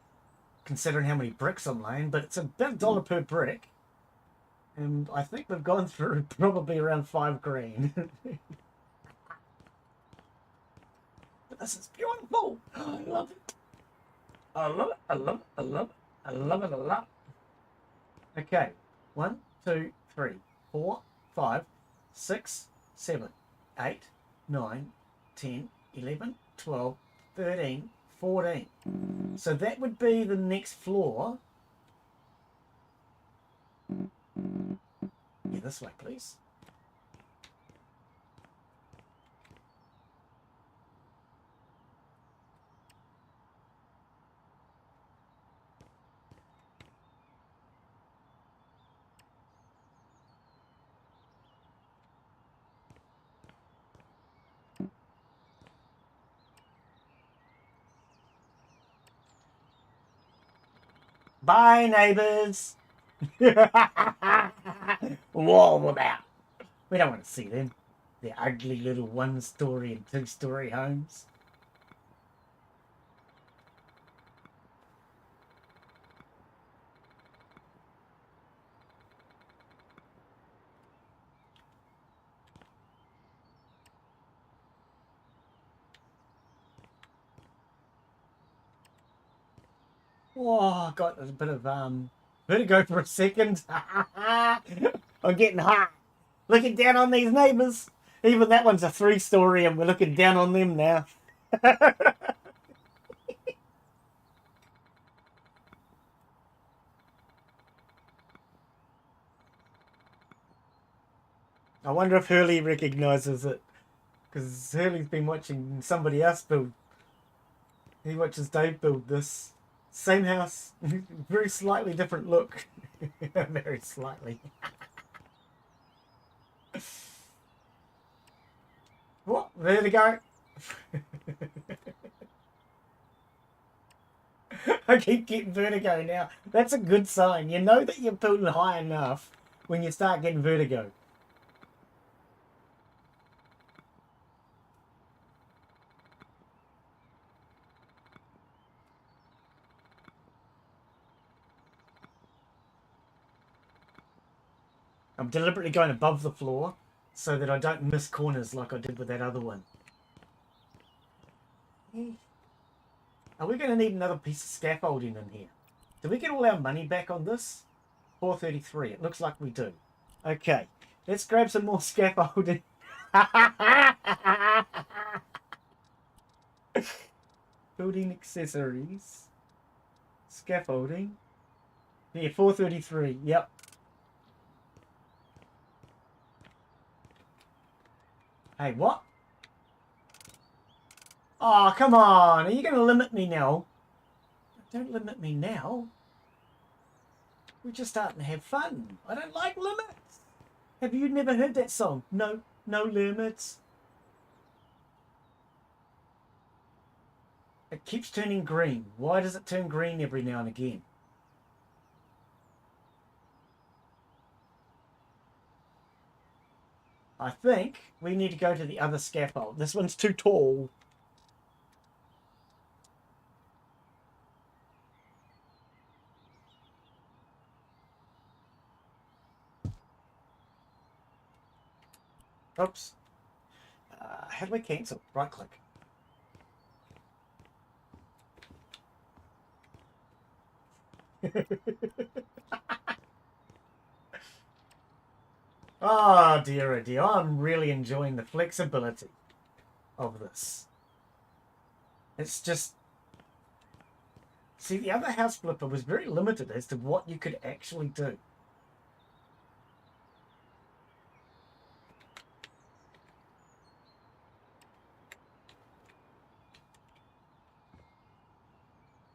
considering how many bricks I'm laying, but it's about $1 per brick. And I think we've gone through probably around 5 grand. But this is beautiful. Oh, I love it. I love it. I love it. I love it. I love it a lot. Okay. 1, 2, 3, 4, 5, 6, 7, 8, 9, 10, 11, 12, 13, 14. So that would be the next floor. Yeah, this way, please. Bye, neighbours. Wall about. We don't want to see them. They're ugly little 1-story and 2-story homes. Oh, I got a bit of vertigo for a second. I'm getting hot. Looking down on these neighbours. Even that one's a 3-story and we're looking down on them now. I wonder if Hurley recognises it. Because Hurley's been watching somebody else build. He watches Dave build this. Same house. Very slightly different look. Very slightly. What? Vertigo? I keep getting vertigo now. That's a good sign. You know that you're building high enough when you start getting vertigo. I'm deliberately going above the floor so that I don't miss corners like I did with that other one. Are we going to need another piece of scaffolding in here? Did we get all our money back on this? 433. It looks like we do. Okay. Let's grab some more scaffolding. Building accessories. Scaffolding. Yeah, 433. Yep. Hey, what? Oh, come on. Are you going to limit me now? Don't limit me now. We're just starting to have fun. I don't like limits. Have you never heard that song? No, no limits. It keeps turning green. Why does it turn green every now and again? I think we need to go to the other scaffold. This one's too tall. Oops. How do we cancel? Right click. Oh dear, oh dear. I'm really enjoying the flexibility of this. It's just... See, the other house flipper was very limited as to what you could actually do.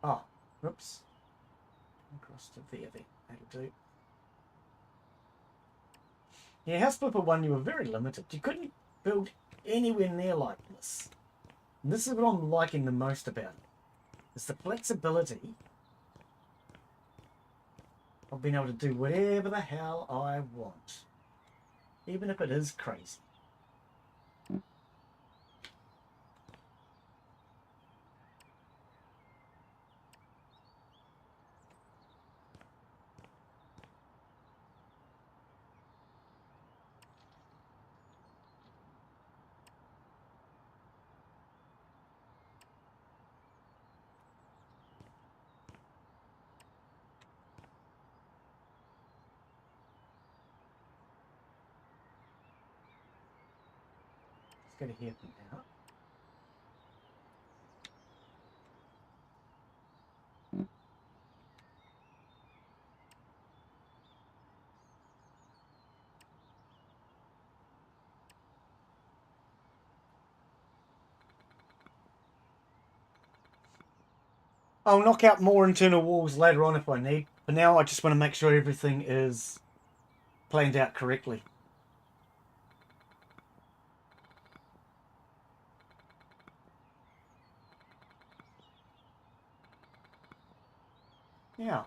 Oh, whoops. Across to there. That'll do. Yeah, house flipper 1, you were very limited. You couldn't build anywhere near like this. And this is what I'm liking the most about it. It's the flexibility of being able to do whatever the hell I want. Even if it is crazy. Let's go to here for now. I'll knock out more internal walls later on if I need. For now, I just want to make sure everything is planned out correctly. Now,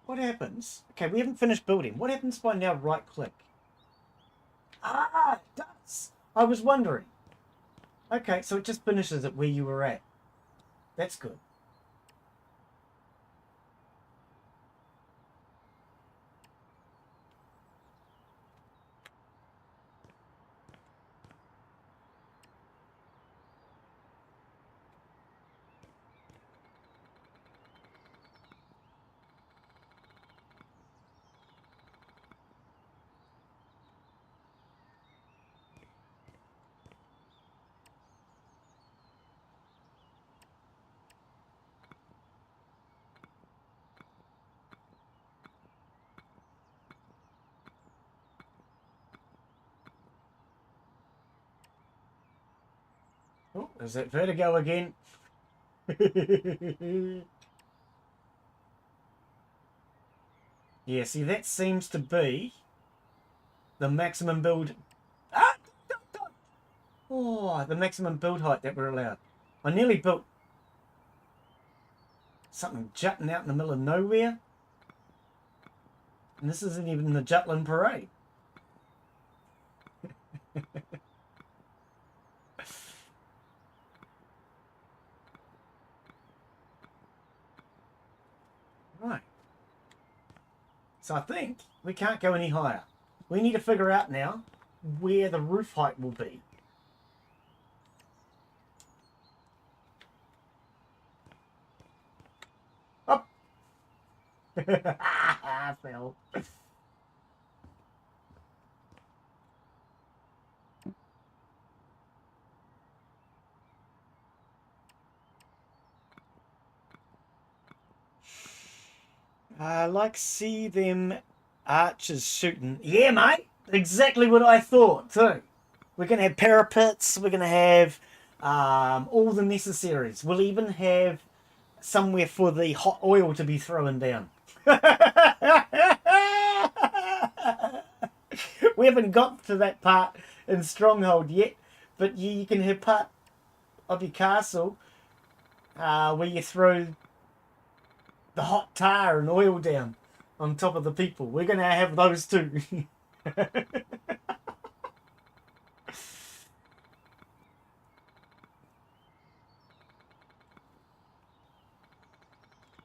what happens? Okay, we haven't finished building. What happens if I now right click? Ah, it does. I was wondering. Okay, so it just finishes it where you were at. That's good. Oh, there's that vertigo again. Yeah, see, that seems to be the maximum build. Ah! Oh, the maximum build height that we're allowed. I nearly built something jutting out in the middle of nowhere. And this isn't even the Jutland Parade. Right. So I think we can't go any higher. We need to figure out now where the roof height will be. Up. I fell. I like see them archers shooting. Yeah, mate. Exactly what I thought too. We're going to have parapets. We're going to have all the necessaries. We'll even have somewhere for the hot oil to be thrown down. We haven't got to that part in Stronghold yet, but you can have part of your castle where you throw the hot tar and oil down on top of the people. We're going to have those too.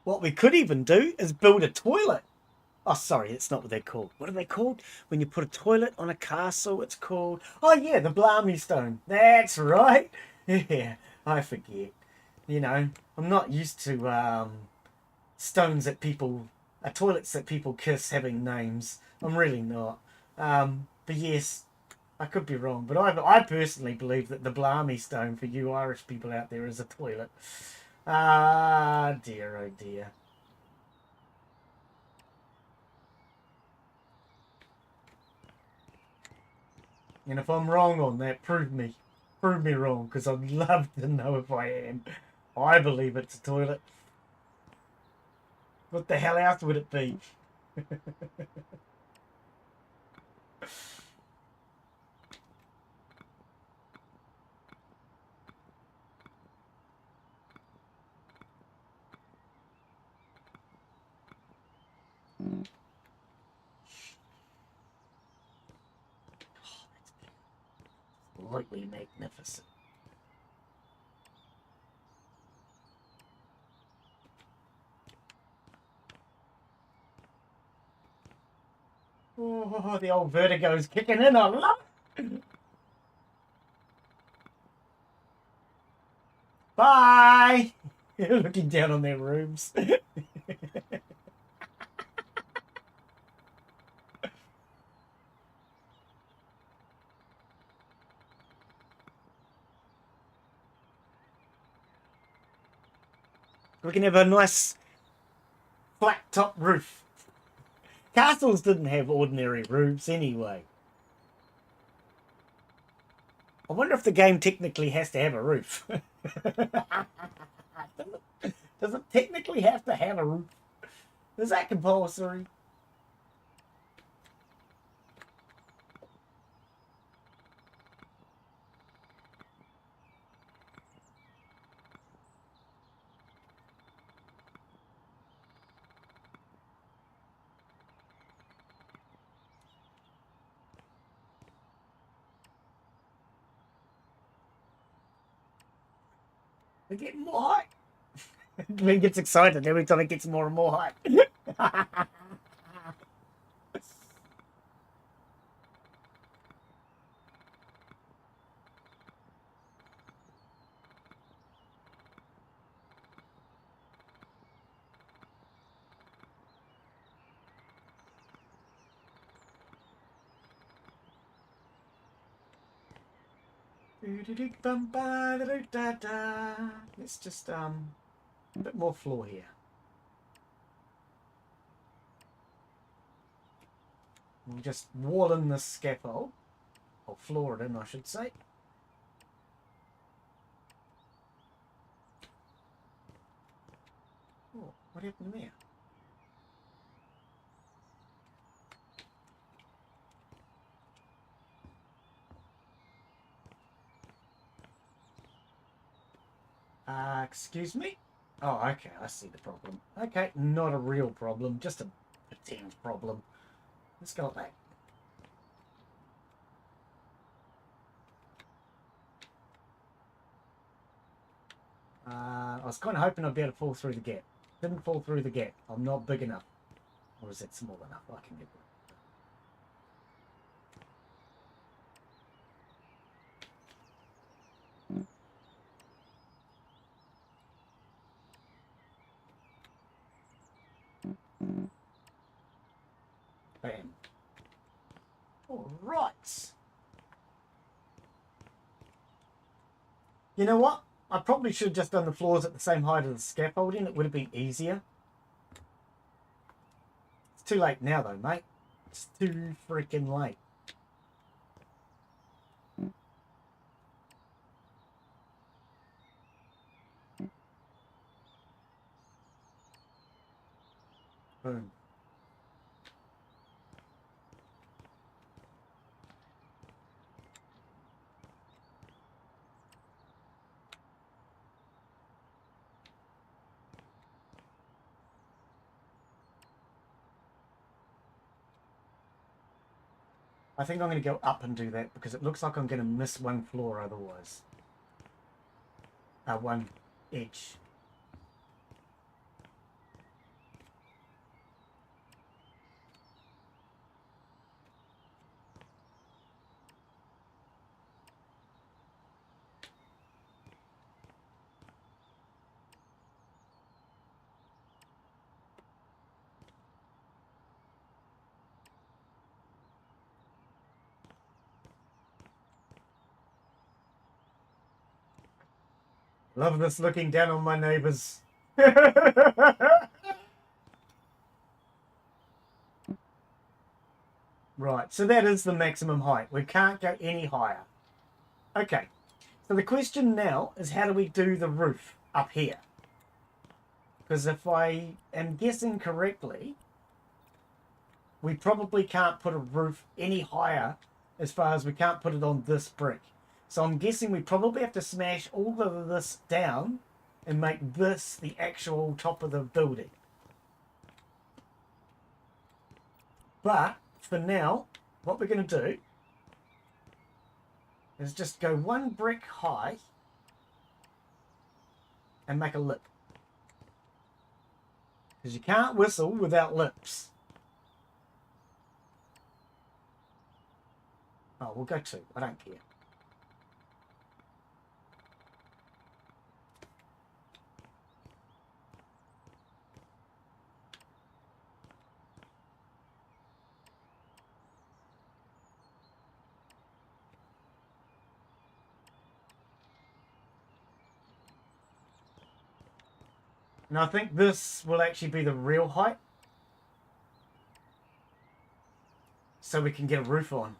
What we could even do is build a toilet. Oh, sorry, it's not what they're called. What are they called? When you put a toilet on a castle, it's called... Oh, yeah, the Blarney Stone. That's right. Yeah, I forget. You know, I'm not used to stones that people... toilets that people kiss having names. I'm really not. But yes, I could be wrong. But I personally believe that the Blarney Stone, for you Irish people out there, is a toilet. Ah, dear, oh dear. And if I'm wrong on that, prove me. Prove me wrong, because I'd love to know if I am. I believe it's a toilet. What the hell else would it be? Absolutely magnificent. Oh, the old vertigo's kicking in. I love it. Bye. Looking down on their rooms. We can have a nice flat top roof. Castles didn't have ordinary roofs anyway. I wonder if the game technically has to have a roof. Does it technically have to have a roof? Is that compulsory? We're getting more height. Glen gets excited every time it gets more and more height. Let's just a bit more floor here. We'll just wall in the scaffold, or floor it in, I should say. What happened there? Excuse me? Oh, okay, I see the problem. Okay, not a real problem, just a pretend problem. Let's go back. I was kind of hoping I'd be able to fall through the gap. Didn't fall through the gap. I'm not big enough. Or is it small enough? I can get there. Bam. All right. You know what? I probably should have just done the floors at the same height as the scaffolding. It would have been easier. It's too late now, though, mate. It's too freaking late. Boom. I think I'm going to go up and do that because it looks like I'm going to miss one floor otherwise. One edge. Love this looking down on my neighbours. Right, so that is the maximum height. We can't go any higher. Okay, so the question now is how do we do the roof up here? Because if I am guessing correctly, we probably can't put a roof any higher as far as we can't put it on this brick. So I'm guessing we probably have to smash all of this down and make this the actual top of the building. But for now, what we're going to do is just go one brick high and make a lip. Because you can't whistle without lips. Oh, we'll go two. I don't care. And I think this will actually be the real height. So we can get a roof on.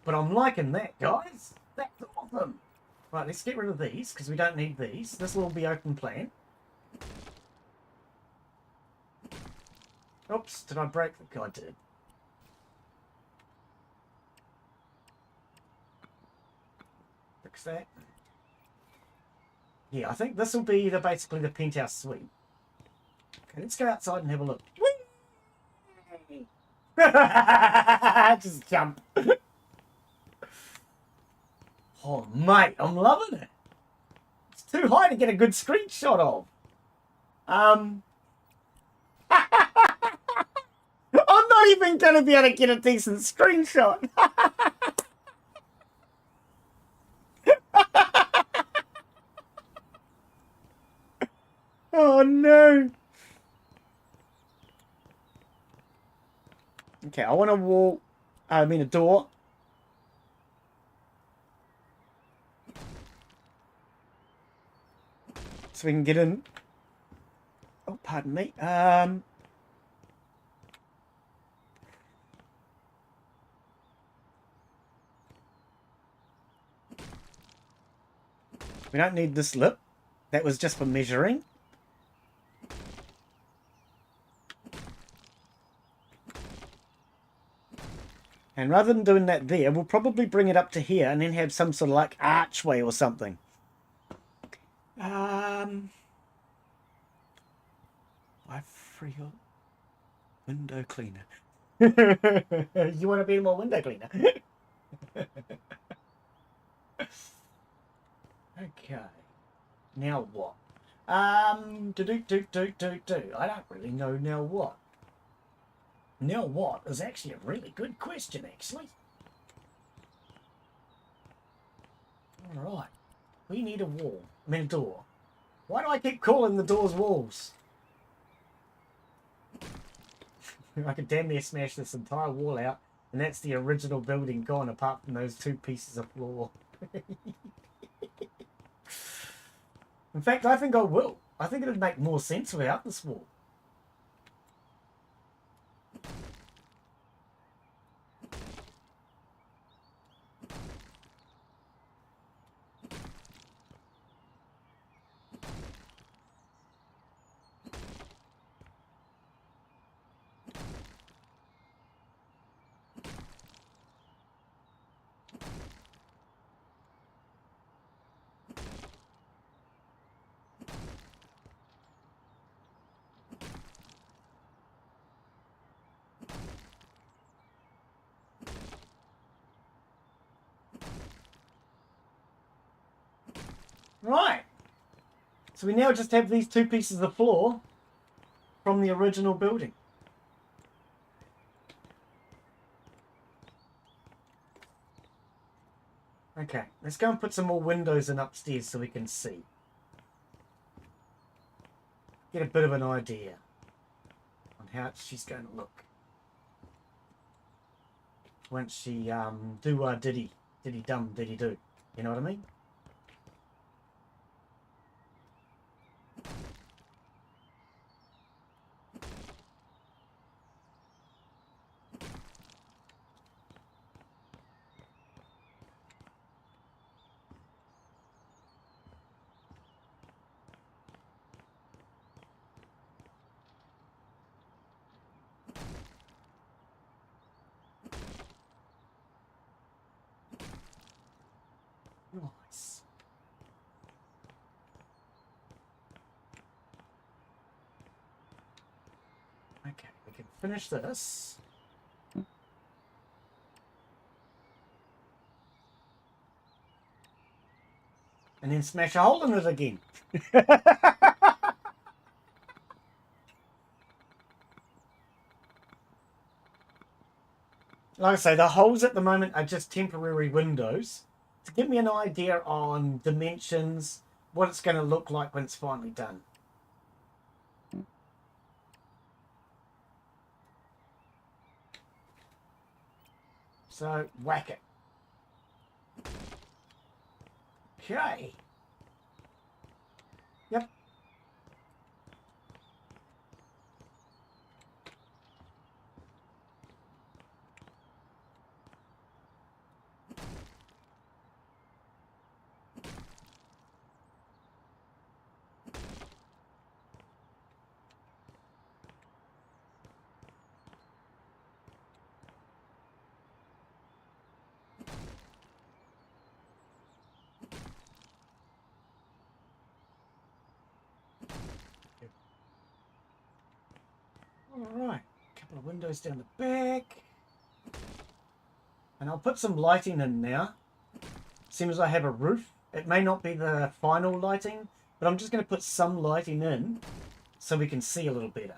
But I'm liking that, guys. That's awesome. Right, let's get rid of these, because we don't need these. This will be open plan. Oops, did I break the... I did. Fix that. Yeah, I think this will be basically the penthouse suite. Okay, let's go outside and have a look. Whee! Just jump. Oh, mate, I'm loving it. It's too high to get a good screenshot of. I'm not even going to be able to get a decent screenshot. Oh, no. Okay, I want a wall. I mean a door. So we can get in. Oh, pardon me. We don't need this lip. That was just for measuring. And rather than doing that there, we'll probably bring it up to here and then have some sort of like archway or something. I forgot window cleaner. You want to be more window cleaner? Okay. Now what? Do. I don't really know now what. Now what is actually a really good question, actually. Alright. We need a wall. I mean a door. Why do I keep calling the doors walls? I could damn near smash this entire wall out, and that's the original building gone, apart from those 2 pieces of floor. In fact, I think I will. I think it'd make more sense without this wall. Right. So we now just have these 2 pieces of floor from the original building. Okay, let's go and put some more windows in upstairs so we can see. Get a bit of an idea on how she's going to look. Once she do diddy dum diddy do. You know what I mean? Nice. Okay, we can finish this. And then smash a hole in it again. Like I say, the holes at the moment are just temporary windows to give me an idea on dimensions, what it's going to look like when it's finally done. So, whack it. Okay. Yep. Alright, a couple of windows down the back. And I'll put some lighting in now. As soon as I have a roof. It may not be the final lighting, but I'm just going to put some lighting in so we can see a little better.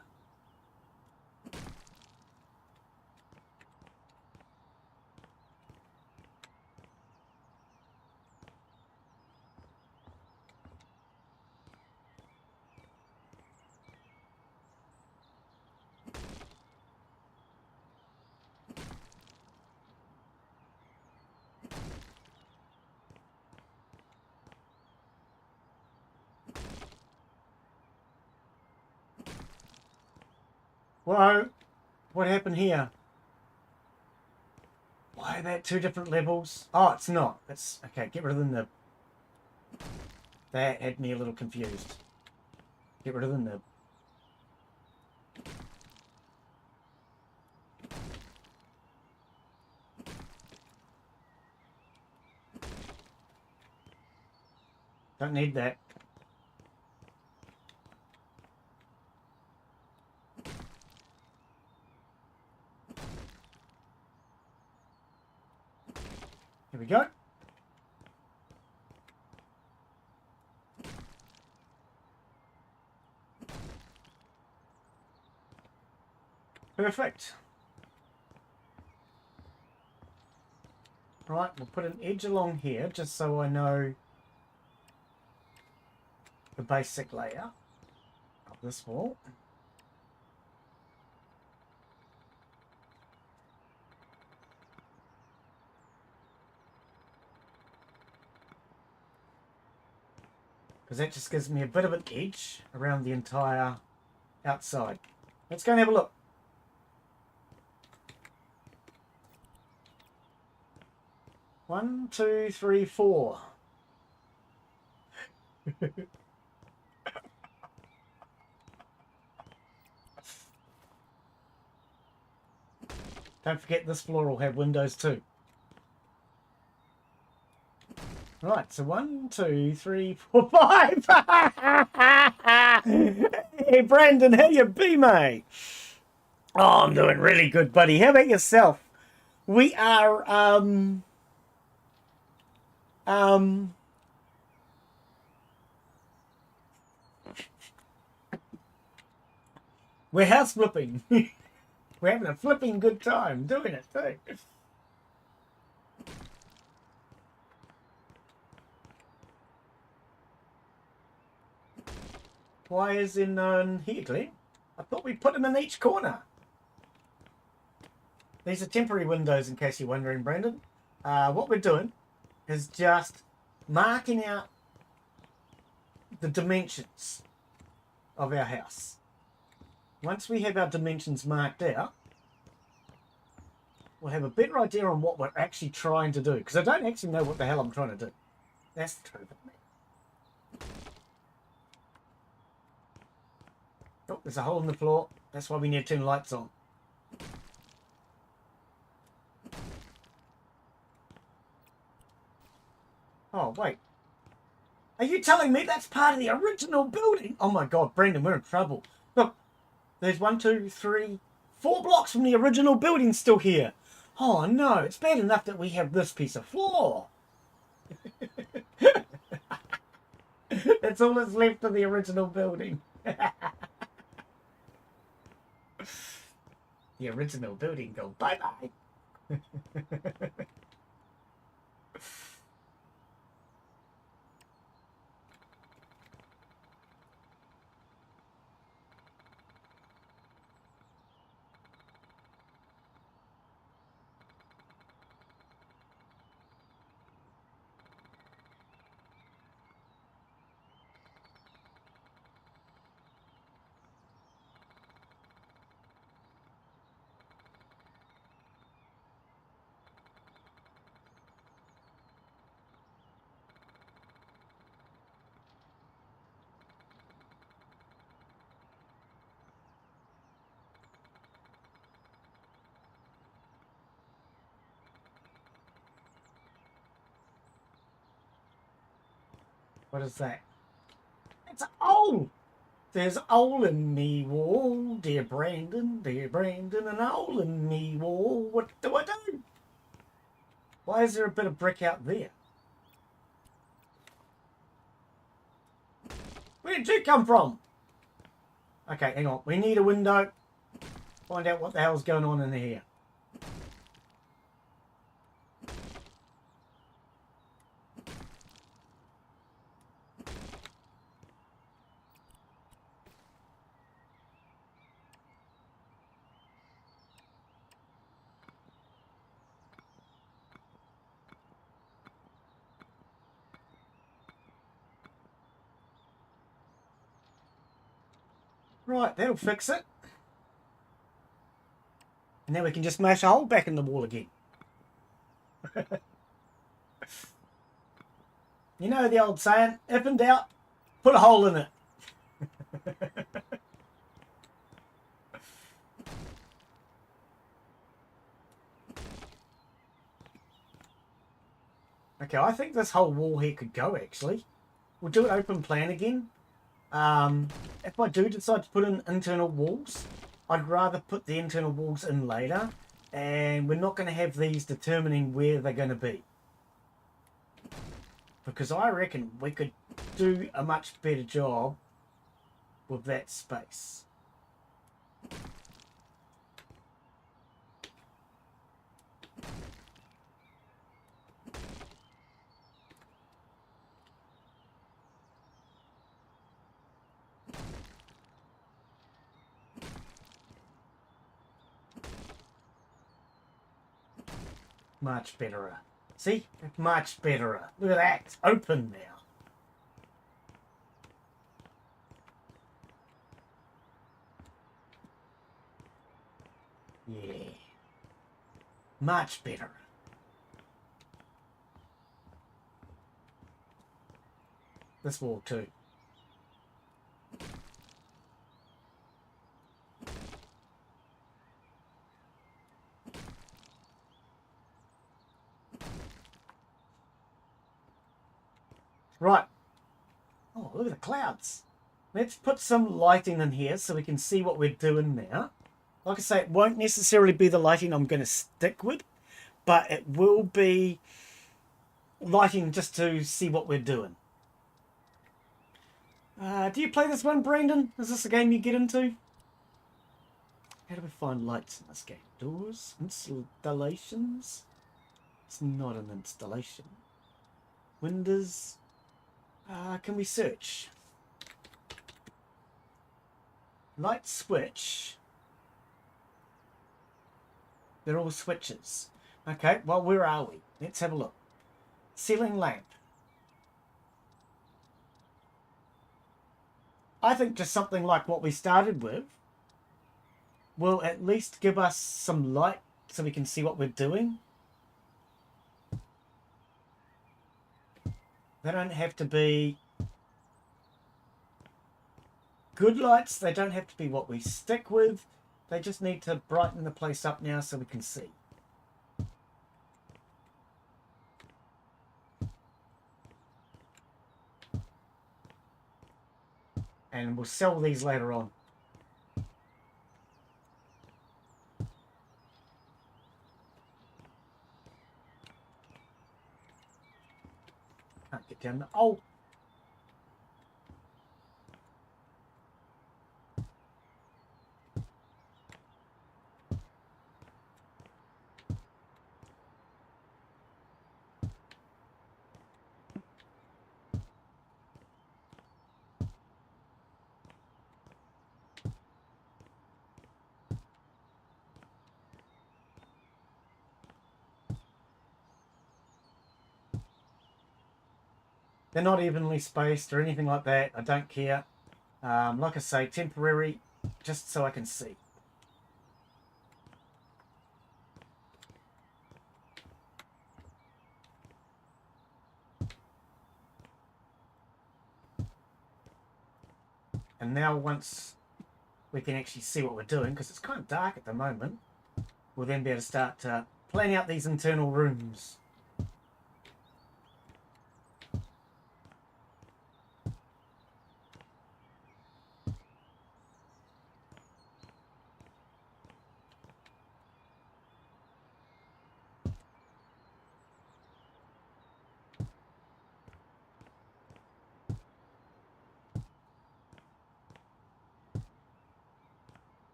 Whoa, what happened here? Why are they 2 different levels? Oh, it's not. It's okay. Get rid of the nib. That had me a little confused. Get rid of the nib. Don't need that. Here we go. Perfect. Right, we'll put an edge along here just so I know the basic layout of this wall. Because that just gives me a bit of an edge around the entire outside. Let's go and have a look. One, two, three, four. Don't forget this floor will have windows too. Right, so 1, 2, 3, 4, 5. Hey, Brandon, how you be, mate? Oh, I'm doing really good, buddy. How about yourself? We are, we're house flipping. We're having a flipping good time doing it too. Why is in here, Glen? I thought we put them in each corner. These are temporary windows, in case you're wondering, Brandon. What we're doing is just marking out the dimensions of our house. Once we have our dimensions marked out, we'll have a better idea on what we're actually trying to do. Because I don't actually know what the hell I'm trying to do. That's the truth of it. Oh, there's a hole in the floor. That's why we need to turn lights on. Oh, wait. Are you telling me that's part of the original building? Oh my God, Brendan, we're in trouble. Look, there's 1, 2, 3, 4 blocks from the original building still here. Oh no, it's bad enough that we have this piece of floor. That's all that's left of the original building. The original building go bye-bye. What is that? It's an hole. There's a hole in me wall, dear Brandon, an hole in me wall. What do I do? Why is there a bit of brick out there? Where did you come from? Okay, hang on. We need a window. Find out what the hell's going on in here. Right, that'll fix it. And then we can just smash a hole back in the wall again. You know the old saying, if in doubt, put a hole in it. Okay, I think this whole wall here could go, actually. we'll do an open plan again. If I do decide to put in internal walls, I'd rather put the internal walls in later, and we're not going to have these determining where they're going to be. Because I reckon we could do a much better job with that space. Much betterer. See? Much betterer. Look at that. It's open now. Yeah. Much better. This wall too. Right. Oh, look at the clouds. Let's put some lighting in here so we can see what we're doing now. Like I say, it won't necessarily be the lighting I'm going to stick with, but it will be lighting just to see what we're doing. Do you play this one, Brandon? Is this a game you get into? How do we find lights in this game? Doors? Installations? It's not an installation. Windows? Can we search? Light switch. They're all switches. Okay, well, where are we? Let's have a look. Ceiling lamp. I think just something like what we started with will at least give us some light so we can see what we're doing. They don't have to be good lights. They don't have to be what we stick with. They just need to brighten the place up now so we can see. And we'll sell these later on. Can't get down the... Oh! They're not evenly spaced or anything like that. I don't care. Like I say, temporary, just so I can see. And now once we can actually see what we're doing, because it's kind of dark at the moment, we'll then be able to start planning out these internal rooms.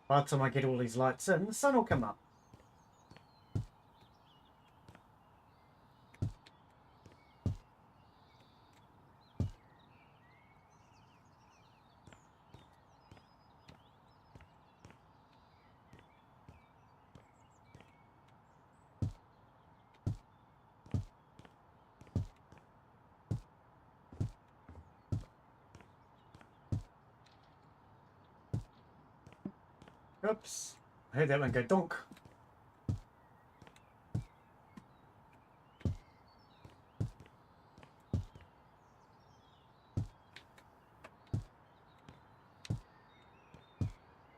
By the time I get all these lights in, the sun will come up. Oops. I heard that one go donk.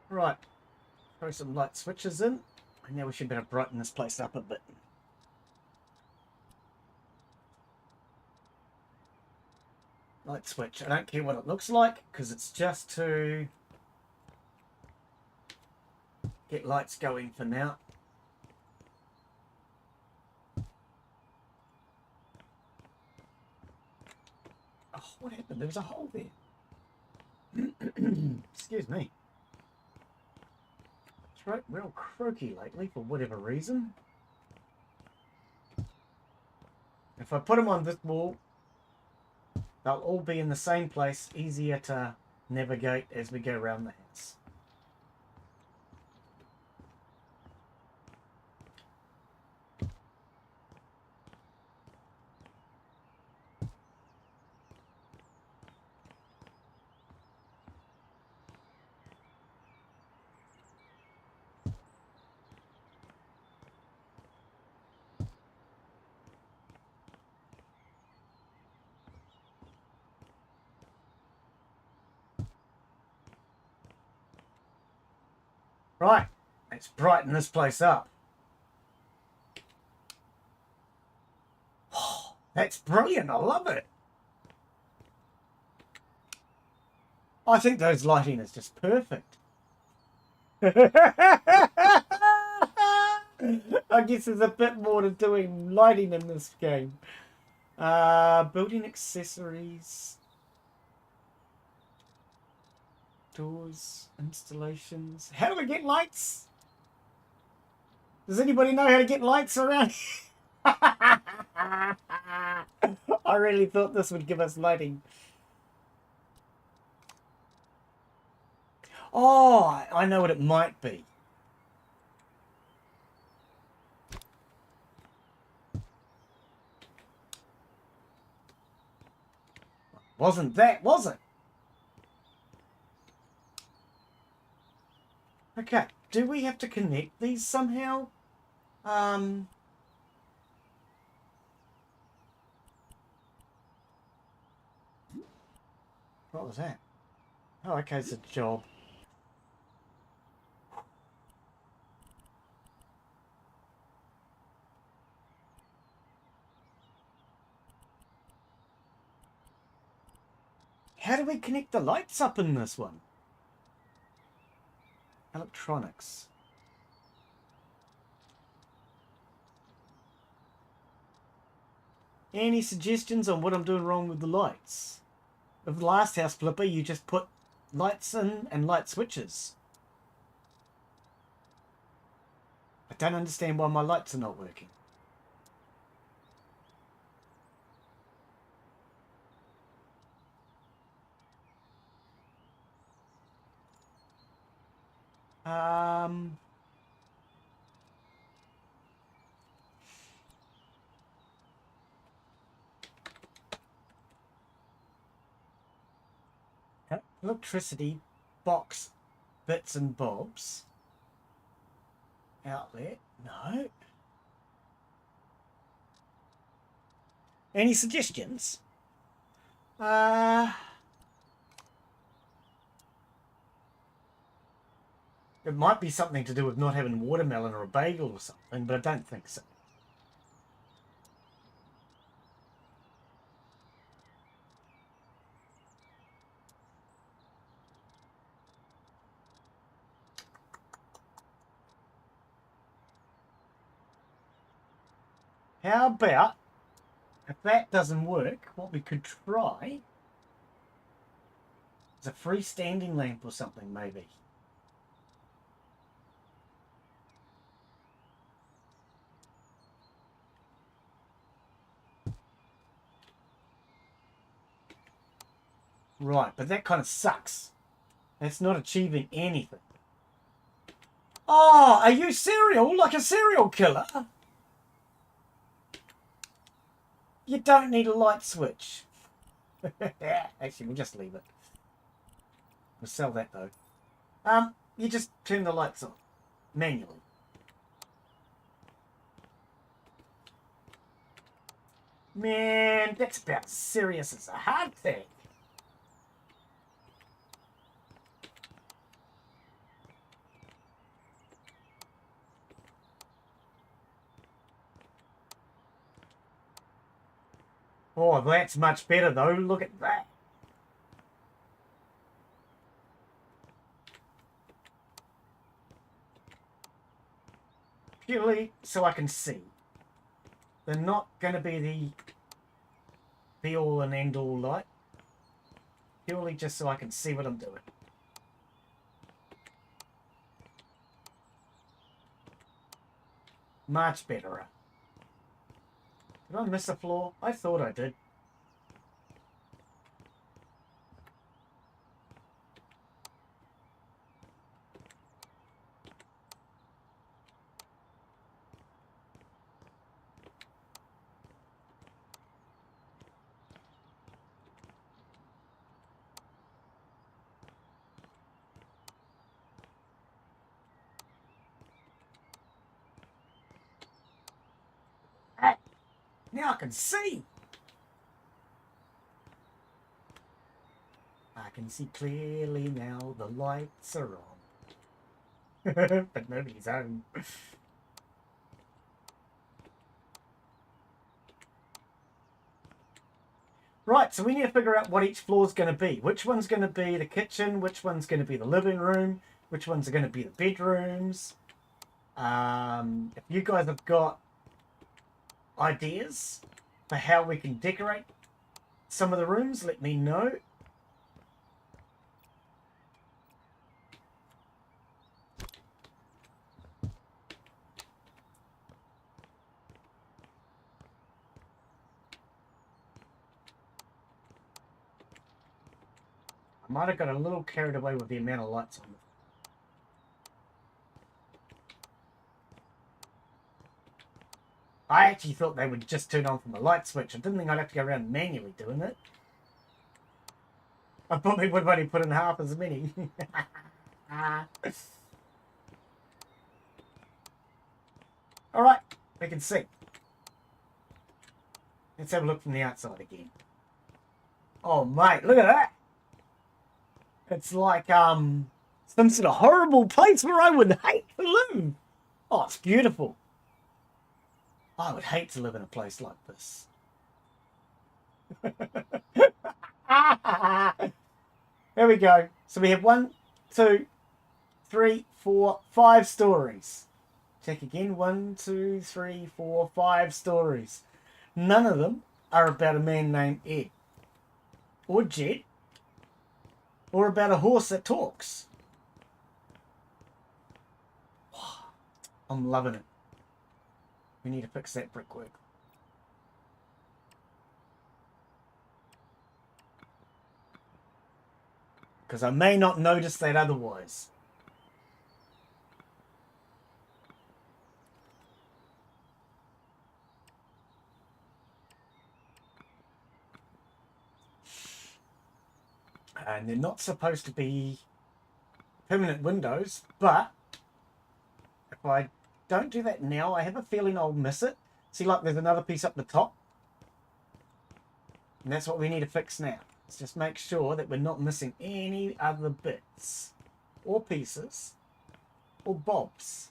Right. Throw some light switches in. And now we should better brighten this place up a bit. Light switch. I don't care what it looks like because it's just to get lights going for now. Oh, what happened? There was a hole there. Excuse me. Throat real croaky lately for whatever reason. If I put them on this wall, they'll all be in the same place, easier to navigate as we go around the house. Right, let's brighten this place up. Oh, that's brilliant, I love it. I think those lighting is just perfect. I guess there's a bit more to doing lighting in this game. Building accessories. Doors, installations. How do we get lights? Does anybody know how to get lights around? I really thought this would give us lighting. Oh, I know what it might be. Wasn't that, was it? Okay, do we have to connect these somehow? What was that? Oh, okay, it's a job. How do we connect the lights up in this one? Electronics. Any suggestions on what I'm doing wrong with the lights? With the last house flipper, you just put lights in and light switches. I don't understand why my lights are not working. Electricity, box, bits and bobs. Outlet, no. Any suggestions? It might be something to do with not having watermelon or a bagel or something, but I don't think so. How about, if that doesn't work, what we could try is a freestanding lamp or something, maybe. Right, but that kind of sucks. That's not achieving anything. Oh, are you serial? Like a serial killer? You don't need a light switch. Actually, we'll just leave it. We'll sell that though. You just turn the lights on manually. Man, that's about as serious as a heart attack. Oh, that's much better though. Look at that. Purely so I can see. They're not going to be the be-all and end-all light. Purely just so I can see what I'm doing. Much better. Did I miss a floor? I thought I did. Hey, now I can see. I can see clearly now. The lights are on. But nobody's home. Right, so we need to figure out what each floor is going to be. Which one's going to be the kitchen? Which one's going to be the living room? Which ones are going to be the bedrooms? If you guys have got ideas for how we can decorate some of the rooms, let me know. I might have got a little carried away with the amount of lights on it. I actually thought they would just turn on from the light switch. I didn't think I'd have to go around manually doing it. I probably would have only put in half as many. Alright, we can see. Let's have a look from the outside again. Oh, mate, look at that. It's like some sort of horrible place where I would hate to live. Oh, it's beautiful. I would hate to live in a place like this. There we go. So we have 1, 2, 3, 4, 5 stories. Check again. 1, 2, 3, 4, 5 stories. None of them are about a man named Ed. Or Jed. Or about a horse that talks. I'm loving it. We need to fix that brickwork. Because I may not notice that otherwise. And they're not supposed to be permanent windows, but if I don't do that now, I have a feeling I'll miss it. See, like there's another piece up the top. And that's what we need to fix now. Let's just make sure that we're not missing any other bits or pieces or bobs.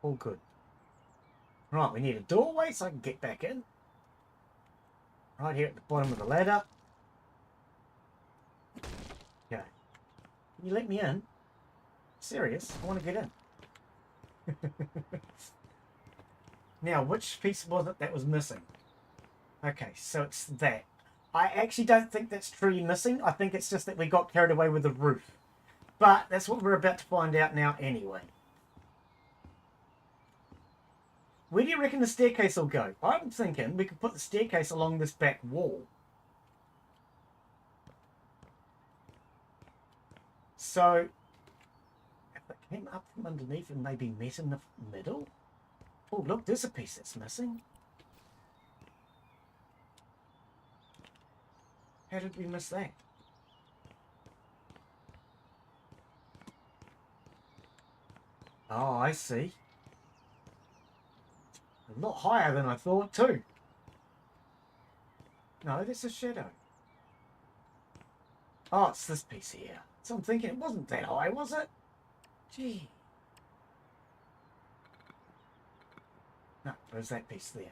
All good. Right, we need a doorway so I can get back in. Right here at the bottom of the ladder. Okay. Can you let me in? Serious? I want to get in. Now, which piece was it that was missing? Okay, so it's that. I actually don't think that's truly missing. I think it's just that we got carried away with the roof. But that's what we're about to find out now anyway. Where do you reckon the staircase will go? I'm thinking we could put the staircase along this back wall. So, if it came up from underneath and maybe met in the middle? Oh, look, there's a piece that's missing. How did we miss that? Oh, I see. A lot higher than I thought, too. No, there's a shadow. Oh, it's this piece here. So I'm thinking it wasn't that high, was it? Gee. No, there's that piece there.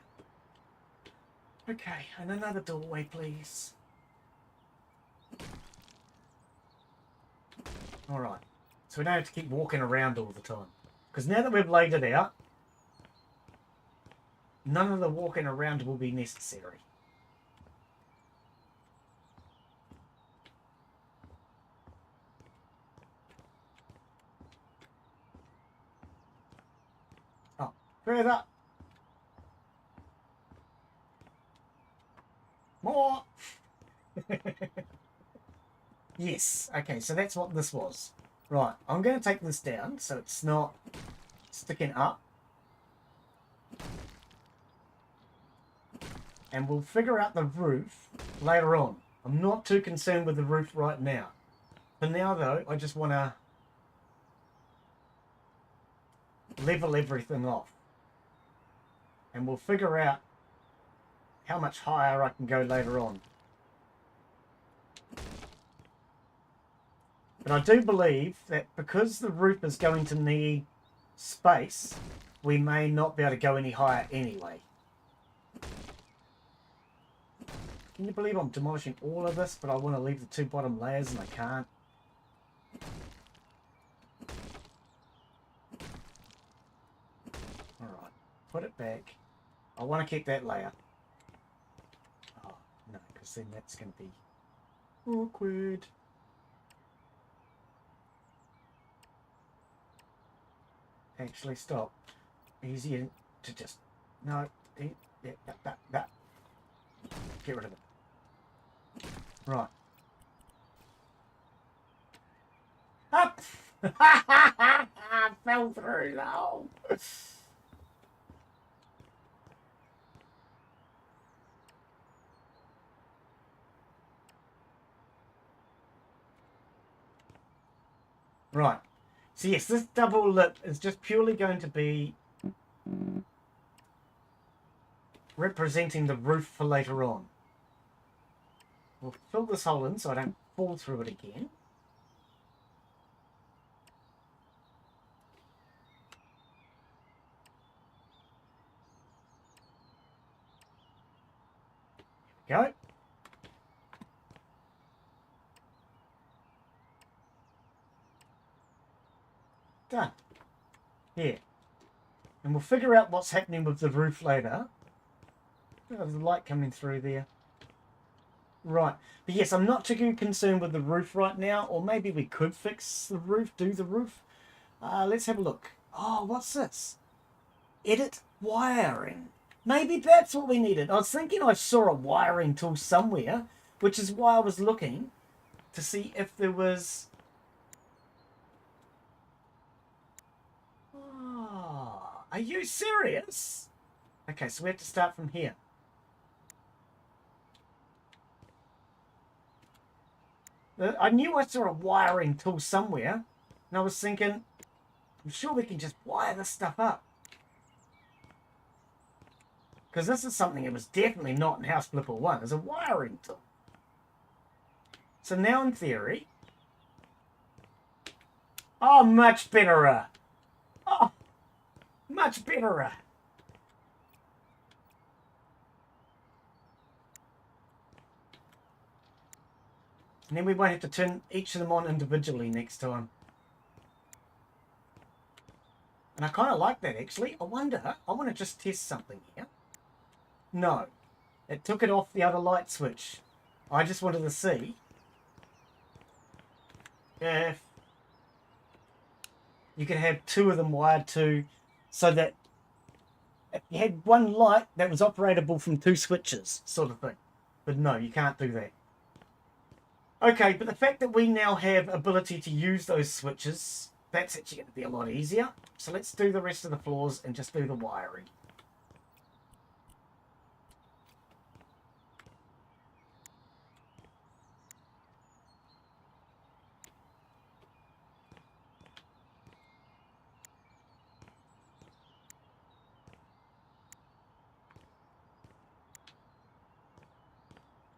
Okay, and another doorway, please. Alright. So we don't have to keep walking around all the time. Because now that we've laid it out, none of the walking around will be necessary. Oh, further. More. Yes. Okay, so that's what this was. Right, I'm going to take this down so it's not sticking up. And we'll figure out the roof later on. I'm not too concerned with the roof right now. For now, though, I just want to level everything off. And we'll figure out how much higher I can go later on. But I do believe that because the roof is going to need space, we may not be able to go any higher anyway. Can you believe I'm demolishing all of this, but I want to leave the two bottom layers and I can't? Alright, put it back. I want to keep that layer. Oh, no, because then that's going to be awkward. Actually, stop. Easier to just... No, that. Get rid of it. Right. Up! I fell through, no! Right. So yes, this double lip is just purely going to be representing the roof for later on. We'll fill this hole in so I don't fall through it again. There we go. Done. Here. And we'll figure out what's happening with the roof later. Oh, there's the light coming through there. Right. But yes, I'm not too concerned with the roof right now. Or maybe we could fix the roof, do the roof. Let's have a look. Oh, what's this? Edit wiring. Maybe that's what we needed. I was thinking I saw a wiring tool somewhere, which is why I was looking to see if there was... Oh, are you serious? Okay, so we have to start from here. I knew I saw a wiring tool somewhere, and I was thinking, I'm sure we can just wire this stuff up. Because this is something that was definitely not in House Flipper 1. It's a wiring tool. So now in theory... Oh, much better. Oh, much better. And then we won't have to turn each of them on individually next time. And I kind of like that, actually. I wonder, I want to just test something here. No. It took it off the other light switch. I just wanted to see if you could have two of them wired to, so that if you had one light that was operatable from two switches, sort of thing. But no, you can't do that. Okay, but the fact that we now have ability to use those switches, that's actually going to be a lot easier. So let's do the rest of the floors and just do the wiring.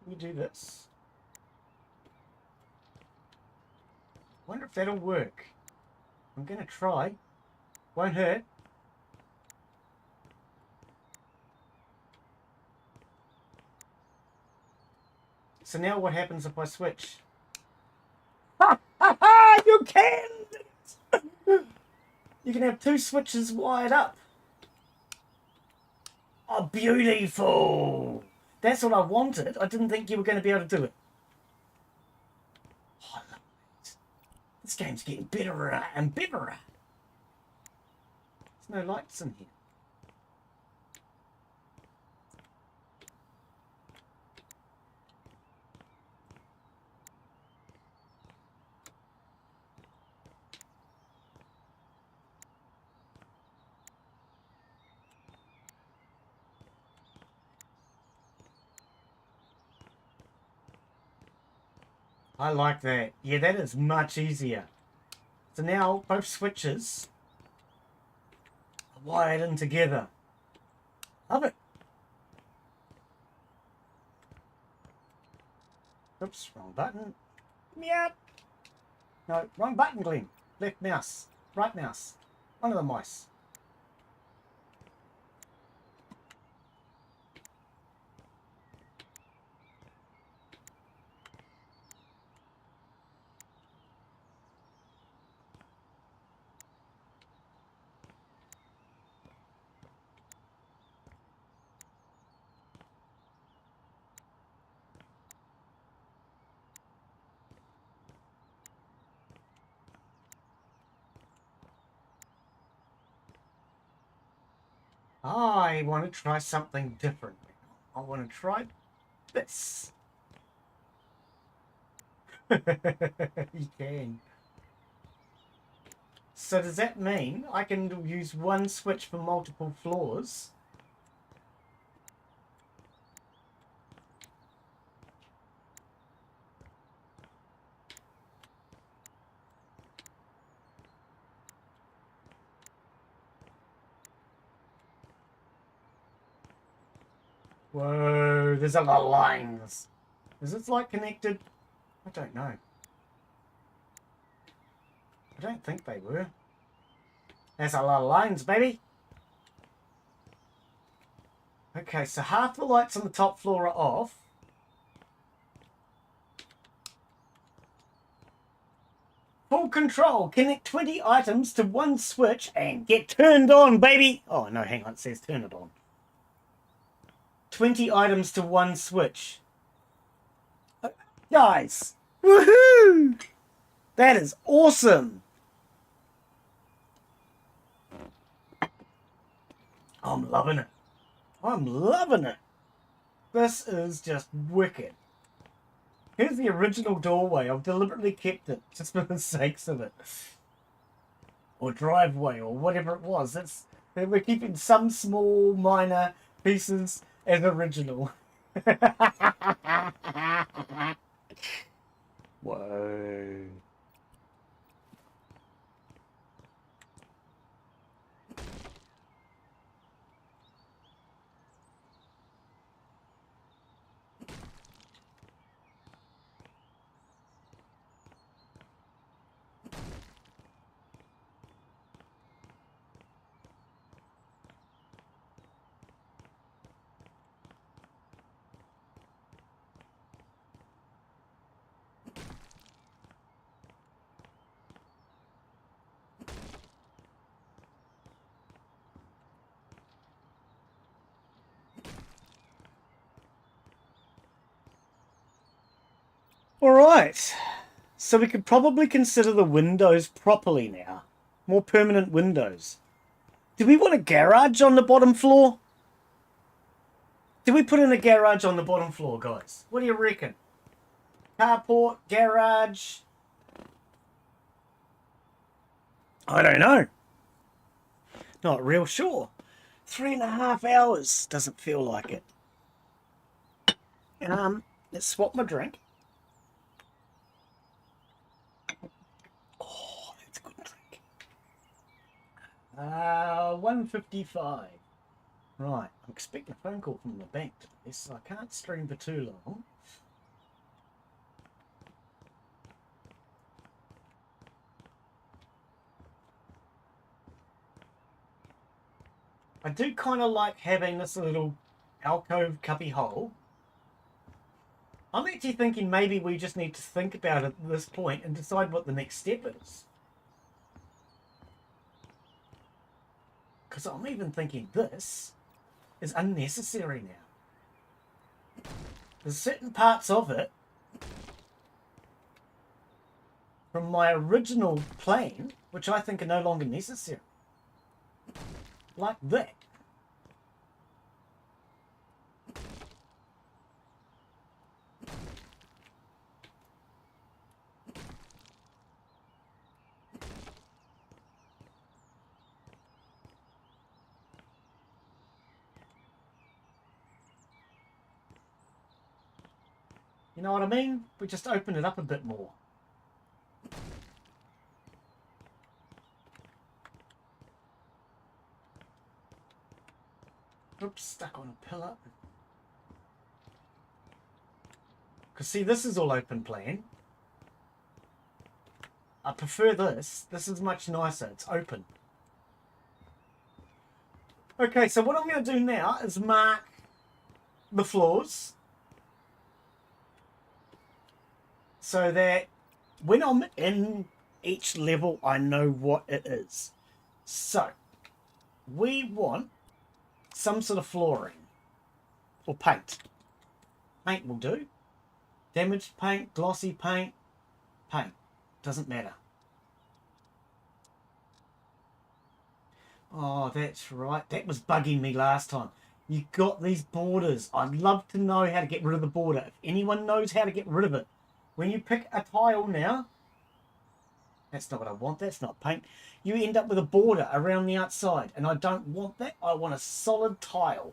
We do this. if that'll work. I'm going to try. Won't hurt. So now what happens if I switch? Ha ha ha! You can! You can have 2 switches wired up. Oh, beautiful! That's what I wanted. I didn't think you were going to be able to do it. Oh, I love it. This game's getting better and better. There's no lights in here. I like that. Yeah, that is much easier. So now both switches are wired in together. Love it. Oops, wrong button. Meow. No, wrong button, Glen. Left mouse. Right mouse. One of the mice. I want to try something different. I want to try this. You can. So does that mean I can use one switch for multiple floors? Whoa, there's a lot of lines. Is this like connected? I don't know. I don't think they were. That's a lot of lines, baby. Okay, so half the lights on the top floor are off. Full control. Connect 20 items to one switch and get turned on, baby. Oh, no, hang on. It says turn it on. 20 items to one switch. Guys. Woohoo! That is awesome. I'm loving it. I'm loving it. This is just wicked. Here's the original doorway. I've deliberately kept it just for the sakes of it. Or driveway or whatever it was. We're keeping some small minor pieces as original. Whoa. Alright, so we could probably consider the windows properly now. More permanent windows. Do we want a garage on the bottom floor? Do we put in a garage on the bottom floor, guys? What do you reckon? Carport, garage? I don't know. Not real sure. 3.5 hours. Doesn't feel like it. Let's swap my drink. Oh, that's a good drink. 1:55. Right, I'm expecting a phone call from the bank today, so I can't stream for too long. I do kind of like having this little alcove cubby hole. I'm actually thinking maybe we just need to think about it at this point and decide what the next step is. Because I'm even thinking this is unnecessary now. There's certain parts of it from my original plan which I think are no longer necessary. Like that. You know what I mean? We just open it up a bit more. Oops, stuck on a pillar. Because see, this is all open plan. I prefer this. This is much nicer. It's open. Okay, so what I'm going to do now is mark the floors. So that when I'm in each level, I know what it is. So, we want some sort of flooring. Or paint. Paint will do. Damaged paint, glossy paint, paint. Doesn't matter. Oh, that's right. That was bugging me last time. You got these borders. I'd love to know how to get rid of the border. If anyone knows how to get rid of it. When you pick a tile now, that's not what I want. That's not paint. You end up with a border around the outside. And I don't want that. I want a solid tile.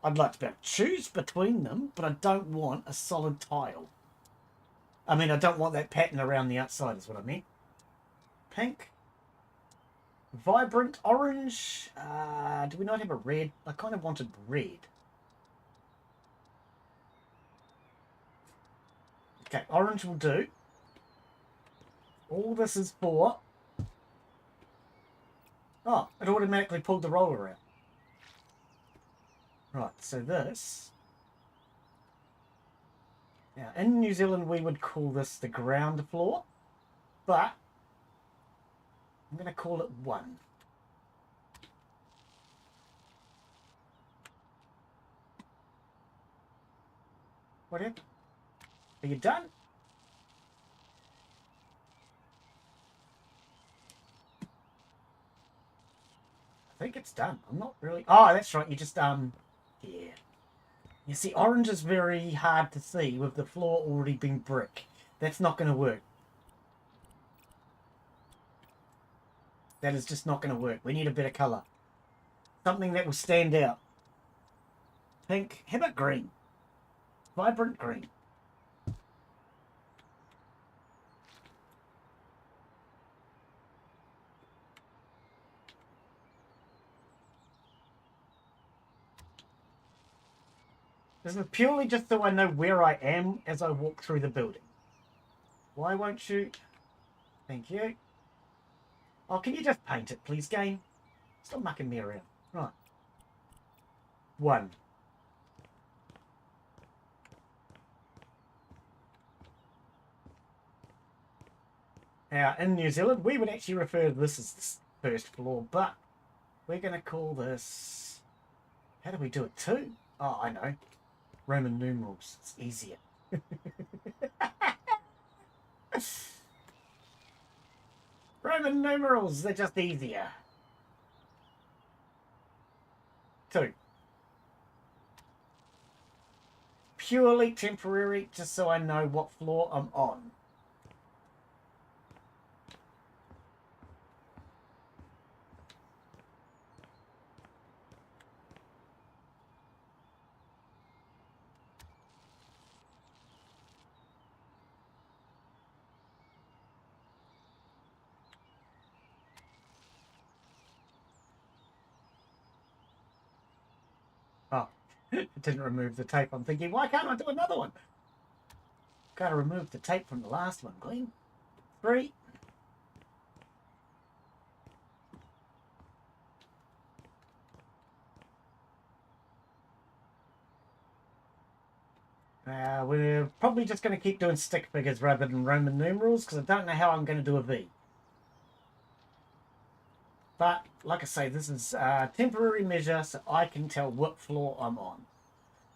I'd like to be able to choose between them, but I don't want a solid tile. I mean, I don't want that pattern around the outside is what I meant. Pink. Vibrant orange. Do we not have a red? I kind of wanted red. Okay, orange will do. All this is for... Oh, it automatically pulled the roller out. Right, so this... Now, in New Zealand, we would call this the ground floor. But I'm going to call it 1. What happened? Are you done? I think it's done. I'm not really... Oh, that's right. You just, yeah. You see, orange is very hard to see with the floor already being brick. That's not going to work. That is just not going to work. We need a better colour. Something that will stand out. Pink. How about green? Vibrant green. This is purely just so I know where I am as I walk through the building. Why won't you? Thank you. Oh, can you just paint it, please, game? Stop mucking me around. Right. 1. Now, in New Zealand, we would actually refer to this as the first floor, but we're going to call this... How do we do it, 2? Oh, I know. Roman numerals. It's easier. Roman numerals, they're just easier. 2. Purely temporary, just so I know what floor I'm on. Oh, it didn't remove the tape. I'm thinking, why can't I do another one? Gotta remove the tape from the last one, Glen. 3. We're probably just going to keep doing stick figures rather than Roman numerals because I don't know how I'm going to do a V. But, like I say, this is a temporary measure so I can tell what floor I'm on.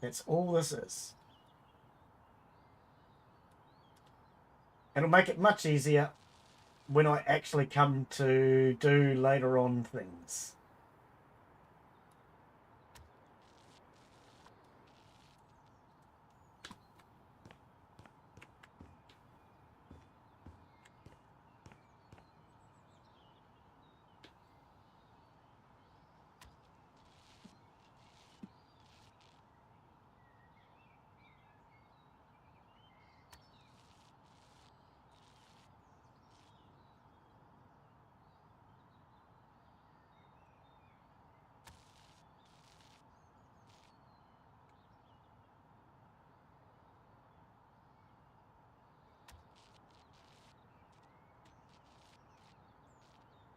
That's all this is. It'll make it much easier when I actually come to do later on things.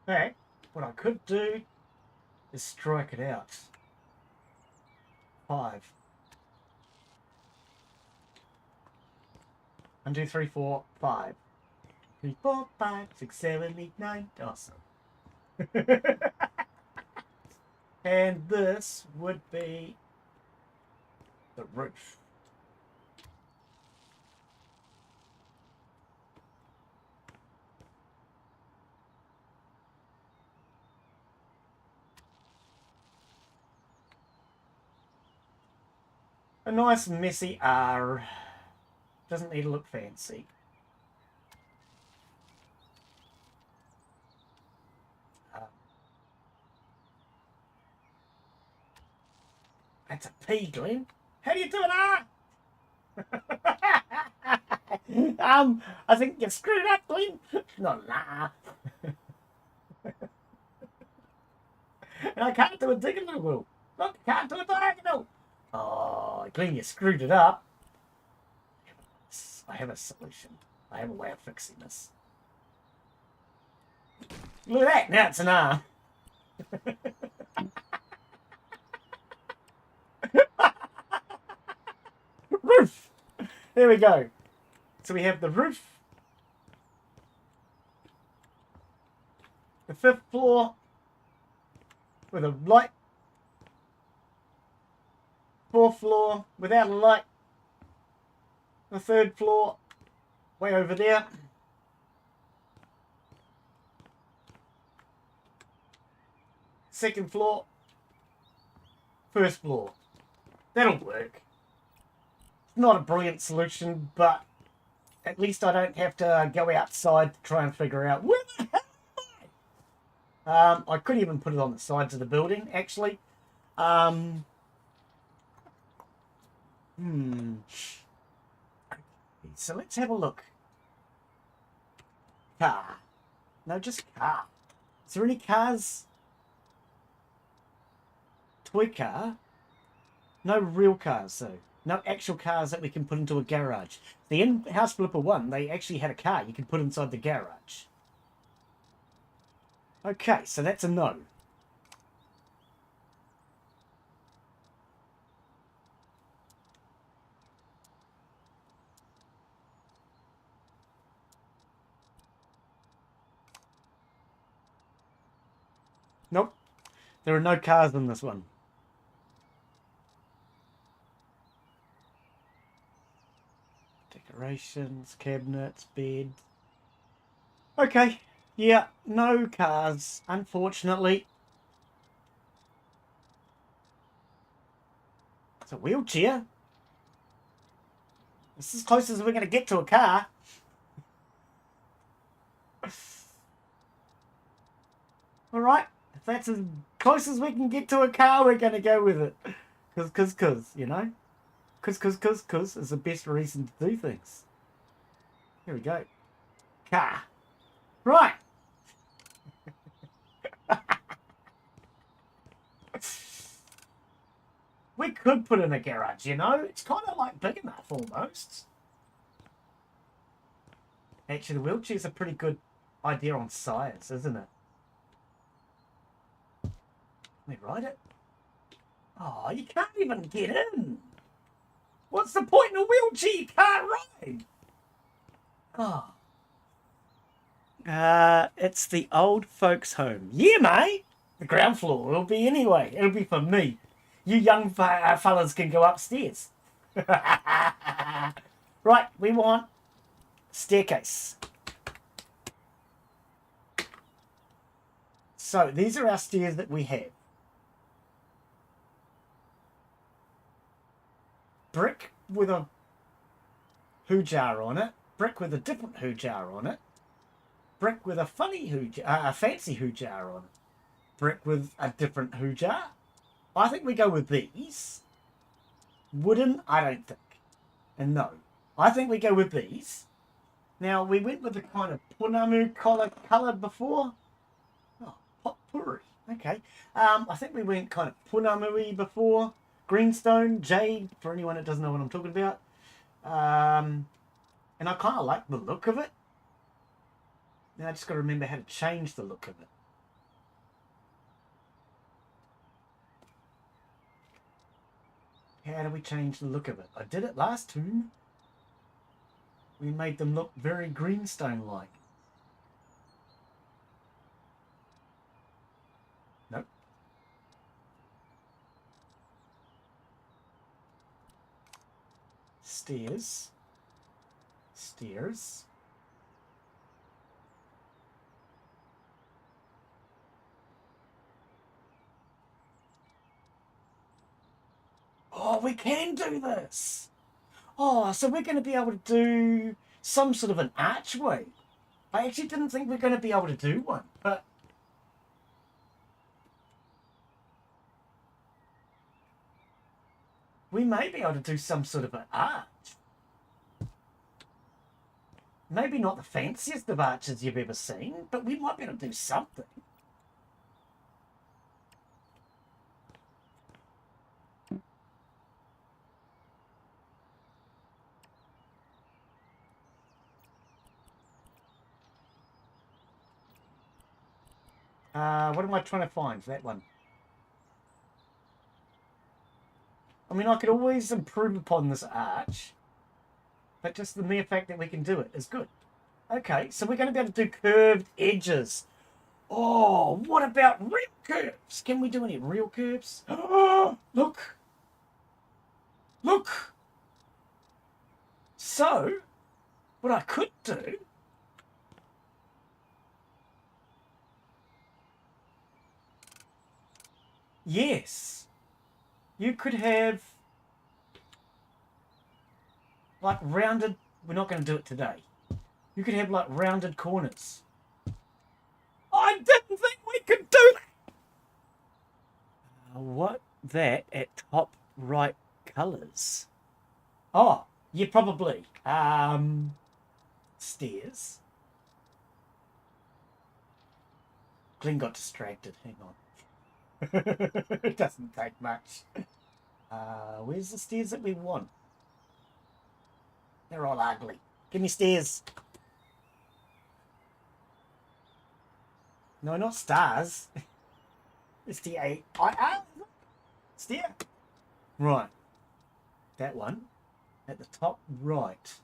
Okay, what I could do is strike it out. 5. 1, 2, 3, 4, 5. 3, 4, 5, 6, 7, 8, 9. Awesome. And this would be the roof. A nice messy R. Doesn't need to look fancy. That's a P, Glen. How do you do an R? I think you've screwed it up, Glen. No, nah. And I can't do a diagonal. Look, I can't do a diagonal. Oh, Glen, you screwed it up. I have a solution. I have a way of fixing this. Look at that. Now it's an R. Roof. There we go. So we have the roof. The 5th floor with a light. 4th floor without a light. The 3rd floor way over there. 2nd floor. 1st floor. That'll work. It's not a brilliant solution, but at least I don't have to go outside to try and figure out where the hell am I? I could even put it on the sides of the building, actually. So let's have a look. Car. No, just car. Is there any cars? Toy car? No real cars, though. No actual cars that we can put into a garage. The in-house Flipper 1, they actually had a car you could put inside the garage. Okay, so that's a no. Nope. There are no cars in this one. Decorations, cabinets, bed. Okay. Yeah, no cars, unfortunately. It's a wheelchair. This is as close as we're going to get to a car. Alright. If that's as close as we can get to a car, we're going to go with it. Cause, you know? Cause is the best reason to do things. Here we go. Car. Right. We could put in a garage, you know? It's kind of like big enough, almost. Actually, the wheelchair's a pretty good idea on size, isn't it? Let me ride it. Oh, you can't even get in. What's the point in a wheelchair? You can't ride. Oh. It's the old folks' home. Yeah, mate. The ground floor will be anyway. It'll be for me. You young fellas can go upstairs. Right, we want staircase. So these are our stairs that we have. Brick with a hoo jar on it. Brick with a different hoo jar on it. Brick with a funny a fancy hoo jar on it. Brick with a different hoo jar. I think we go with these. Wooden, I don't think. And no, I think we go with these. Now, we went with the kind of punamu colour before. Oh, potpourri. Okay. I think we went kind of punamu-y before. Greenstone, jade, for anyone that doesn't know what I'm talking about. And I kind of like the look of it. Now I just got to remember how to change the look of it. How do we change the look of it? I did it last time. We made them look very greenstone-like. Nope. Stairs. Stairs. Oh, we can do this. Oh, so we're going to be able to do some sort of an archway. I actually didn't think we were going to be able to do one, but we may be able to do some sort of an arch. Maybe not the fanciest of arches you've ever seen, but we might be able to do something. What am I trying to find? That one. I mean, I could always improve upon this arch, but just the mere fact that we can do it is good. Okay, so we're going to be able to do curved edges. Oh, what about real curves? Can we do any real curves? Oh, look. Look. So, what I could do... Yes. You could have... like rounded... We're not going to do it today. You could have like rounded corners. I didn't think we could do that! What that at top right colours? Oh, yeah, probably. Stairs. Glen got distracted. Hang on. It doesn't take much. Where's the stairs that we want? They're all ugly. Give me stairs. No, not stars. It's the A-I-R. Stair. Right. That one. At the top right.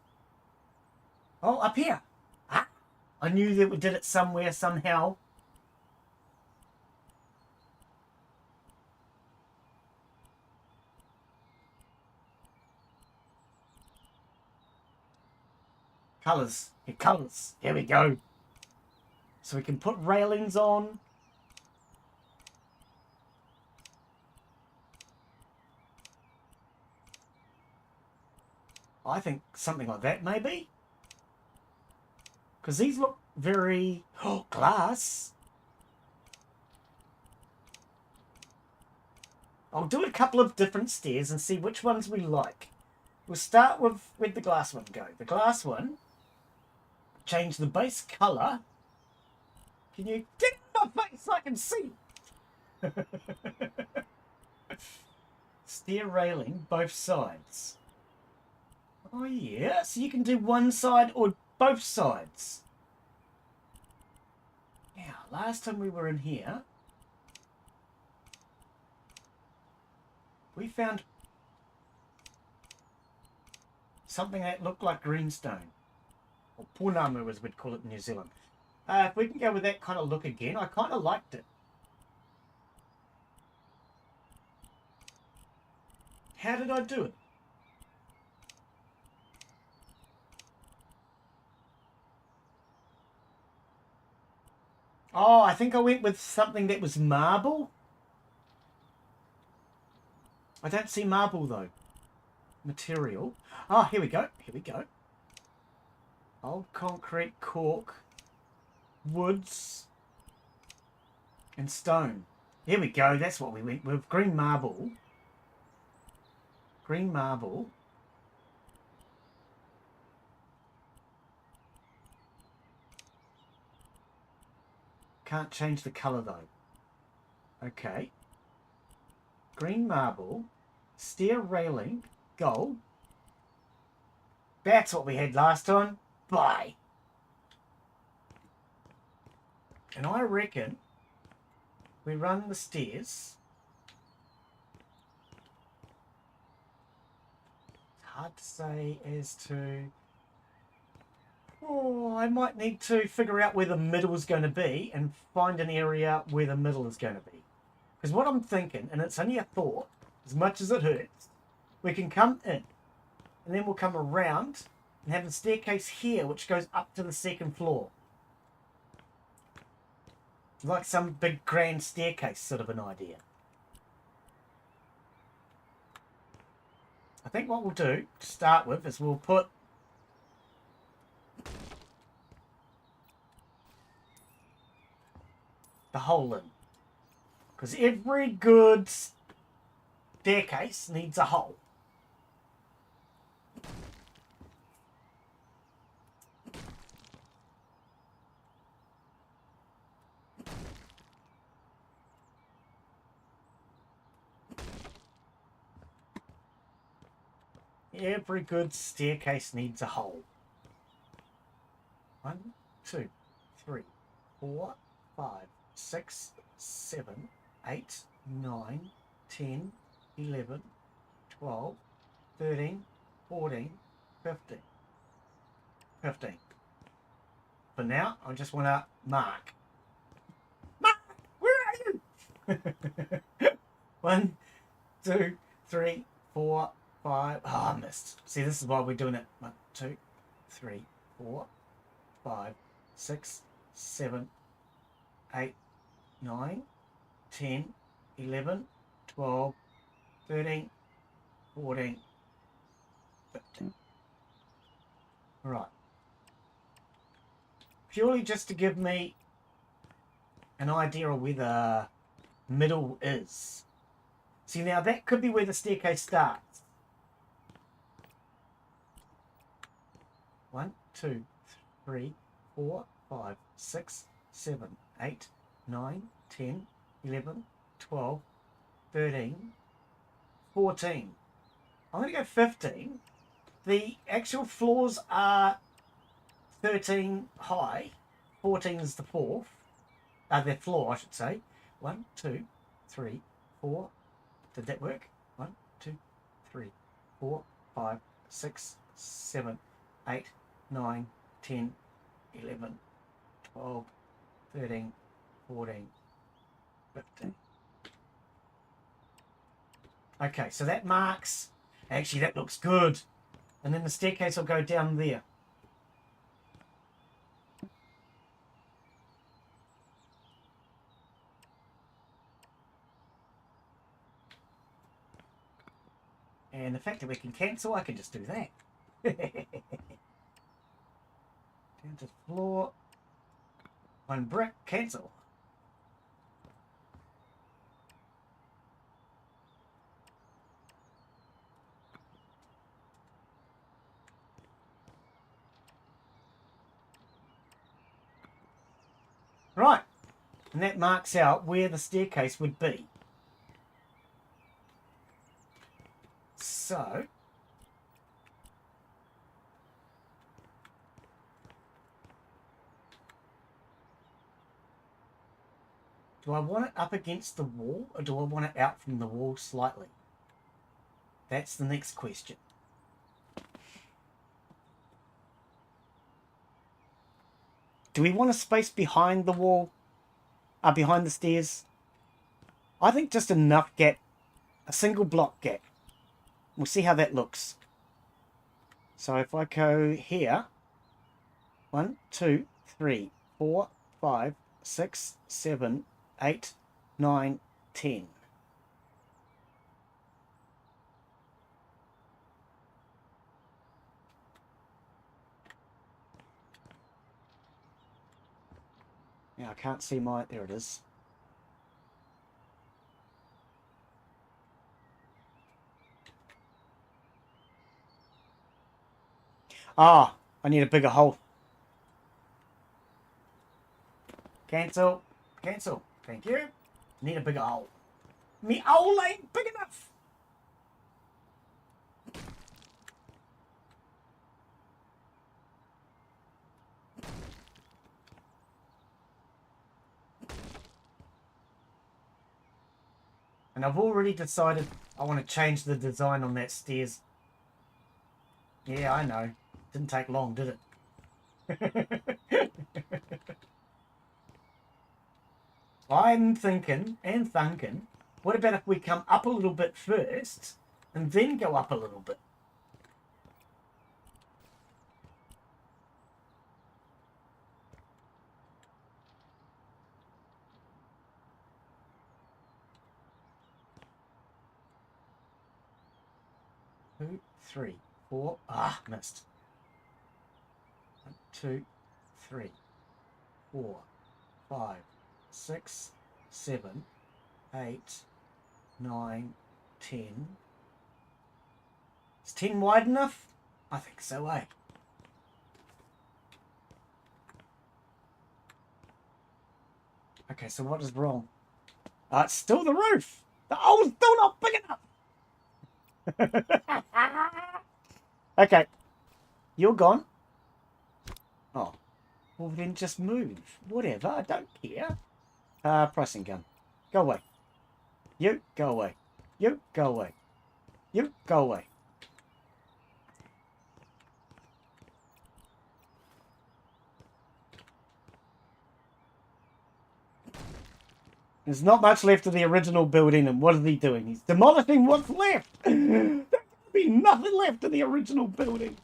Oh, up here. Ah, I knew that we did it somewhere, somehow. Colours. Here, colours. Here we go. So we can put railings on. I think something like that, maybe. Because these look very... Oh, glass. I'll do a couple of different stairs and see which ones we like. We'll start with where'd the glass one go? The glass one. Change the base colour. Can you get in my face so I can see? Stair railing, both sides. Oh yeah, so you can do one side or both sides. Now, last time we were in here, we found something that looked like greenstone. Or pounamu as we'd call it in New Zealand. If we can go with that kind of look again, I kind of liked it. How did I do it? Oh, I think I went with something that was marble. I don't see marble though. Material. Oh, here we go. Here we go. Old concrete, cork, woods, and stone. Here we go. That's what we went with. Green marble. Green marble. Can't change the colour though. Okay. Green marble. Stair railing. Gold. That's what we had last time. Bye. And I reckon we run the stairs. It's hard to say as to... Oh, I might need to figure out where the middle is going to be and find an area where the middle is going to be. Because what I'm thinking, and it's only a thought, as much as it hurts, we can come in and then we'll come around and have a staircase here which goes up to the second floor. Like some big grand staircase sort of an idea. I think what we'll do to start with is we'll put the hole in. Because every good staircase needs a hole. Every good staircase needs a hole. 1, 2, 3, 4, 5, 6, 7, 8, 9, 10, 11, 12, 13, 14, 15. 15. For now, I just want to mark. Mark! Where are you? 1, 2, 3, 4, 5. Oh, I missed. See, this is why we're doing it. 1, 2, 3, 4, 5, 6, 7, 8, 9, 10, 11, 12, 13, 14, 15. Right. Purely just to give me an idea of where the middle is. See, now that could be where the staircase starts. 1, 2, 3, 4, 5, 6, 7, 8, 9, 10, 11, 12, 13, 14. I'm going to go 15. The actual floors are 13 high. 14 is the fourth. Their floor, I should say. 1, 2, 3, 4. Did that work? 1, 2, 3, 4, 5, 6, 7, 8, 9, 10, 11, 12, 13, 14, 15. Okay, so that marks... Actually, that looks good. And then the staircase will go down there. And the fact that we can cancel, I can just do that. Down to the floor. 1 brick, cancel. Right, and that marks out where the staircase would be. So, do I want it up against the wall or do I want it out from the wall slightly? That's the next question. Do we want a space behind the wall? Behind the stairs? I think just enough gap. A single block gap. We'll see how that looks. So if I go here, 1, 2, 3, 4, 5, 6, 7, 8, 9, 10. Yeah, I can't see my... There it is. Ah, I need a bigger hole. Cancel. Cancel. Thank you. Need a bigger hole. Me hole ain't big enough. And I've already decided I want to change the design on that stairs. Yeah, I know. Didn't take long, did it? I'm thinking and thinking, what about if we come up a little bit first and then go up a little bit? Two, three, four. Ah, missed. 1, 2, 3, 4, 5, 6, 7, 8, 9, 10. Is 10 wide enough? I think so, eh? Okay, so what is wrong? It's still the roof. The hole's still not big enough. Okay, you're gone. Oh, well then just move. Whatever, I don't care. Pricing gun. Go away. You, go away. You, go away. You, go away. There's not much left of the original building, and what is he doing? He's demolishing what's left. There's be nothing left of the original building.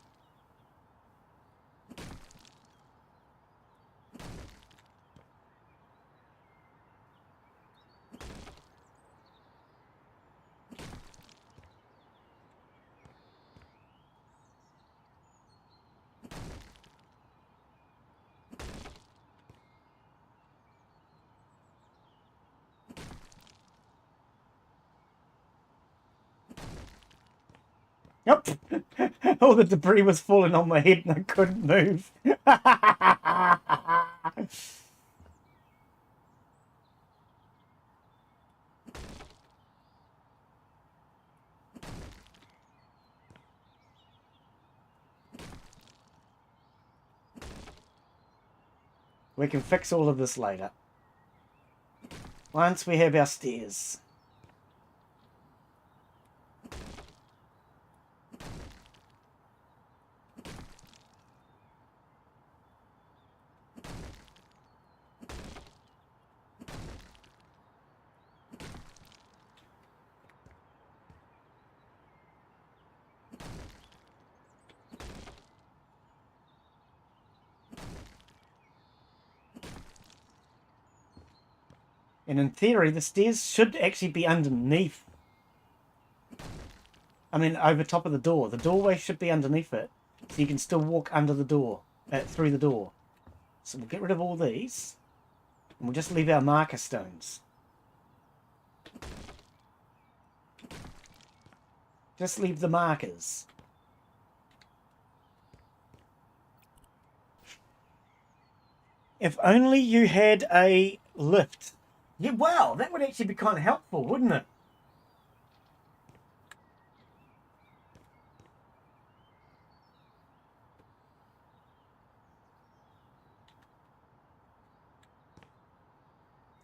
Yep. All the debris was falling on my head and I couldn't move. We can fix all of this later. Once we have our stairs. And in theory, the stairs should actually be underneath. I mean, over top of the door. The doorway should be underneath it. So you can still walk under the door, through the door. So we'll get rid of all these. And we'll just leave our marker stones. Just leave the markers. If only you had a lift. Yeah, wow, that would actually be kind of helpful, wouldn't it?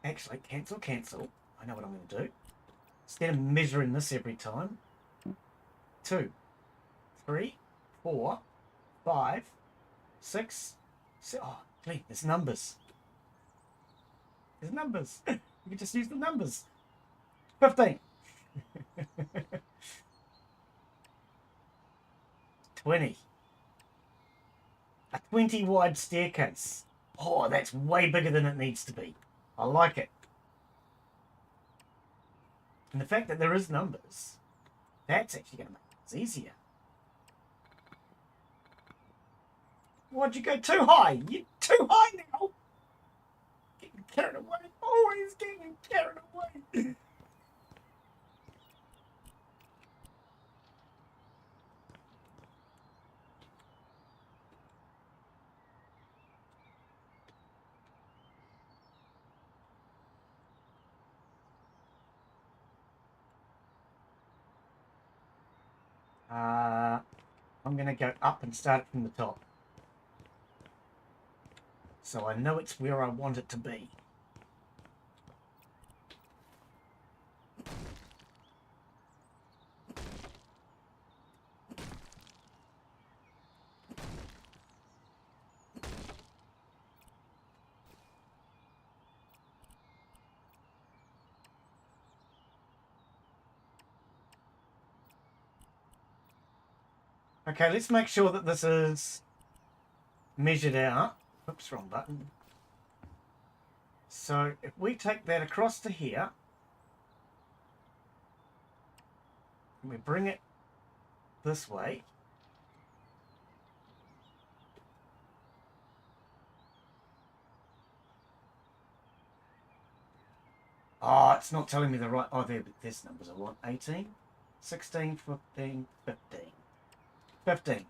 Actually, cancel, cancel. I know what I'm going to do. Instead of measuring this every time. 2, 3, 4, 5, 6, 7. Oh, Exactly. It's numbers. It's numbers. You can just use the numbers. 15. 20. A 20 wide staircase. Oh, that's way bigger than it needs to be. I like it. And the fact that there is numbers, that's actually going to make things easier. Why'd you go too high? You're too high now. Getting carried away. Always getting carried away. I'm going to go up and start it from the top. So I know it's where I want it to be. Okay, let's make sure that this is measured out. Oops, wrong button. So if we take that across to here, and we bring it this way, oh, it's not telling me the right, oh, there's numbers I want. 18, 16, 15, 15. 15.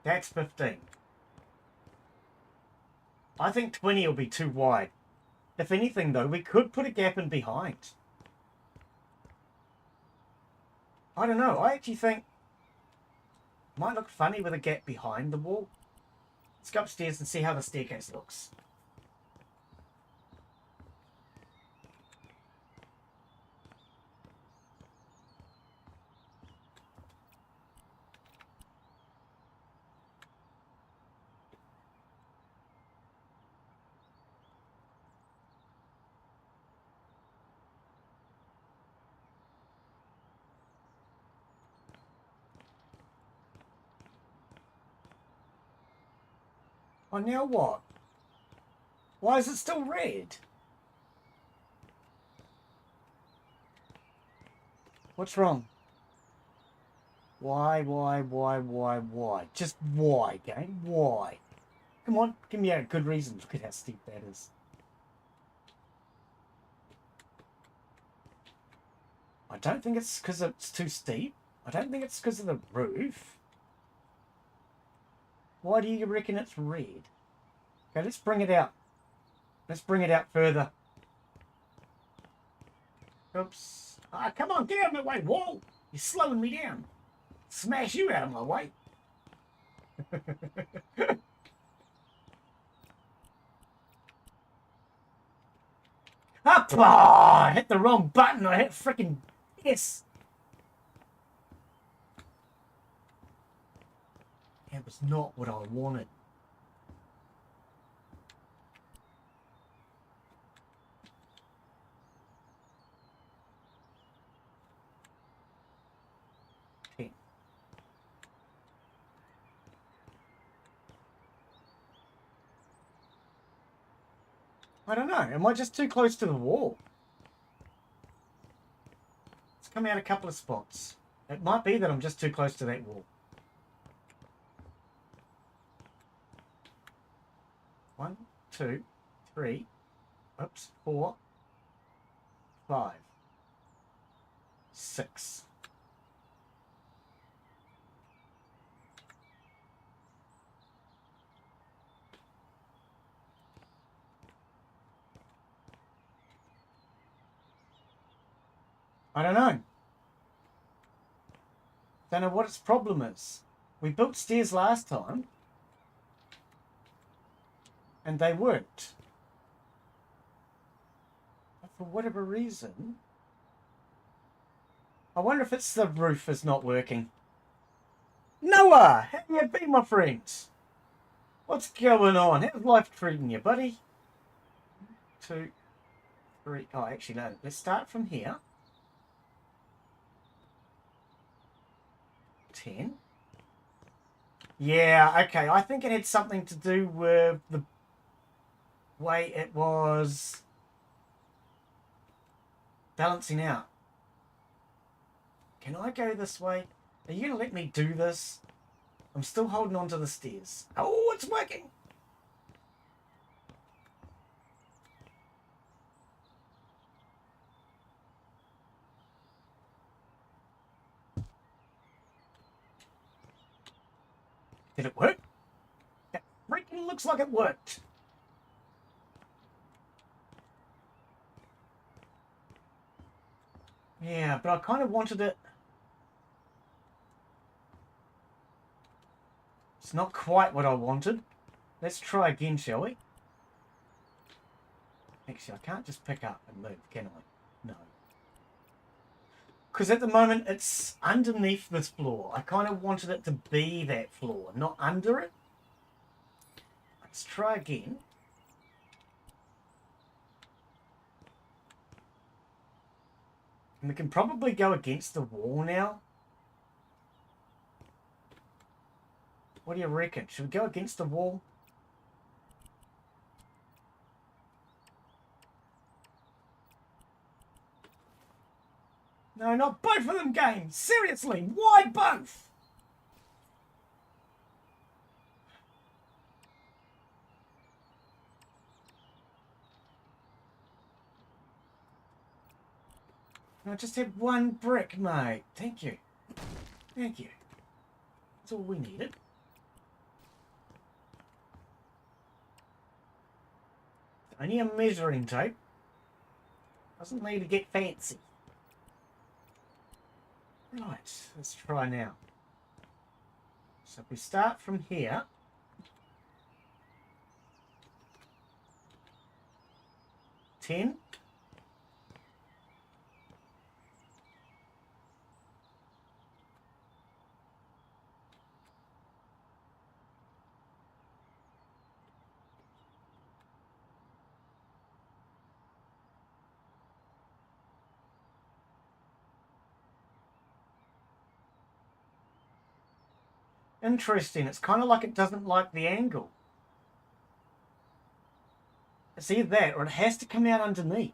That's 15. I think 20 will be too wide. If anything, though, we could put a gap in behind. I don't know. I actually think it might look funny with a gap behind the wall. Let's go upstairs and see how the staircase looks. Oh, now what? Why is it still red? What's wrong? Why? Just why, game? Why? Come on, give me a good reason. Look at how steep that is. I don't think it's because it's too steep. I don't think it's because of the roof. Why do you reckon it's red? Okay, let's bring it out. Let's bring it out further. Oops. Ah, come on, get out of my way, wall. You're slowing me down. Smash you out of my way. Up! Oh, I hit the wrong button. I hit freaking S. That was not what I wanted. I don't know. Am I just too close to the wall? It's come out a couple of spots. It might be that I'm just too close to that wall. 1, 2, 3, oops, 4, 5, 6. I don't know. Don't know what its problem is. We built stairs last time, and they worked. But for whatever reason, I wonder if it's the roof is not working. Noah, how you been, my friends? What's going on? How's life treating you, buddy? 2, 3. Oh, actually, no. Let's start from here. 10. Yeah, okay. I think it had something to do with the way it was balancing out. Can I go this way? Are you going to let me do this? I'm still holding on to the stairs. Oh, it's working. Did it work? It freaking looks like it worked. Yeah, but I kind of wanted it. It's not quite what I wanted. Let's try again, shall we? Actually, I can't just pick up and move, can I? No. Because at the moment, it's underneath this floor. I kind of wanted it to be that floor, not under it. Let's try again. And we can probably go against the wall now. What do you reckon? Should we go against the wall? No, not both of them games. Seriously, why both? I just had one brick, mate. Thank you. Thank you. That's all we needed. Only a measuring tape. Doesn't need to get fancy. Right, let's try now. So if we start from here. 10. Interesting. It's kind of like it doesn't like the angle. It's either that or it has to come out underneath.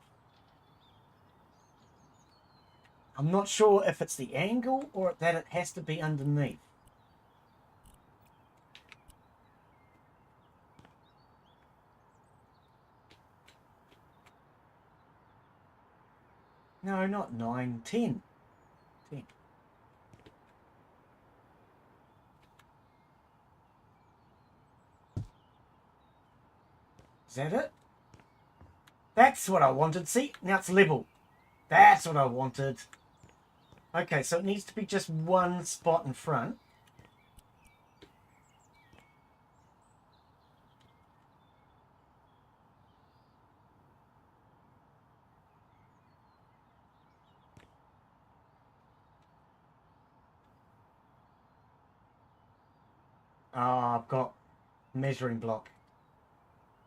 I'm not sure if it's the angle or that it has to be underneath. No, not 9, 10. 10. Is that it? That's what I wanted. See, now it's level. That's what I wanted. Okay, so it needs to be just one spot in front. Oh, I've got measuring block.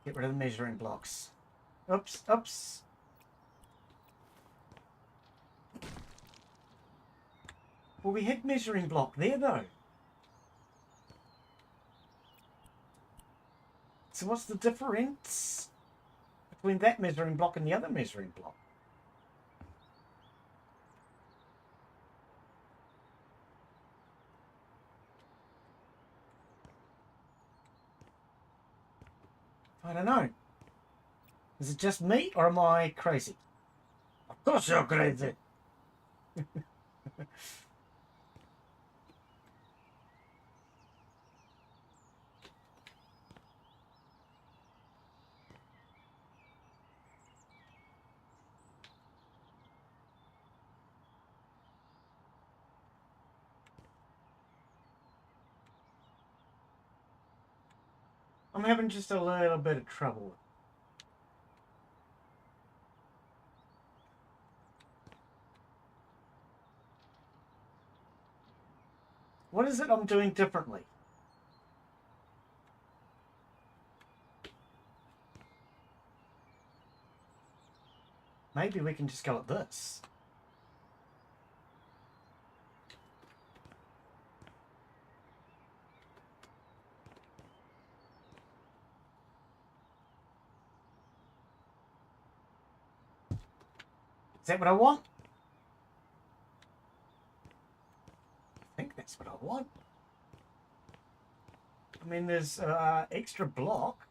Get rid of the measuring blocks. Oops, oops. Well, we had measuring block there, though. So what's the difference between that measuring block and the other measuring block? I don't know. Is it just me or am I crazy? Of course you're crazy. I'm having just a little bit of trouble. What is it I'm doing differently? Maybe we can just go at this. Is that what I want? I think that's what I want. I mean, there's extra block.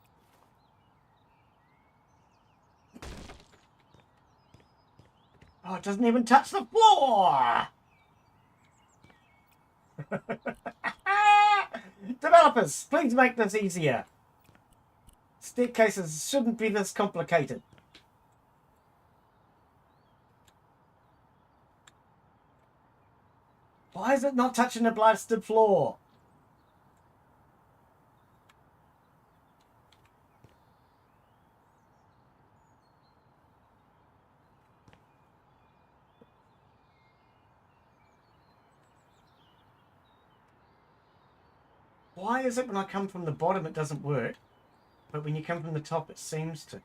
Oh, it doesn't even touch the floor! Developers, please make this easier. Staircases shouldn't be this complicated. Why is it not touching the blasted floor? Why is it when I come from the bottom it doesn't work, but when you come from the top it seems to?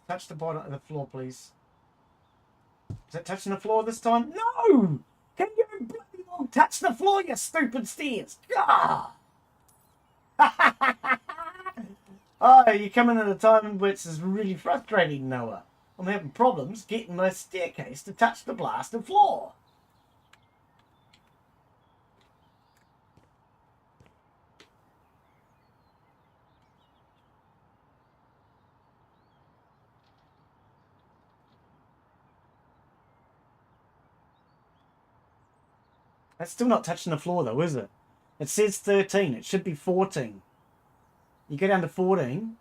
Touch the bottom of the floor, please. Is it touching the floor this time? No! Can you bloody well touch the floor, you stupid stairs? Ah! Oh, you're coming at a time which is really frustrating, Noah. I'm having problems getting my staircase to touch the blasted floor. That's still not touching the floor though, is it? It says 13. It should be 14. You go down to 14.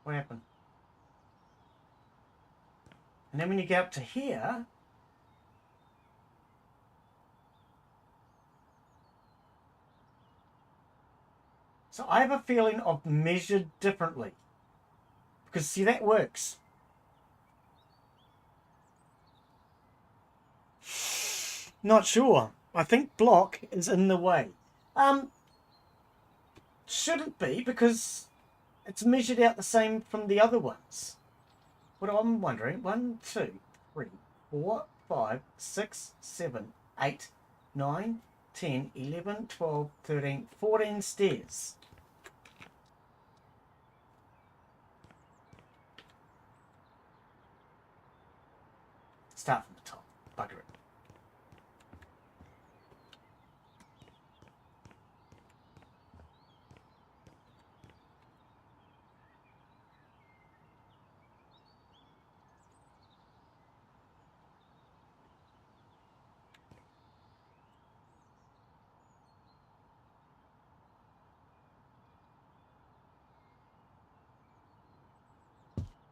What happened? And then when you get up to here, so I have a feeling I've measured differently. Because see, that works. Not sure. I think block is in the way. Shouldn't be, because it's measured out the same from the other ones. What I'm wondering, 1, 2, 3, 4, 5, 6, 7, 8, 9, 10, 11, 12, 13, 14 stairs. Start from the top. Bugger it.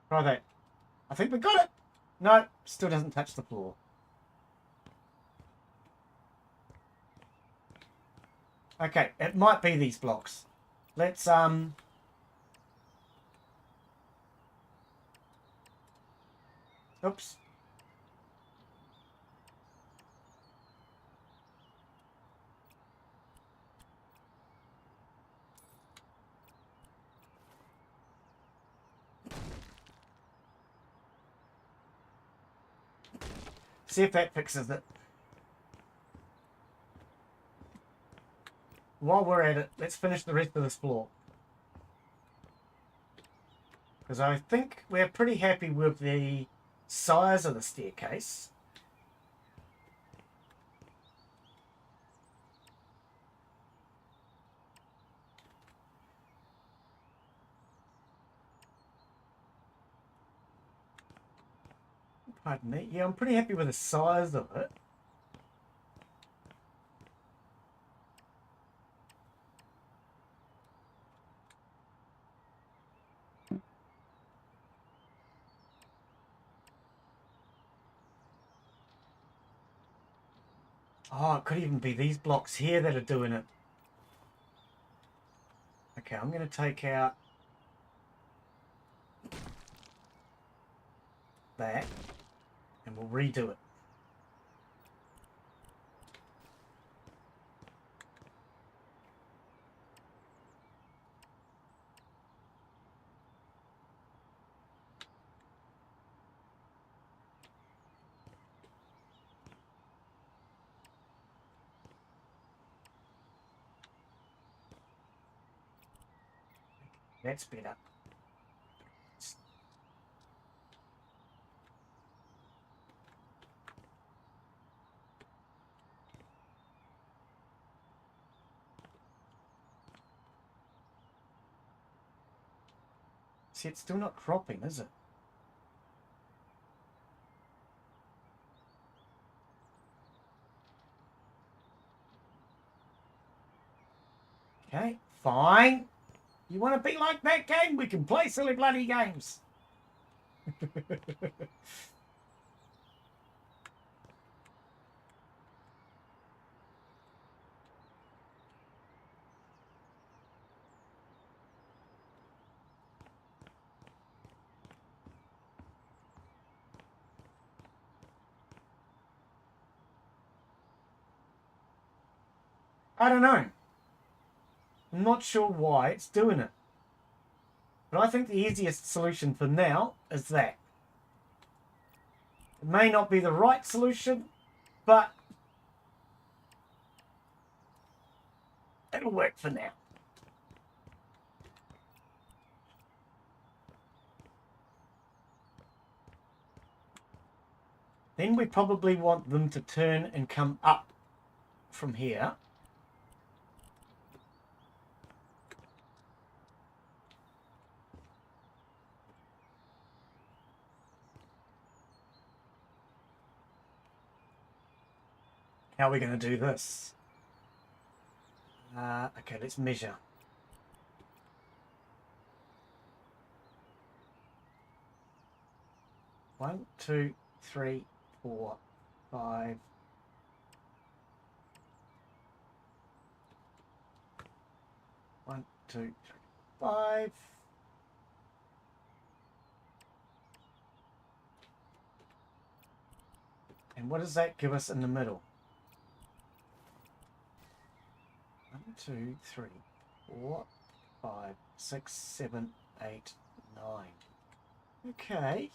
Try that. I think we got it. No, still doesn't touch the floor. Okay, it might be these blocks. Let's oops. See if that fixes it. While we're at it, let's finish the rest of this floor. Because I think we're pretty happy with the size of the staircase. Pardon me. Yeah, I'm pretty happy with the size of it. Oh, it could even be these blocks here that are doing it. Okay, I'm going to take out that and we'll redo it. That's better. See, it's still not cropping, is it? Okay, fine. You want to be like that game? We can play silly bloody games. I don't know. I'm not sure why it's doing it. But I think the easiest solution for now is that. It may not be the right solution, but it'll work for now. Then we probably want them to turn and come up from here. How are we going to do this? Okay, let's measure. One, two, three, 4, 5. One, two, three, 5. And what does that give us in the middle? 1, 2, 3, 4, 5, 6, 7, 8, 9. Okay.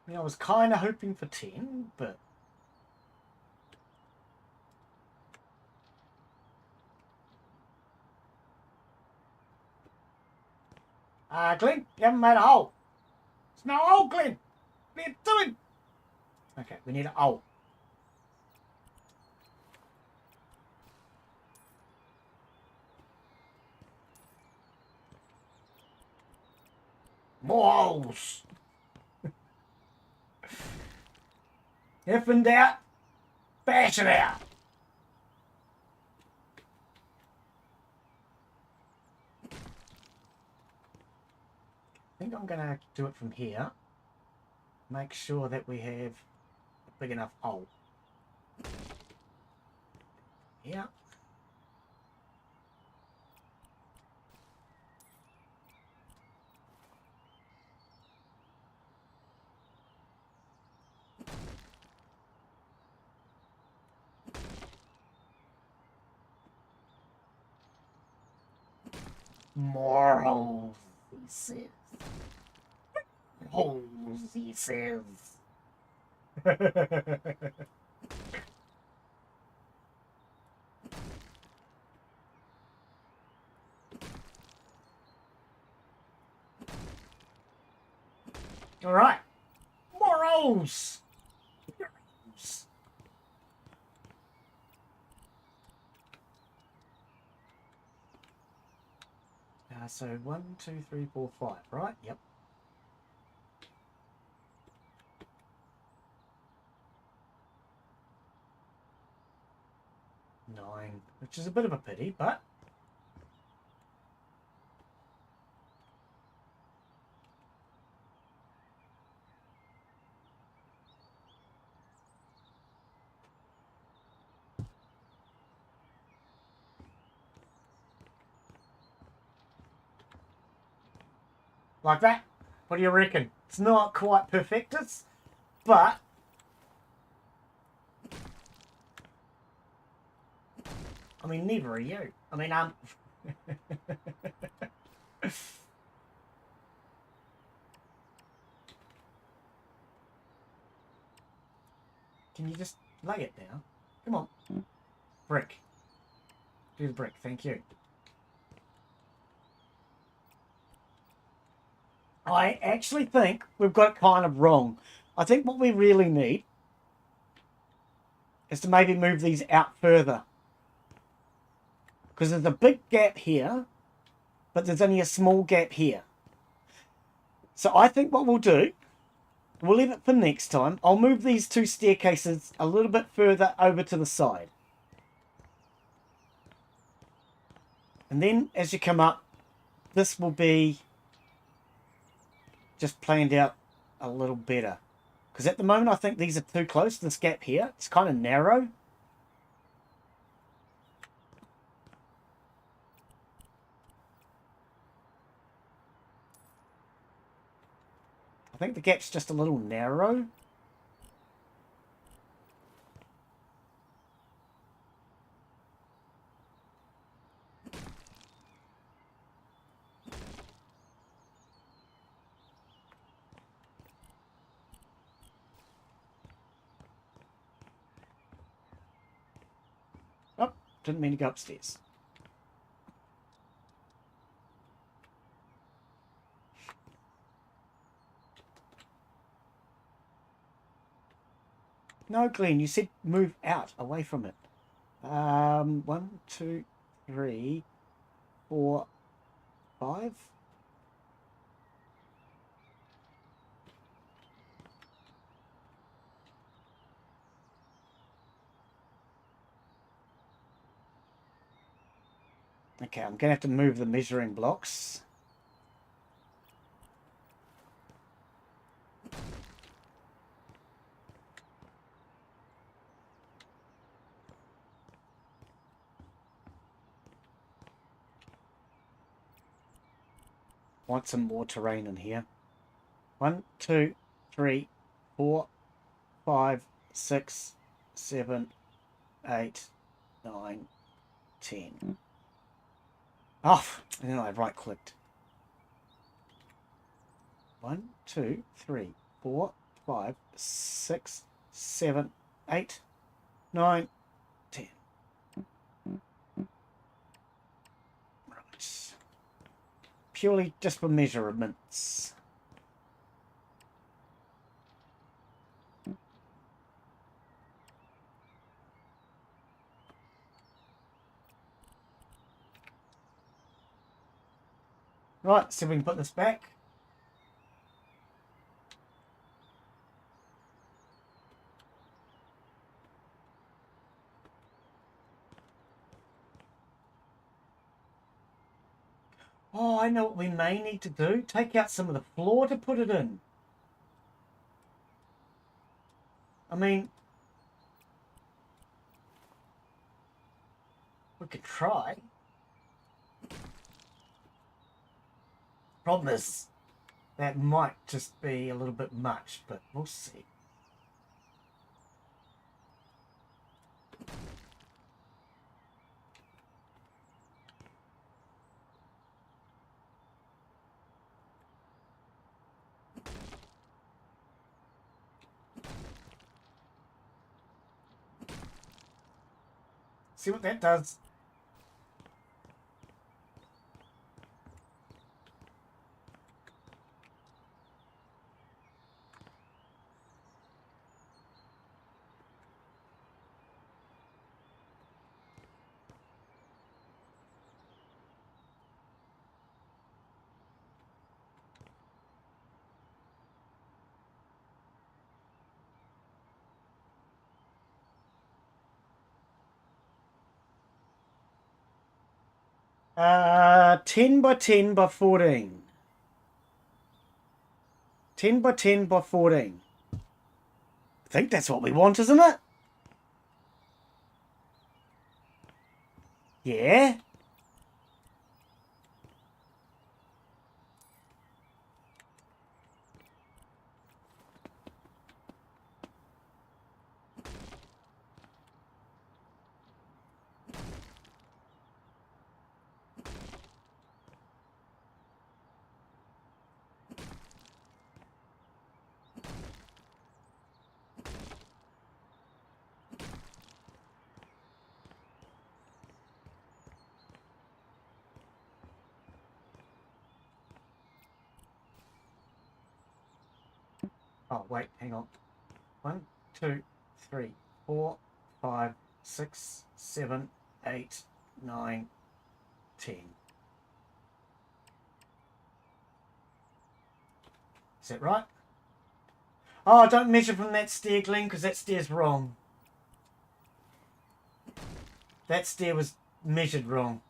I mean, I was kind of hoping for 10, but... Glen, you haven't made a hole. There's no hole, Glen. What are you doing? Okay, we need a hole. More holes. If in doubt, bash it out. I think I'm going to do it from here. Make sure that we have a big enough hole. Yeah. More holes, he says. Holes, he says. All right. More holes. So 1, 2, 3, 4, 5, right? Yep. 9, which is a bit of a pity, but... Like that? What do you reckon? It's not quite perfectus, but I mean, neither are you. I mean, can you just lay it down? Come on. Brick. Do the brick, thank you. I actually think we've got it kind of wrong. I think what we really need is to maybe move these out further. Because there's a big gap here, but there's only a small gap here. So I think what we'll do, we'll leave it for next time. I'll move these two staircases a little bit further over to the side. And then as you come up, this will be just planned out a little better. Because at the moment I think these are too close, this gap here. It's kind of narrow. I think the gap's just a little narrow. Oh, didn't mean to go upstairs. No, Glen, you said move out, away from it. 1, 2, 3, 4, 5. Okay, I'm going to have to move the measuring blocks. Want some more terrain in here. 1, 2, 3, 4, 5, 6, 7, 8, 9, 10. Oh, and then I right clicked. 1, 2, 3, 4, 5, 6, 7, 8, 9, 10. Right. Purely just for measurements. Right, so we can put this back. Oh, I know what we may need to do. Take out some of the floor to put it in. I mean, we could try. Problem is, that might just be a little bit much, but we'll see. See what that does. Uh, 10 by 10 by 14. 10 by 10 by 14. I think that's what we want, isn't it? Yeah. Oh, wait, hang on. 1, 2, 3, 4, 5, 6, 7, 8, 9, 10. Is that right? Oh, don't measure from that stair, Glen, because that stair's wrong. That stair was measured wrong.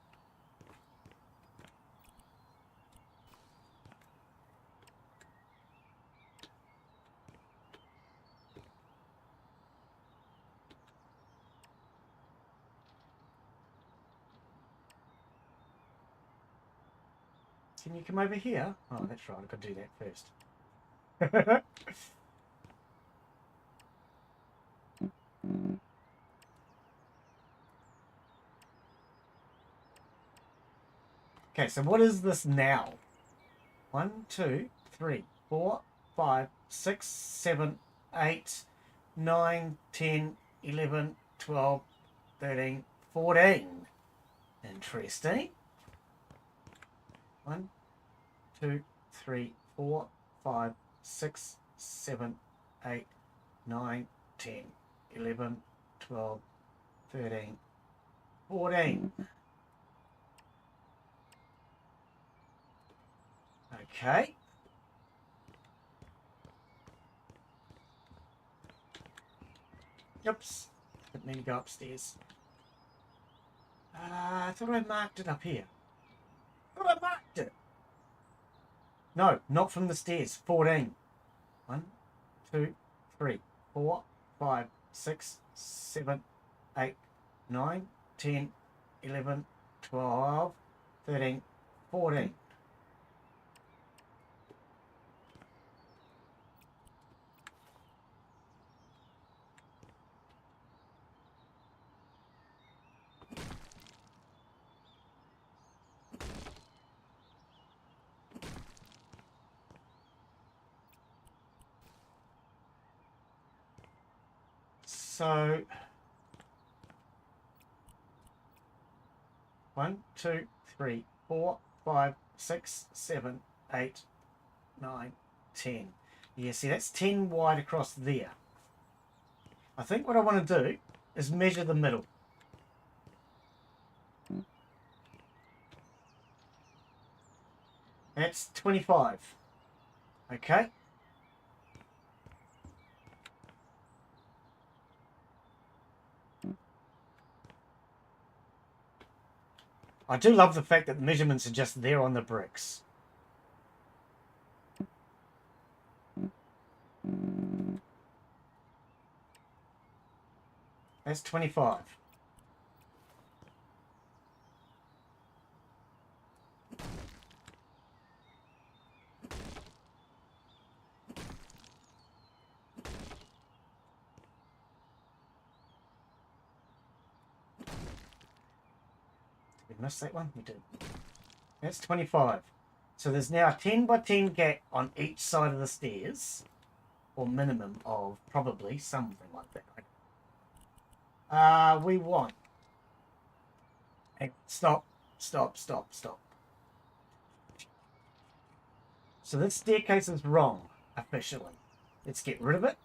Can you come over here? Oh, that's right. I've got to do that first. Okay, so what is this now? 1, 2, 3, 4, 5, 6, 7, 8, 9, 10, 11, 12, 13, 14. Interesting. 1, 2, 3, 4, 5, 6, 7, 8, 9, 10, 11, 12, 13, 14. Okay. Oops. Didn't mean to go upstairs. I thought I marked it up here. I thought I marked it. No, not from the stairs. 14. 1, 2, 3, 4, 5, 6, 7, 8, 9, 10, 11, 12, 13, 14. So 1, 2, 3, 4, 5, 6, 7, 8, 9, 10. Yeah, see, that's 10 wide across there. I think what I want to do is measure the middle. That's 25. Okay. I do love the fact that the measurements are just there on the bricks. That's 25. Did we miss that one? We did. That's 25. So there's now a 10 by 10 gap on each side of the stairs, or minimum of probably something like that. We want. Stop, stop, stop, stop. So this staircase is wrong, officially. Let's get rid of it.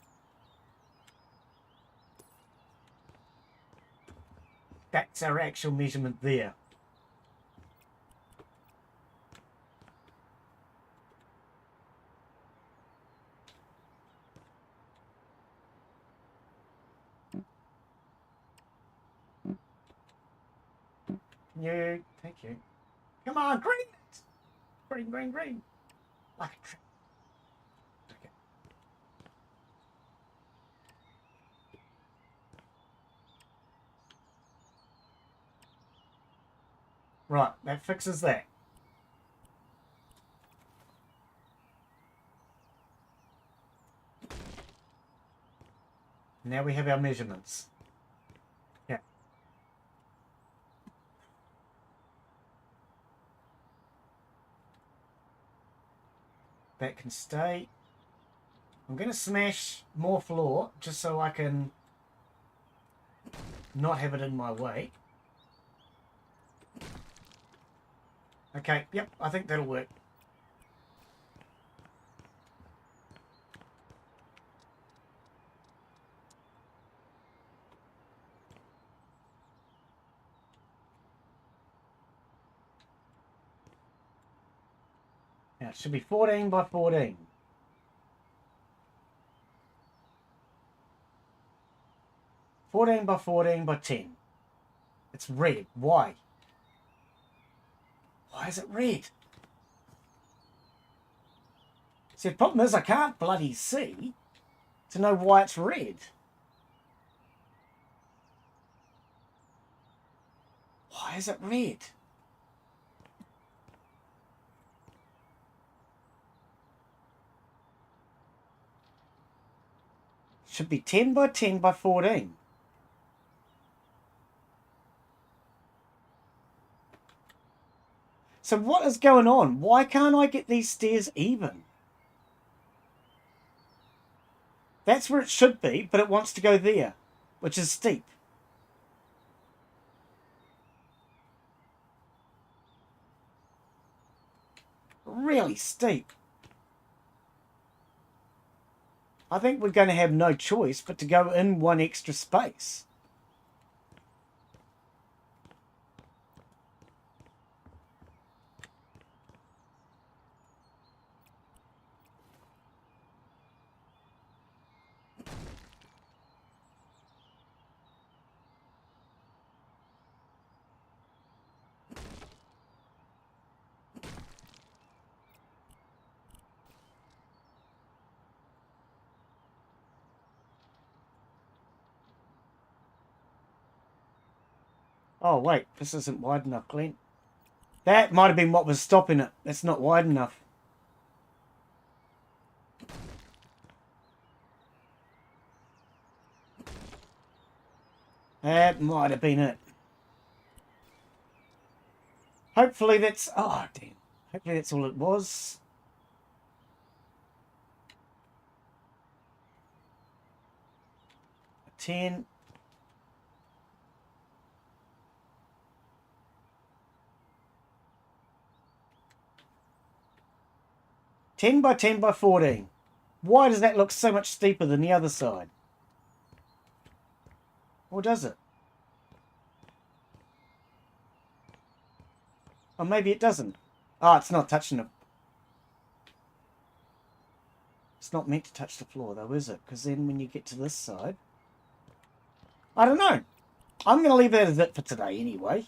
That's our actual measurement there. You, thank you. Come on, green! Green, green, green. Like a tree. Okay. Right, that fixes that. Now we have our measurements. Yeah. That can stay. I'm going to smash more floor just so I can not have it in my way. Okay, yep, I think that'll work. Now it should be 14 by 14. by 14 by 10. It's red. Why? Why is it red? See, the problem is I can't bloody see to know why it's red. Why is it red? Should be 10 by 10 by 14. So what is going on? Why can't I get these stairs even? That's where it should be, but it wants to go there, which is steep. Really steep. I think we're going to have no choice but to go in one extra space. Oh, wait, this isn't wide enough, Glen. That might have been what was stopping it. It's not wide enough. That might have been it. Hopefully that's... Oh, damn. Hopefully that's all it was. A 10... 10 by 10 by 14. Why does that look so much steeper than the other side? Or does it? Or maybe it doesn't. Oh, it's not touching it. It's not meant to touch the floor though, is it? Because then when you get to this side... I don't know. I'm going to leave that as it for today anyway.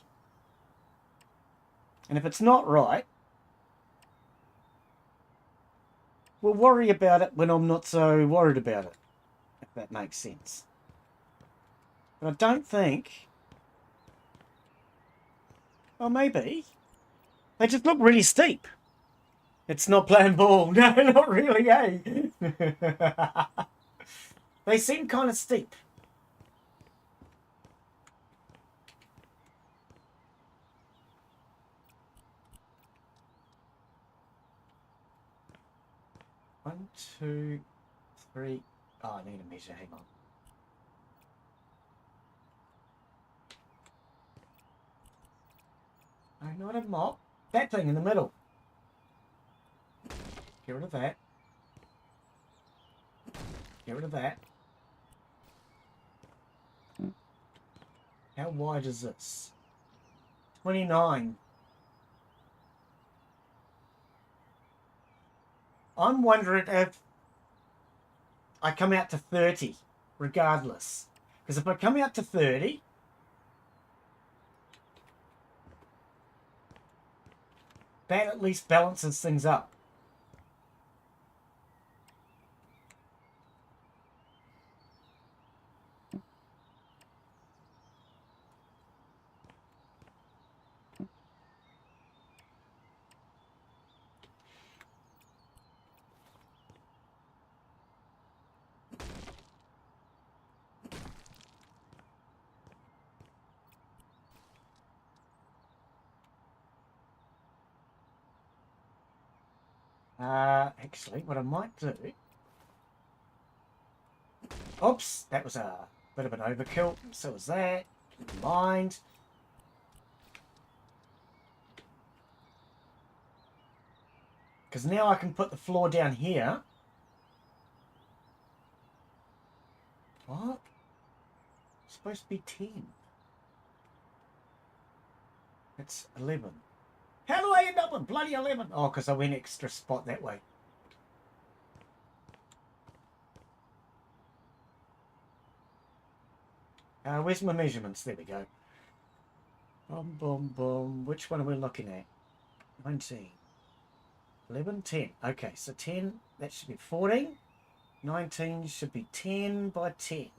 And if it's not right... we'll worry about it when I'm not so worried about it, if that makes sense. But I don't think... oh, maybe. They just look really steep. It's not playing ball. No, not really, eh? They seem kind of steep. One, two, three. Oh, I need a measure. Hang on. No, not a mop. That thing in the middle. Get rid of that. Get rid of that. How wide is this? 29. I'm wondering if I come out to 30, regardless. Because if I come out to 30, that at least balances things up. Actually, what I might do... oops, that was a bit of an overkill. So was that. Never mind. Because now I can put the floor down here. What? It's supposed to be 10. It's 11. How do I end up with bloody 11? Oh, because I went extra spot that way. Where's my measurements? There we go. Boom, boom, boom. Which one are we looking at? 19. 11, 10. Okay, so 10, that should be 14. 19 should be 10 by 10.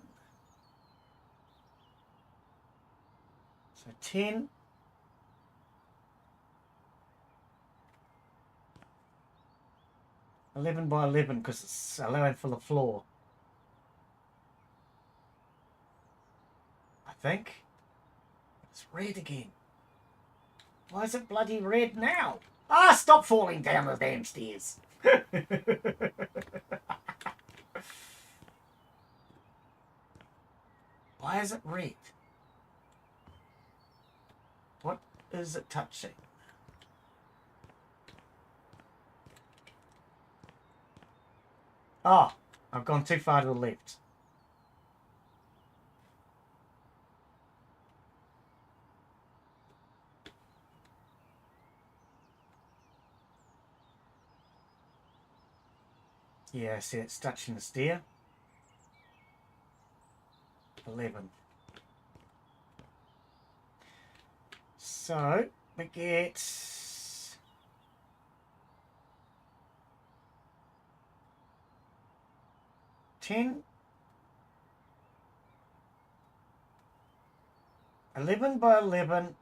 So 10. $11 by 11 because it's allowing for the floor. I think. It's red again. Why is it bloody red now? Ah, stop falling down the damn stairs. Why is it red? What is it touching? Oh, I've gone too far to the left. Yeah, see it's touching the stair. 11. So we get 10, 11 by 11,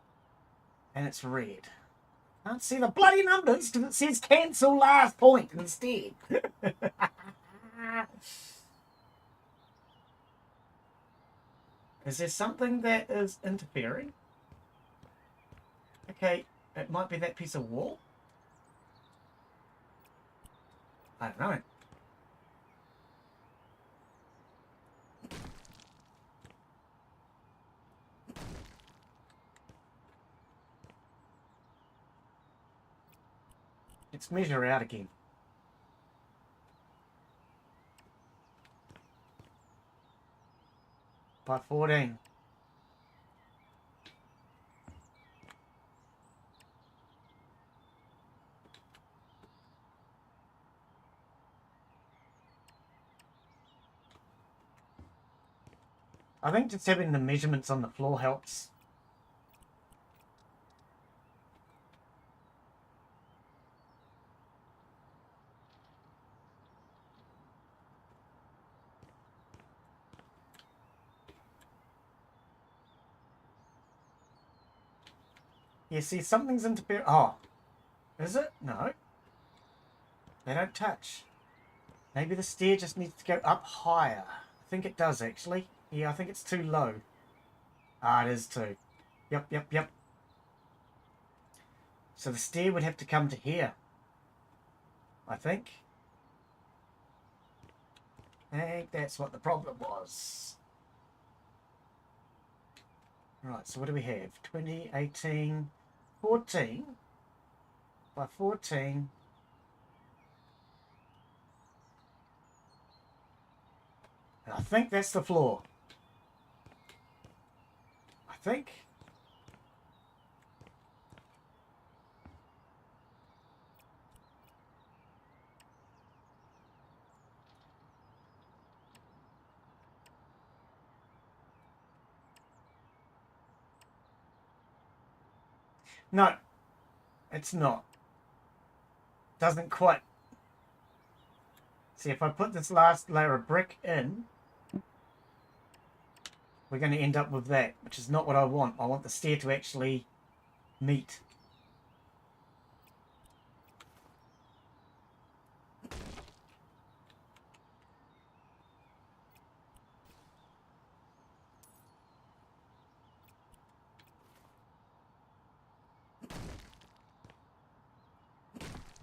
and it's red. Can't see the bloody numbers because it says cancel last point instead. Is there something that is interfering? Okay, it might be that piece of wall. I don't know. Let's measure out again. By 14. I think just having the measurements on the floor helps. Yeah, see, something's interfering. Oh, is it? No. They don't touch. Maybe the stair just needs to go up higher. I think it does, actually. Yeah, I think it's too low. Ah, it is too. Yep, yep, yep. So the stair would have to come to here. I think. I think that's what the problem was. Right, so what do we have? 20, 18, 14 by 14. And I think that's the floor. I think. No, it's not. Doesn't quite. See, if I put this last layer of brick in, we're going to end up with that, which is not what I want. I want the stair to actually meet.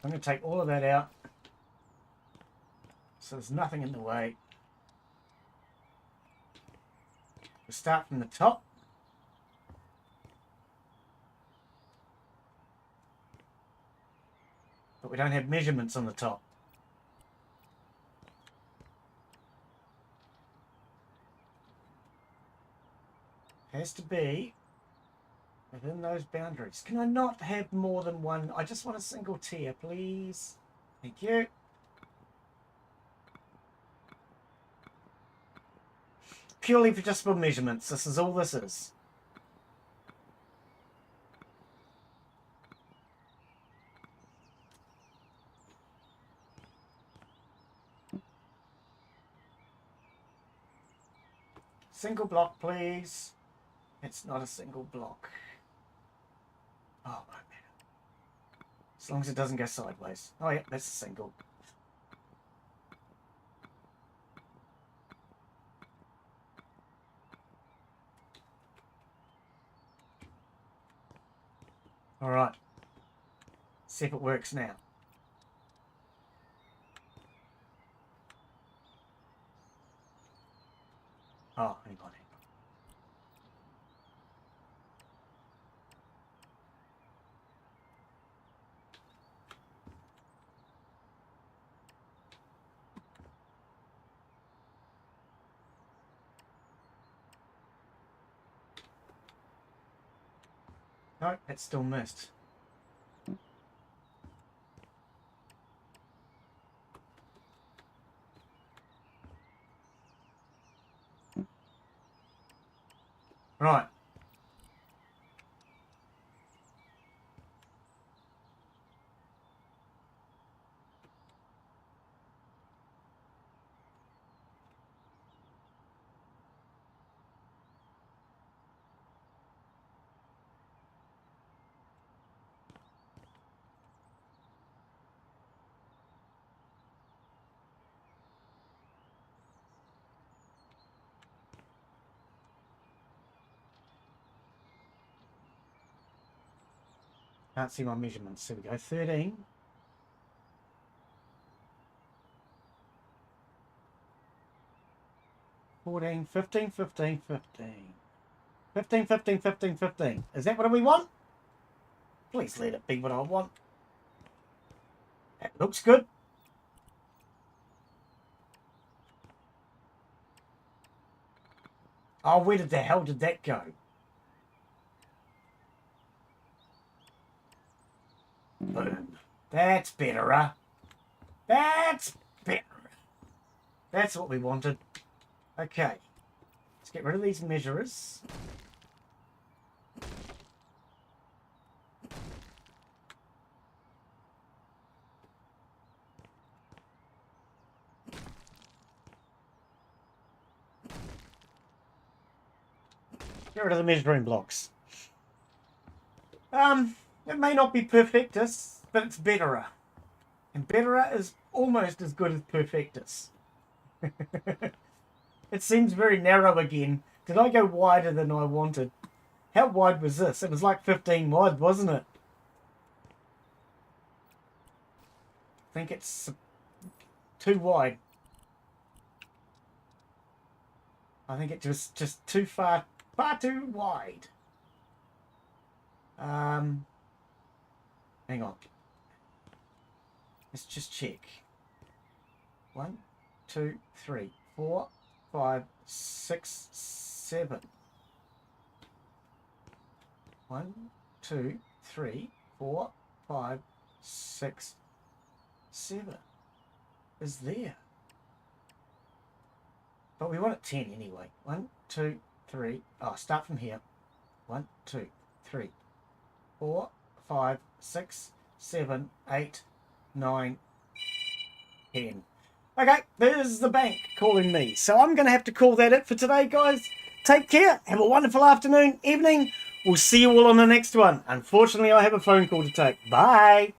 I'm going to take all of that out, so there's nothing in the way. We'll start from the top. But we don't have measurements on the top. Has to be within those boundaries. Can I not have more than one? I just want a single tier, please. Thank you. Purely for just for measurements. This is all this is. Single block, please. It's not a single block. Oh, no matter. As long as it doesn't go sideways. Oh, yeah, that's a single. All right. See if it works now. Oh, hang on. No, it's still missed. Right. Can't see my measurements. Here we go. 13. 14, 15, 15, 15. 15, 15, 15, 15. Is that what we want? Please let it be what I want. That looks good. Oh, where the hell did that go? Boom. That's better, huh? That's better. That's what we wanted. Okay. Let's get rid of these measurers. Get rid of the measuring blocks. It may not be perfectus, but it's betterer. And betterer is almost as good as perfectus. It seems very narrow again. Did I go wider than I wanted? How wide was this? It was like 15 wide, wasn't it? I think it's too wide. I think it was just too far too wide. Hang on. Let's just check. 1, 2, 3, 4, 5, 6, 7. 1, 2, 3, 4, 5, 6, 7 is there. But we want it 10 anyway. 1, 2, 3. Oh, start from here. 1, 2, 3, 4, 5, 6, 7, 8, 9, 10. Okay, there's the bank calling me. So I'm going to have to call that it for today, guys. Take care. Have a wonderful afternoon, evening. We'll see you all on the next one. Unfortunately, I have a phone call to take. Bye.